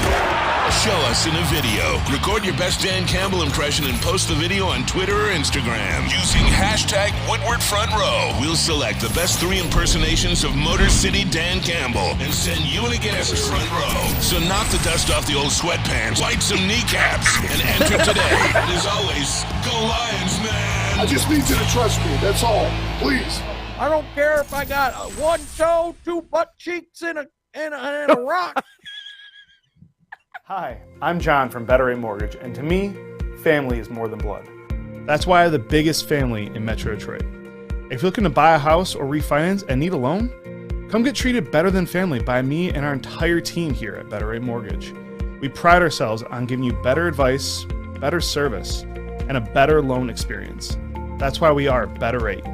Show us in a video. Record your best Dan Campbell impression and post the video on Twitter or Instagram using hashtag #WoodwardFrontRow. We'll select the best 3 impersonations of Motor City Dan Campbell and send you and a guest front row. So knock the dust off the old sweatpants, light some kneecaps, and enter today. And as always, go Lions, man. I just need you to trust me. That's all. Please. I don't care if I got one toe, 2 butt cheeks, and a rock. Hi, I'm John from Better Rate Mortgage, and to me, family is more than blood. That's why I have the biggest family in Metro Detroit. If you're looking to buy a house or refinance and need a loan, come get treated better than family by me and our entire team here at Better Rate Mortgage. We pride ourselves on giving you better advice, better service, and a better loan experience. That's why we are Better Rate.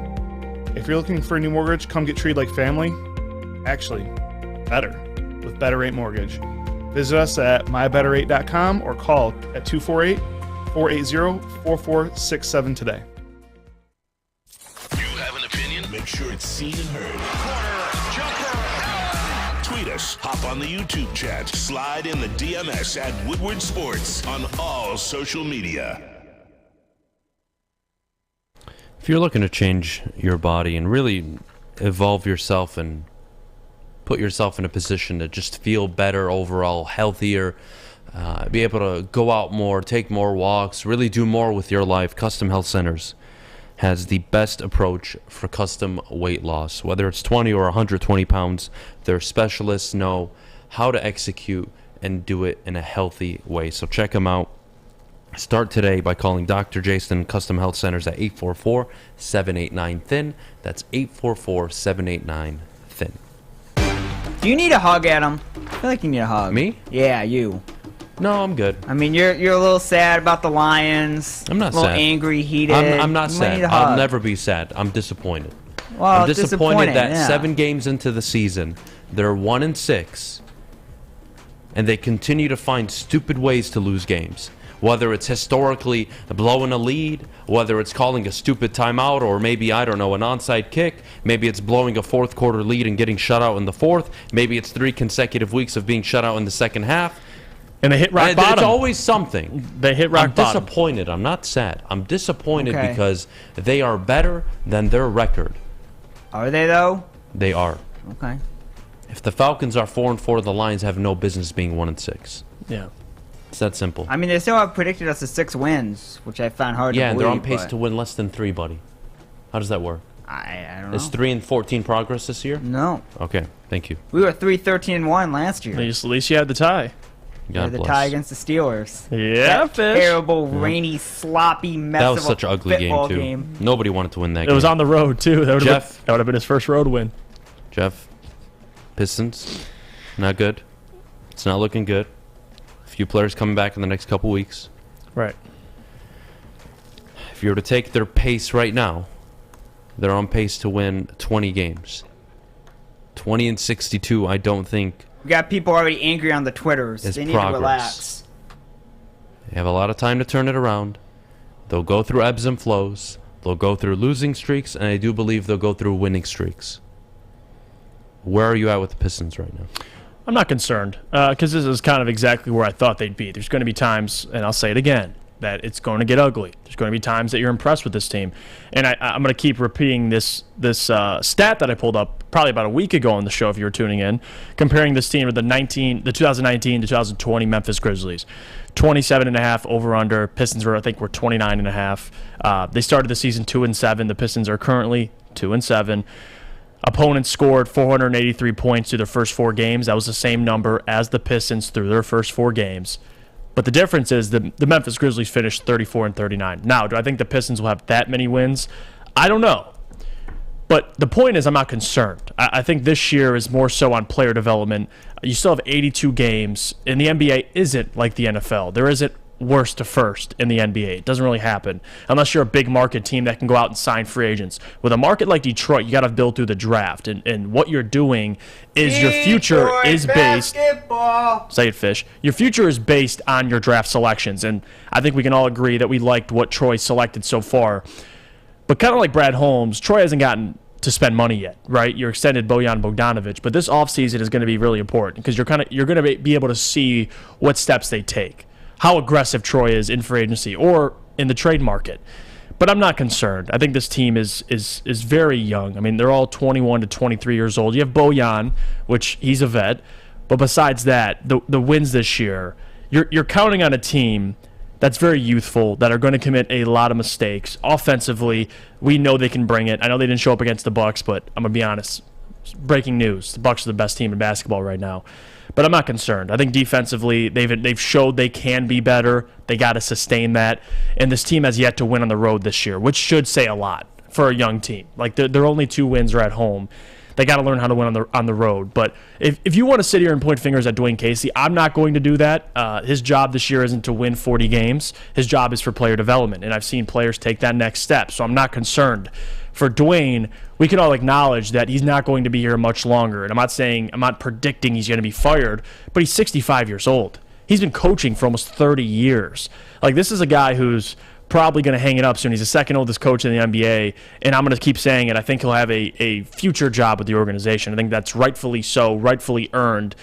If you're looking for a new mortgage, come get treated like family. Actually, better with Better Rate Mortgage. Visit us at mybetterrate.com or call at 248-480-4467 today. You have an opinion? Make sure it's seen and heard. Tweet us, hop on the YouTube chat, slide in the DMS at Woodward Sports on all social media. If you're looking to change your body and really evolve yourself and put yourself in a position to just feel better overall, healthier, be able to go out more, take more walks, really do more with your life, Custom Health Centers has the best approach for custom weight loss. Whether it's 20 or 120 pounds, their specialists know how to execute and do it in a healthy way. So check them out. Start today by calling Dr. Jason Custom Health Centers at 844-789-THIN. That's 844-789-THIN. Do you need a hug, Adam? I feel like you need a hug. Me? Yeah, you. No, I'm good. I mean, you're a little sad about the Lions. I'm not a little sad. angry, heated. I'm not You might need sad. a hug. I'll never be sad. I'm disappointed. Well, I'm disappointed that yeah. 7 games into the season, they're 1-6, and they continue to find stupid ways to lose games. Whether it's historically blowing a lead, whether it's calling a stupid timeout, or maybe, I don't know, an onside kick. Maybe it's blowing a fourth quarter lead and getting shut out in the fourth. Maybe it's 3 consecutive weeks of being shut out in the second half. And they hit rock bottom. It's always something. They hit rock bottom. I'm disappointed. I'm not sad. I'm disappointed Okay. because they are better than their record. Are they, though? They are. Okay. If the Falcons are 4-4, the Lions have no business being 1-6. Yeah. It's that simple. I mean, they still have predicted us to 6 wins, which I found hard to Yeah, believe. and they're on pace but to win less than 3, buddy. How does that work? I don't know. Is 3-14 progress this year? No. Okay, thank you. We were 3-13-1 last year. At least you had the tie. God the bless. tie against the Steelers. Yeah, that terrible, rainy, sloppy mess That was of such a an ugly game, football too. game. Nobody wanted to win that game. It was on the road, too. That would Jeff. have been his first road win. Jeff, Pistons, not good. It's not looking good. A few players coming back in the next couple weeks. Right. If you were to take their pace right now, they're on pace to win 20 games. 20-62, I don't think. We got people already angry on the Twitters. It's They need progress. to relax. They have a lot of time to turn it around. They'll go through ebbs and flows. They'll go through losing streaks, and I do believe they'll go through winning streaks. Where are you at with the Pistons right now? I'm not concerned because this is kind of exactly where I thought they'd be. There's going to be times, and I'll say it again, that it's going to get ugly. There's going to be times that you're impressed with this team. And I'm going to keep repeating this stat that I pulled up probably about a week ago on the show if you were tuning in, comparing this team to the 2019-2020 Memphis Grizzlies. 27.5 over-under. Pistons were 29.5. They started the season 2-7. The Pistons are currently 2-7. Opponents scored 483 points through their first 4 games. That was the same number as the Pistons through their first 4 games. But the difference is the Memphis Grizzlies finished 34-39. Now, do I think the Pistons will have that many wins? I don't know. But the point is I'm not concerned. I think this year is more so on player development. You still have 82 games, and the NBA isn't like the NFL. There isn't worst to first in the NBA. It doesn't really happen unless you're a big market team that can go out and sign free agents. With a market like Detroit, you got to build through the draft, and what you're doing is your future is based. Say it, Fish. Your future is based on your draft selections, and I think we can all agree that we liked what Troy selected so far. But kind of like Brad Holmes, Troy hasn't gotten to spend money yet, right? You're extended Bojan Bogdanovic, but this offseason is going to be really important because you're going to be able to see what steps they take, how aggressive Troy is in free agency or in the trade market. But I'm not concerned. I think this team is very young. I mean, they're all 21 to 23 years old. You have Bojan, which he's a vet, but besides that, the wins this year, you're counting on a team that's very youthful, that are going to commit a lot of mistakes. Offensively, we know they can bring it. I know they didn't show up against the Bucks, but I'm going to be honest. Breaking news. The Bucks are the best team in basketball right now. But I'm not concerned. I think defensively, they've showed they can be better. They got to sustain that. And this team has yet to win on the road this year, which should say a lot for a young team. Like, their only 2 wins are at home. They got to learn how to win on the road. But if you want to sit here and point fingers at Dwane Casey, I'm not going to do that. His job this year isn't to win 40 games. His job is for player development, and I've seen players take that next step, so I'm not concerned. For Dwane, we can all acknowledge that he's not going to be here much longer, and I'm not predicting he's going to be fired, but he's 65 years old. He's been coaching for almost 30 years. Like, this is a guy who's probably going to hang it up soon. He's the second oldest coach in the NBA, and I'm going to keep saying it. I think he'll have a future job with the organization. I think that's rightfully so, rightfully earned.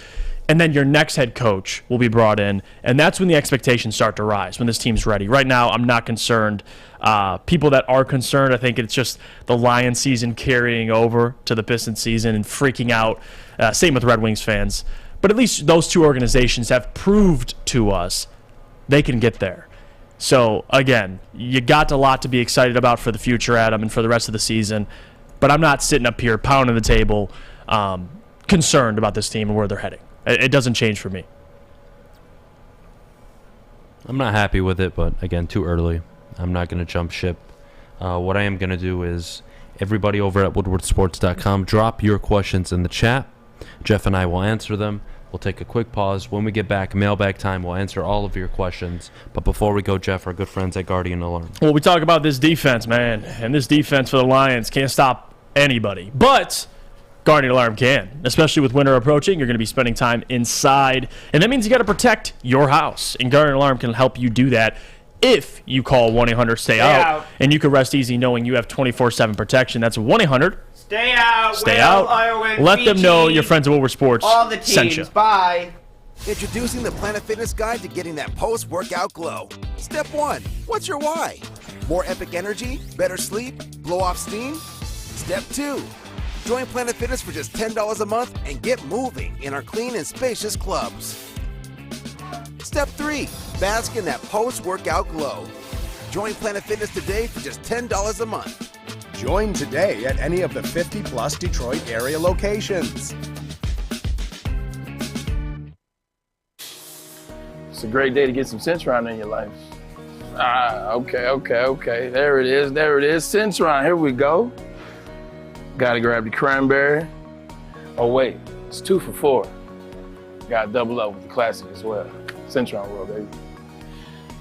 And then your next head coach will be brought in, and that's when the expectations start to rise, when this team's ready. Right now, I'm not concerned. People that are concerned, I think it's just the Lions season carrying over to the Pistons season and freaking out. Same with Red Wings fans. But at least those 2 organizations have proved to us they can get there. So, again, you got a lot to be excited about for the future, Adam, and for the rest of the season. But I'm not sitting up here pounding the table concerned about this team and where they're heading. It doesn't change for me. I'm not happy with it, but, again, too early. I'm not going to jump ship. What I am going to do is everybody over at woodwardsports.com, drop your questions in the chat. Jeff and I will answer them. We'll take a quick pause. When we get back, mailbag time. We'll answer all of your questions. But before we go, Jeff, our good friends at Guardian Alarm. Well, we talk about this defense, man. And this defense for the Lions can't stop anybody. But Guardian Alarm can, especially with winter approaching. You're going to be spending time inside, and that means you got to protect your house. And Guardian Alarm can help you do that if you call 1-800-STAY-OUT, and you can rest easy knowing you have 24/7 protection. That's 1-800. Stay out. Stay out. Let them know your friends at Woodward Sports all the sent you. teams. Bye. Introducing the Planet Fitness Guide to getting that post-workout glow. Step 1. What's your why? More epic energy? Better sleep? Blow off steam? Step 2. Join Planet Fitness for just $10 a month and get moving in our clean and spacious clubs. Step 3. Bask in that post-workout glow. Join Planet Fitness today for just $10 a month. Join today at any of the 50-plus Detroit area locations. It's a great day to get some Centron in your life. Okay. There it is. Centron, here we go. Gotta grab the cranberry. Oh wait, it's 2 for $4. Gotta double up with the classic as well. Centron World, baby.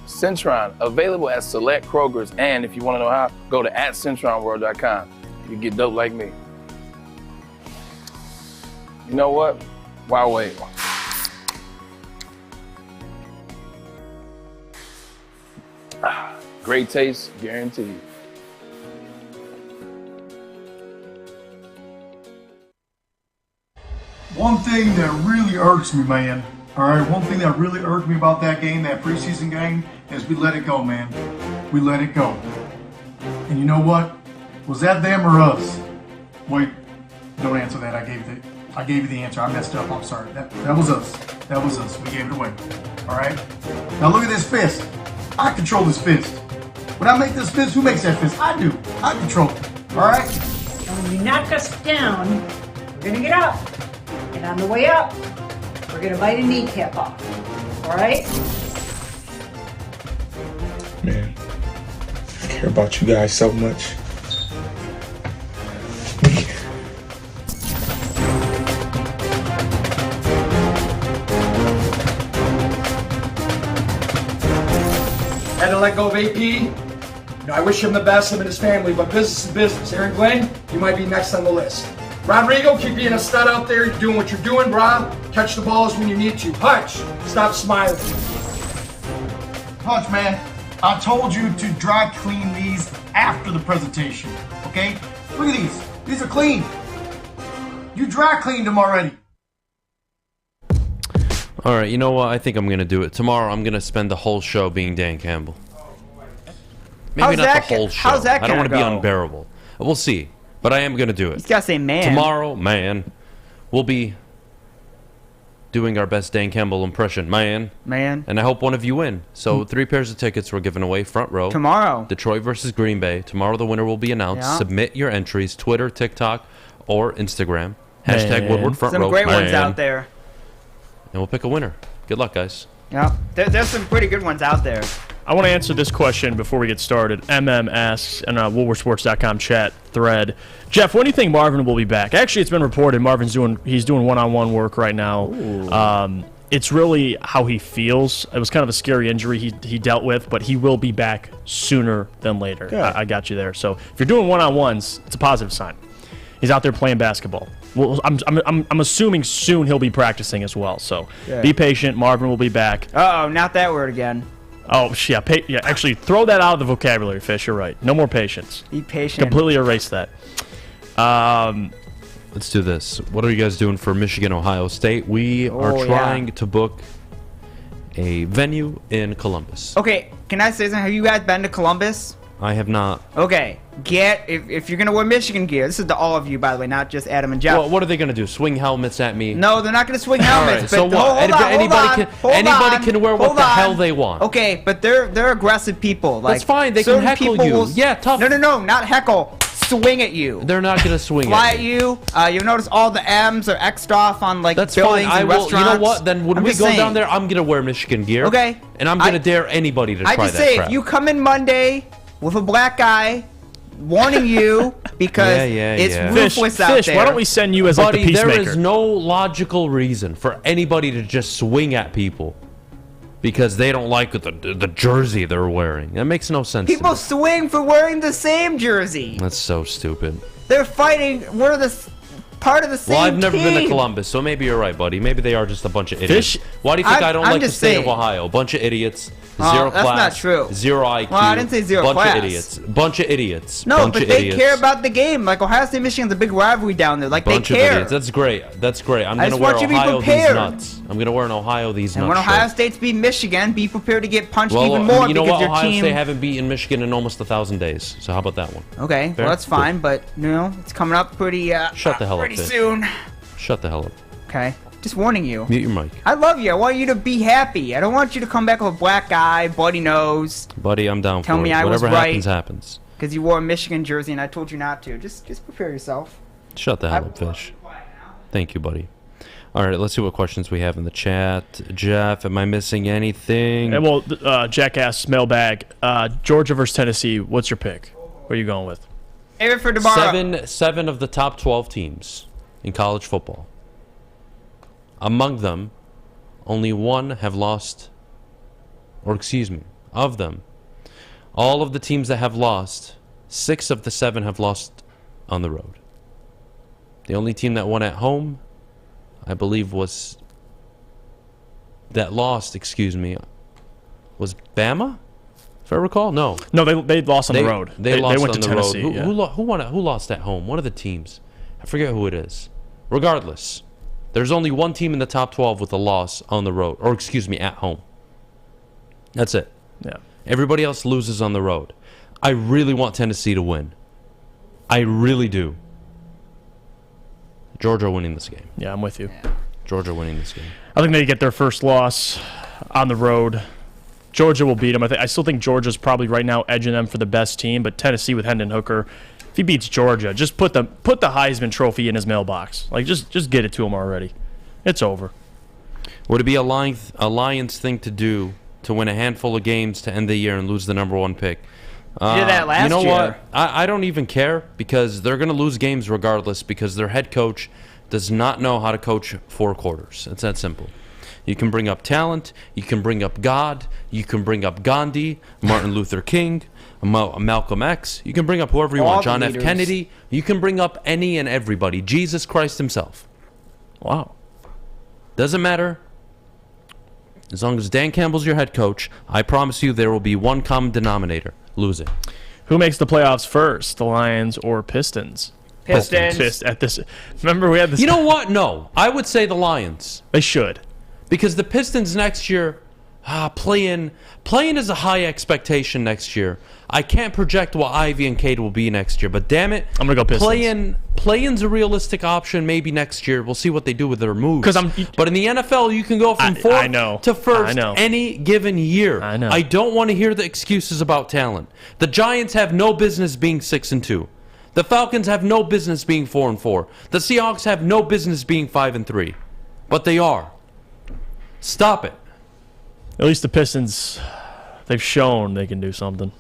Centron, available at select Kroger's, and if you wanna know how, go to @CentronWorld.com. You get dope like me. You know what? Why wait? Great taste, guaranteed. One thing that really irks me, man, all right, one thing that really irked me about that game, that preseason game, is we let it go, man. We let it go. And you know what? Was that them or us? Wait, don't answer that. I gave you the answer. I messed up. I'm sorry. That was us. That was us. We gave it away. All right? Now look at this fist. I control this fist. When I make this fist, who makes that fist? I do. I control it. All right? And when you knock us down, we're going to get up. And on the way up, we're going to bite a kneecap off. All right? Man, I care about you guys so much. Had to let go of AP. You know, I wish him the best, him and his family, but business is business. Aaron Glenn, you might be next on the list. Rodrigo, keep being a stud out there. You're doing what you're doing, brah. Catch the balls when you need to. Hutch, stop smiling. Hutch, man, I told you to dry clean these after the presentation, okay? Look at these. These are clean. You dry cleaned them already. All right, you know what? I think I'm going to do it. Tomorrow, I'm going to spend the whole show being Dan Campbell. Maybe not the whole show. How's that I don't want to be gonna go? unbearable. We'll see. But I am going to do it. He's got to say man. Tomorrow, man, we'll be doing our best Dan Campbell impression. Man. And I hope one of you win. So 3 pairs of tickets we're giving away, front row. Tomorrow. Detroit versus Green Bay. Tomorrow the winner will be announced. Yeah. Submit your entries, Twitter, TikTok, or Instagram. Hashtag Woodward front row. Some great ones out there. And we'll pick a winner. Good luck, guys. Yeah, there's some pretty good ones out there. I want to answer this question before we get started. MM asks in a WoodwardSports.com chat thread, Jeff, when do you think Marvin will be back? Actually, it's been reported Marvin's doing one-on-one work right now. It's really how he feels. It was kind of a scary injury he dealt with, but he will be back sooner than later. I got you there. So if you're doing one-on-ones, it's a positive sign. He's out there playing basketball. Well, I'm assuming soon he'll be practicing as well. So be patient. Marvin will be back. Uh-oh, not that word again. Oh, yeah. Actually, throw that out of the vocabulary, Fish. You're right. No more patience. Be patient. Completely erase that. Let's do this. What are you guys doing for Michigan, Ohio State? We are trying to book a venue in Columbus. Okay, can I say something? Have you guys been to Columbus? I have not. Okay, if you're going to wear Michigan gear, this is to all of you, by the way, not just Adam and Jeff. Well, what are they going to do? Swing helmets at me? No, they're not going to swing helmets. All right, so what? Anybody can wear what the hell they want. Okay, but they're aggressive people. Like, that's fine. They can heckle you. Yeah, tough. No, not heckle. Swing at you. They're not going to swing Fly at you. You'll notice all the M's are X'd off on like that's buildings fine. and restaurants. You know what? Then when we go down there, I'm going to wear Michigan gear. Okay. And I'm going to dare anybody to try that I just say, crap. if you come in Monday with a black eye, warning you because it's ruthless out Fish, there. why don't we send you as like the Buddy, peacemaker? there is no logical reason for anybody to just swing at people because they don't like the jersey they're wearing. That makes no sense. People swing for wearing the same jersey. That's so stupid. They're fighting. We're part of the same Well, I've never been to team. Columbus, so maybe you're right, buddy. Maybe they are just a bunch of idiots. Fish? Why do you think I don't I'm like the just state of saying. Ohio? Bunch of idiots, Oh, zero that's class, not true. zero IQ. Well, I didn't say zero bunch class. of idiots. Bunch of idiots. No, bunch but of they idiots. care about the game. Like Ohio State, Michigan's a big rivalry down there. Like Bunch they of care. idiots. That's great. That's great. I'm I gonna just wear want you to be Ohio these prepared. nuts. I'm gonna wear an Ohio these And nuts. when Ohio shirt. State's beat Michigan, be prepared to get punched Well, even more you know because what? your Ohio team. State haven't beaten Michigan in almost 1,000 days. So how about that one? Okay, Fair? well that's Cool. fine, but it's coming up pretty. Shut the hell up, pretty Fish. soon. Shut the hell up. Okay, just warning you. Mute your mic. I love you. I want you to be happy. I don't want you to come back with a black eye, bloody nose, Buddy, I'm down Tell for me it. I was Whatever right. happens, happens. because you wore a Michigan jersey and I told you not to. Just prepare yourself. Shut the hell up, Fish. Thank you, buddy. All right, let's see what questions we have in the chat. Jeff, am I missing anything? And well, Jack asks, Mailbag, Georgia versus Tennessee, what's your pick? Where are you going with? Favorite for tomorrow. Seven of the top 12 teams in college football. Among them, only one have lost, or excuse me, of them, all of the teams that have lost, 6 of the 7 have lost on the road. The only team that won at home, I believe, was was Bama, if I recall. No, they lost on the road. They lost went on to the Tennessee. road. Yeah. Who won it? Who lost at home? One of the teams. I forget who it is. Regardless, there's only one team in the top 12 with a loss on the road, or excuse me, at home. That's it. Yeah. Everybody else loses on the road. I really want Tennessee to win. I really do. Georgia winning this game. Yeah, I'm with you. Georgia winning this game. I think they get their first loss on the road. Georgia will beat them. I still think Georgia's probably right now edging them for the best team, but Tennessee with Hendon Hooker, if he beats Georgia, just put the Heisman Trophy in his mailbox. Like just get it to him already. It's over. Would it be a Lions thing to do to win a handful of games to end the year and lose the number 1 pick? You did that last You know year. what? I don't even care because they're going to lose games regardless because their head coach does not know how to coach 4 quarters. It's that simple. You can bring up talent. You can bring up God. You can bring up Gandhi, Martin Luther King, Malcolm X. You can bring up whoever you All want. the John F. leaders. Kennedy. You can bring up any and everybody. Jesus Christ himself. Wow. Doesn't matter. As long as Dan Campbell's your head coach, I promise you there will be one common denominator. Losing. Who makes the playoffs first, the Lions or Pistons? Pistons. At this, remember we had this. You know what? No. I would say the Lions. They should. Because the Pistons next year, playing is a high expectation next year. I can't project what Ivy and Cade will be next year, but damn it, I'm gonna go Pistons. Playing's a realistic option maybe next year. We'll see what they do with their moves. But in the NFL, you can go from fourth to first any given year. I know. I don't want to hear the excuses about talent. The Giants have no business being 6-2. The Falcons have no business being 4-4. The Seahawks have no business being 5-3. But they are. Stop it. At least the Pistons, they've shown they can do something.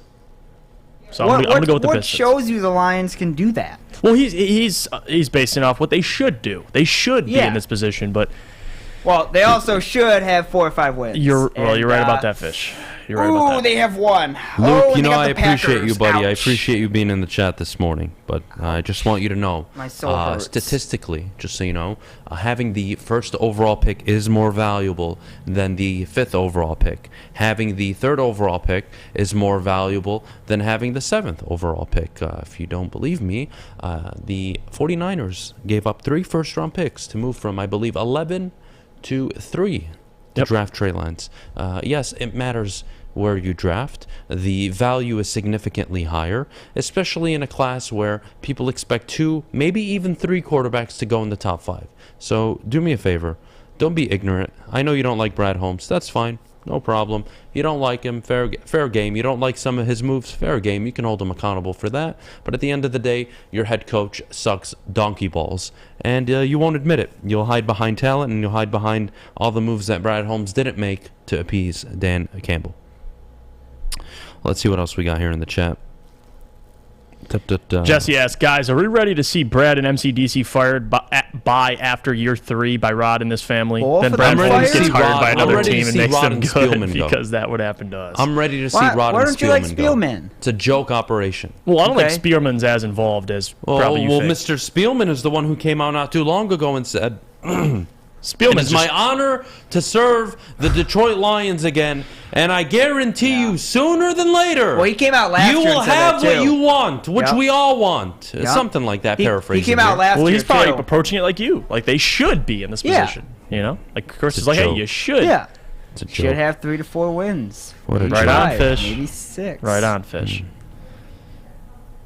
So I'm gonna go with the what Pistons. shows you the Lions can do that? Well, he's basing off what they should do. They should be Yeah. in this position, but Well, they also should have 4 or 5 wins. you're And, right about that, Fish. You're right about Ooh, that. they have one. Luke, they you know got I the appreciate you, Packers. buddy. I Ouch. appreciate you being in the chat this morning. But I just want you to know, My soul hurts. statistically, just so you know, having the first overall pick is more valuable than the 5th overall pick. Having the 3rd overall pick is more valuable than having the 7th overall pick. If you don't believe me, the 49ers gave up 3 first-round picks to move from, I believe, 11 to 3 to draft Trey Lance. Yes, it matters where you draft. The value is significantly higher, especially in a class where people expect 2, maybe even 3 quarterbacks to go in the top 5. So do me a favor. Don't be ignorant. I know you don't like Brad Holmes. That's fine. No problem. You don't like him, fair game. You don't like some of his moves, fair game. You can hold him accountable for that. But at the end of the day, your head coach sucks donkey balls. And you won't admit it. You'll hide behind talent, and you'll hide behind all the moves that Brad Holmes didn't make to appease Dan Campbell. Let's see what else we got here in the chat. Jesse asks, guys, are we ready to see Brad and MCDC fired by after year 3 by Rod and this family? Then Brad gets hired by another team and makes them good because that would happen to us. I'm ready to see Rod and Spielman go. Why don't you like Spielman? It's a joke operation. Well, I don't think Spielman's as involved as probably you think. Mr. Spielman is the one who came out not too long ago and said, it is my honor to serve the Detroit Lions again, and I guarantee you, sooner than later, well, he came out last you year will and said have that what you want, which we all want. Yep. Something like that, paraphrasing. He came out last year. Well, he's probably approaching it like you. Like, they should be in this position. You know? Like, Chris is like, hey, you should. Yeah. It's a joke. Should have 3 to 4 wins. Right on, Fish. Maybe 6. Right on, Fish.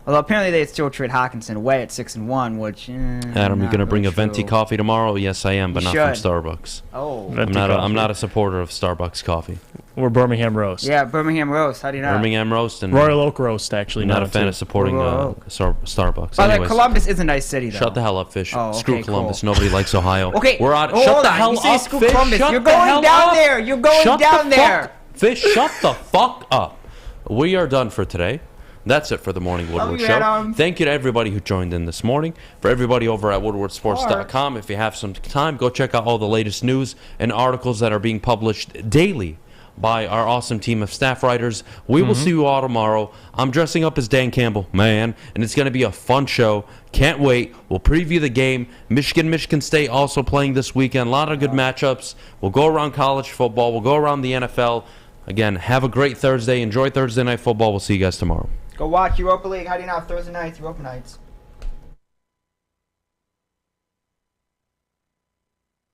Although apparently they still trade Hockenson away at 6-1, which Adam, you gonna bring a venti coffee tomorrow? Yes, I am, but not from Starbucks. Oh, I'm not a supporter of Starbucks coffee. Or Birmingham roast. Yeah, Birmingham roast. How do you know? Birmingham roast and Royal Oak roast. Actually, not a fan of supporting Starbucks. By the way, Columbus is a nice city, though. Shut the hell up, Fish. Oh, okay, screw Columbus. cool. Nobody likes Ohio. Okay, we're out. hold Shut on. the hell You say up, screw Fish. Columbus. Shut You're the going hell down up. there. You're going Shut down the there. Fish, shut the fuck up. We are done for today. That's it for the Morning Woodward Show. Thank you to everybody who joined in this morning. For everybody over at woodwardsports.com, if you have some time, go check out all the latest news and articles that are being published daily by our awesome team of staff writers. We will see you all tomorrow. I'm dressing up as Dan Campbell, man, and it's going to be a fun show. Can't wait. We'll preview the game. Michigan State also playing this weekend. A lot of good matchups. We'll go around college football. We'll go around the NFL. Again, have a great Thursday. Enjoy Thursday Night Football. We'll see you guys tomorrow. Go watch Europa League. How do you know Thursday nights, Europa nights?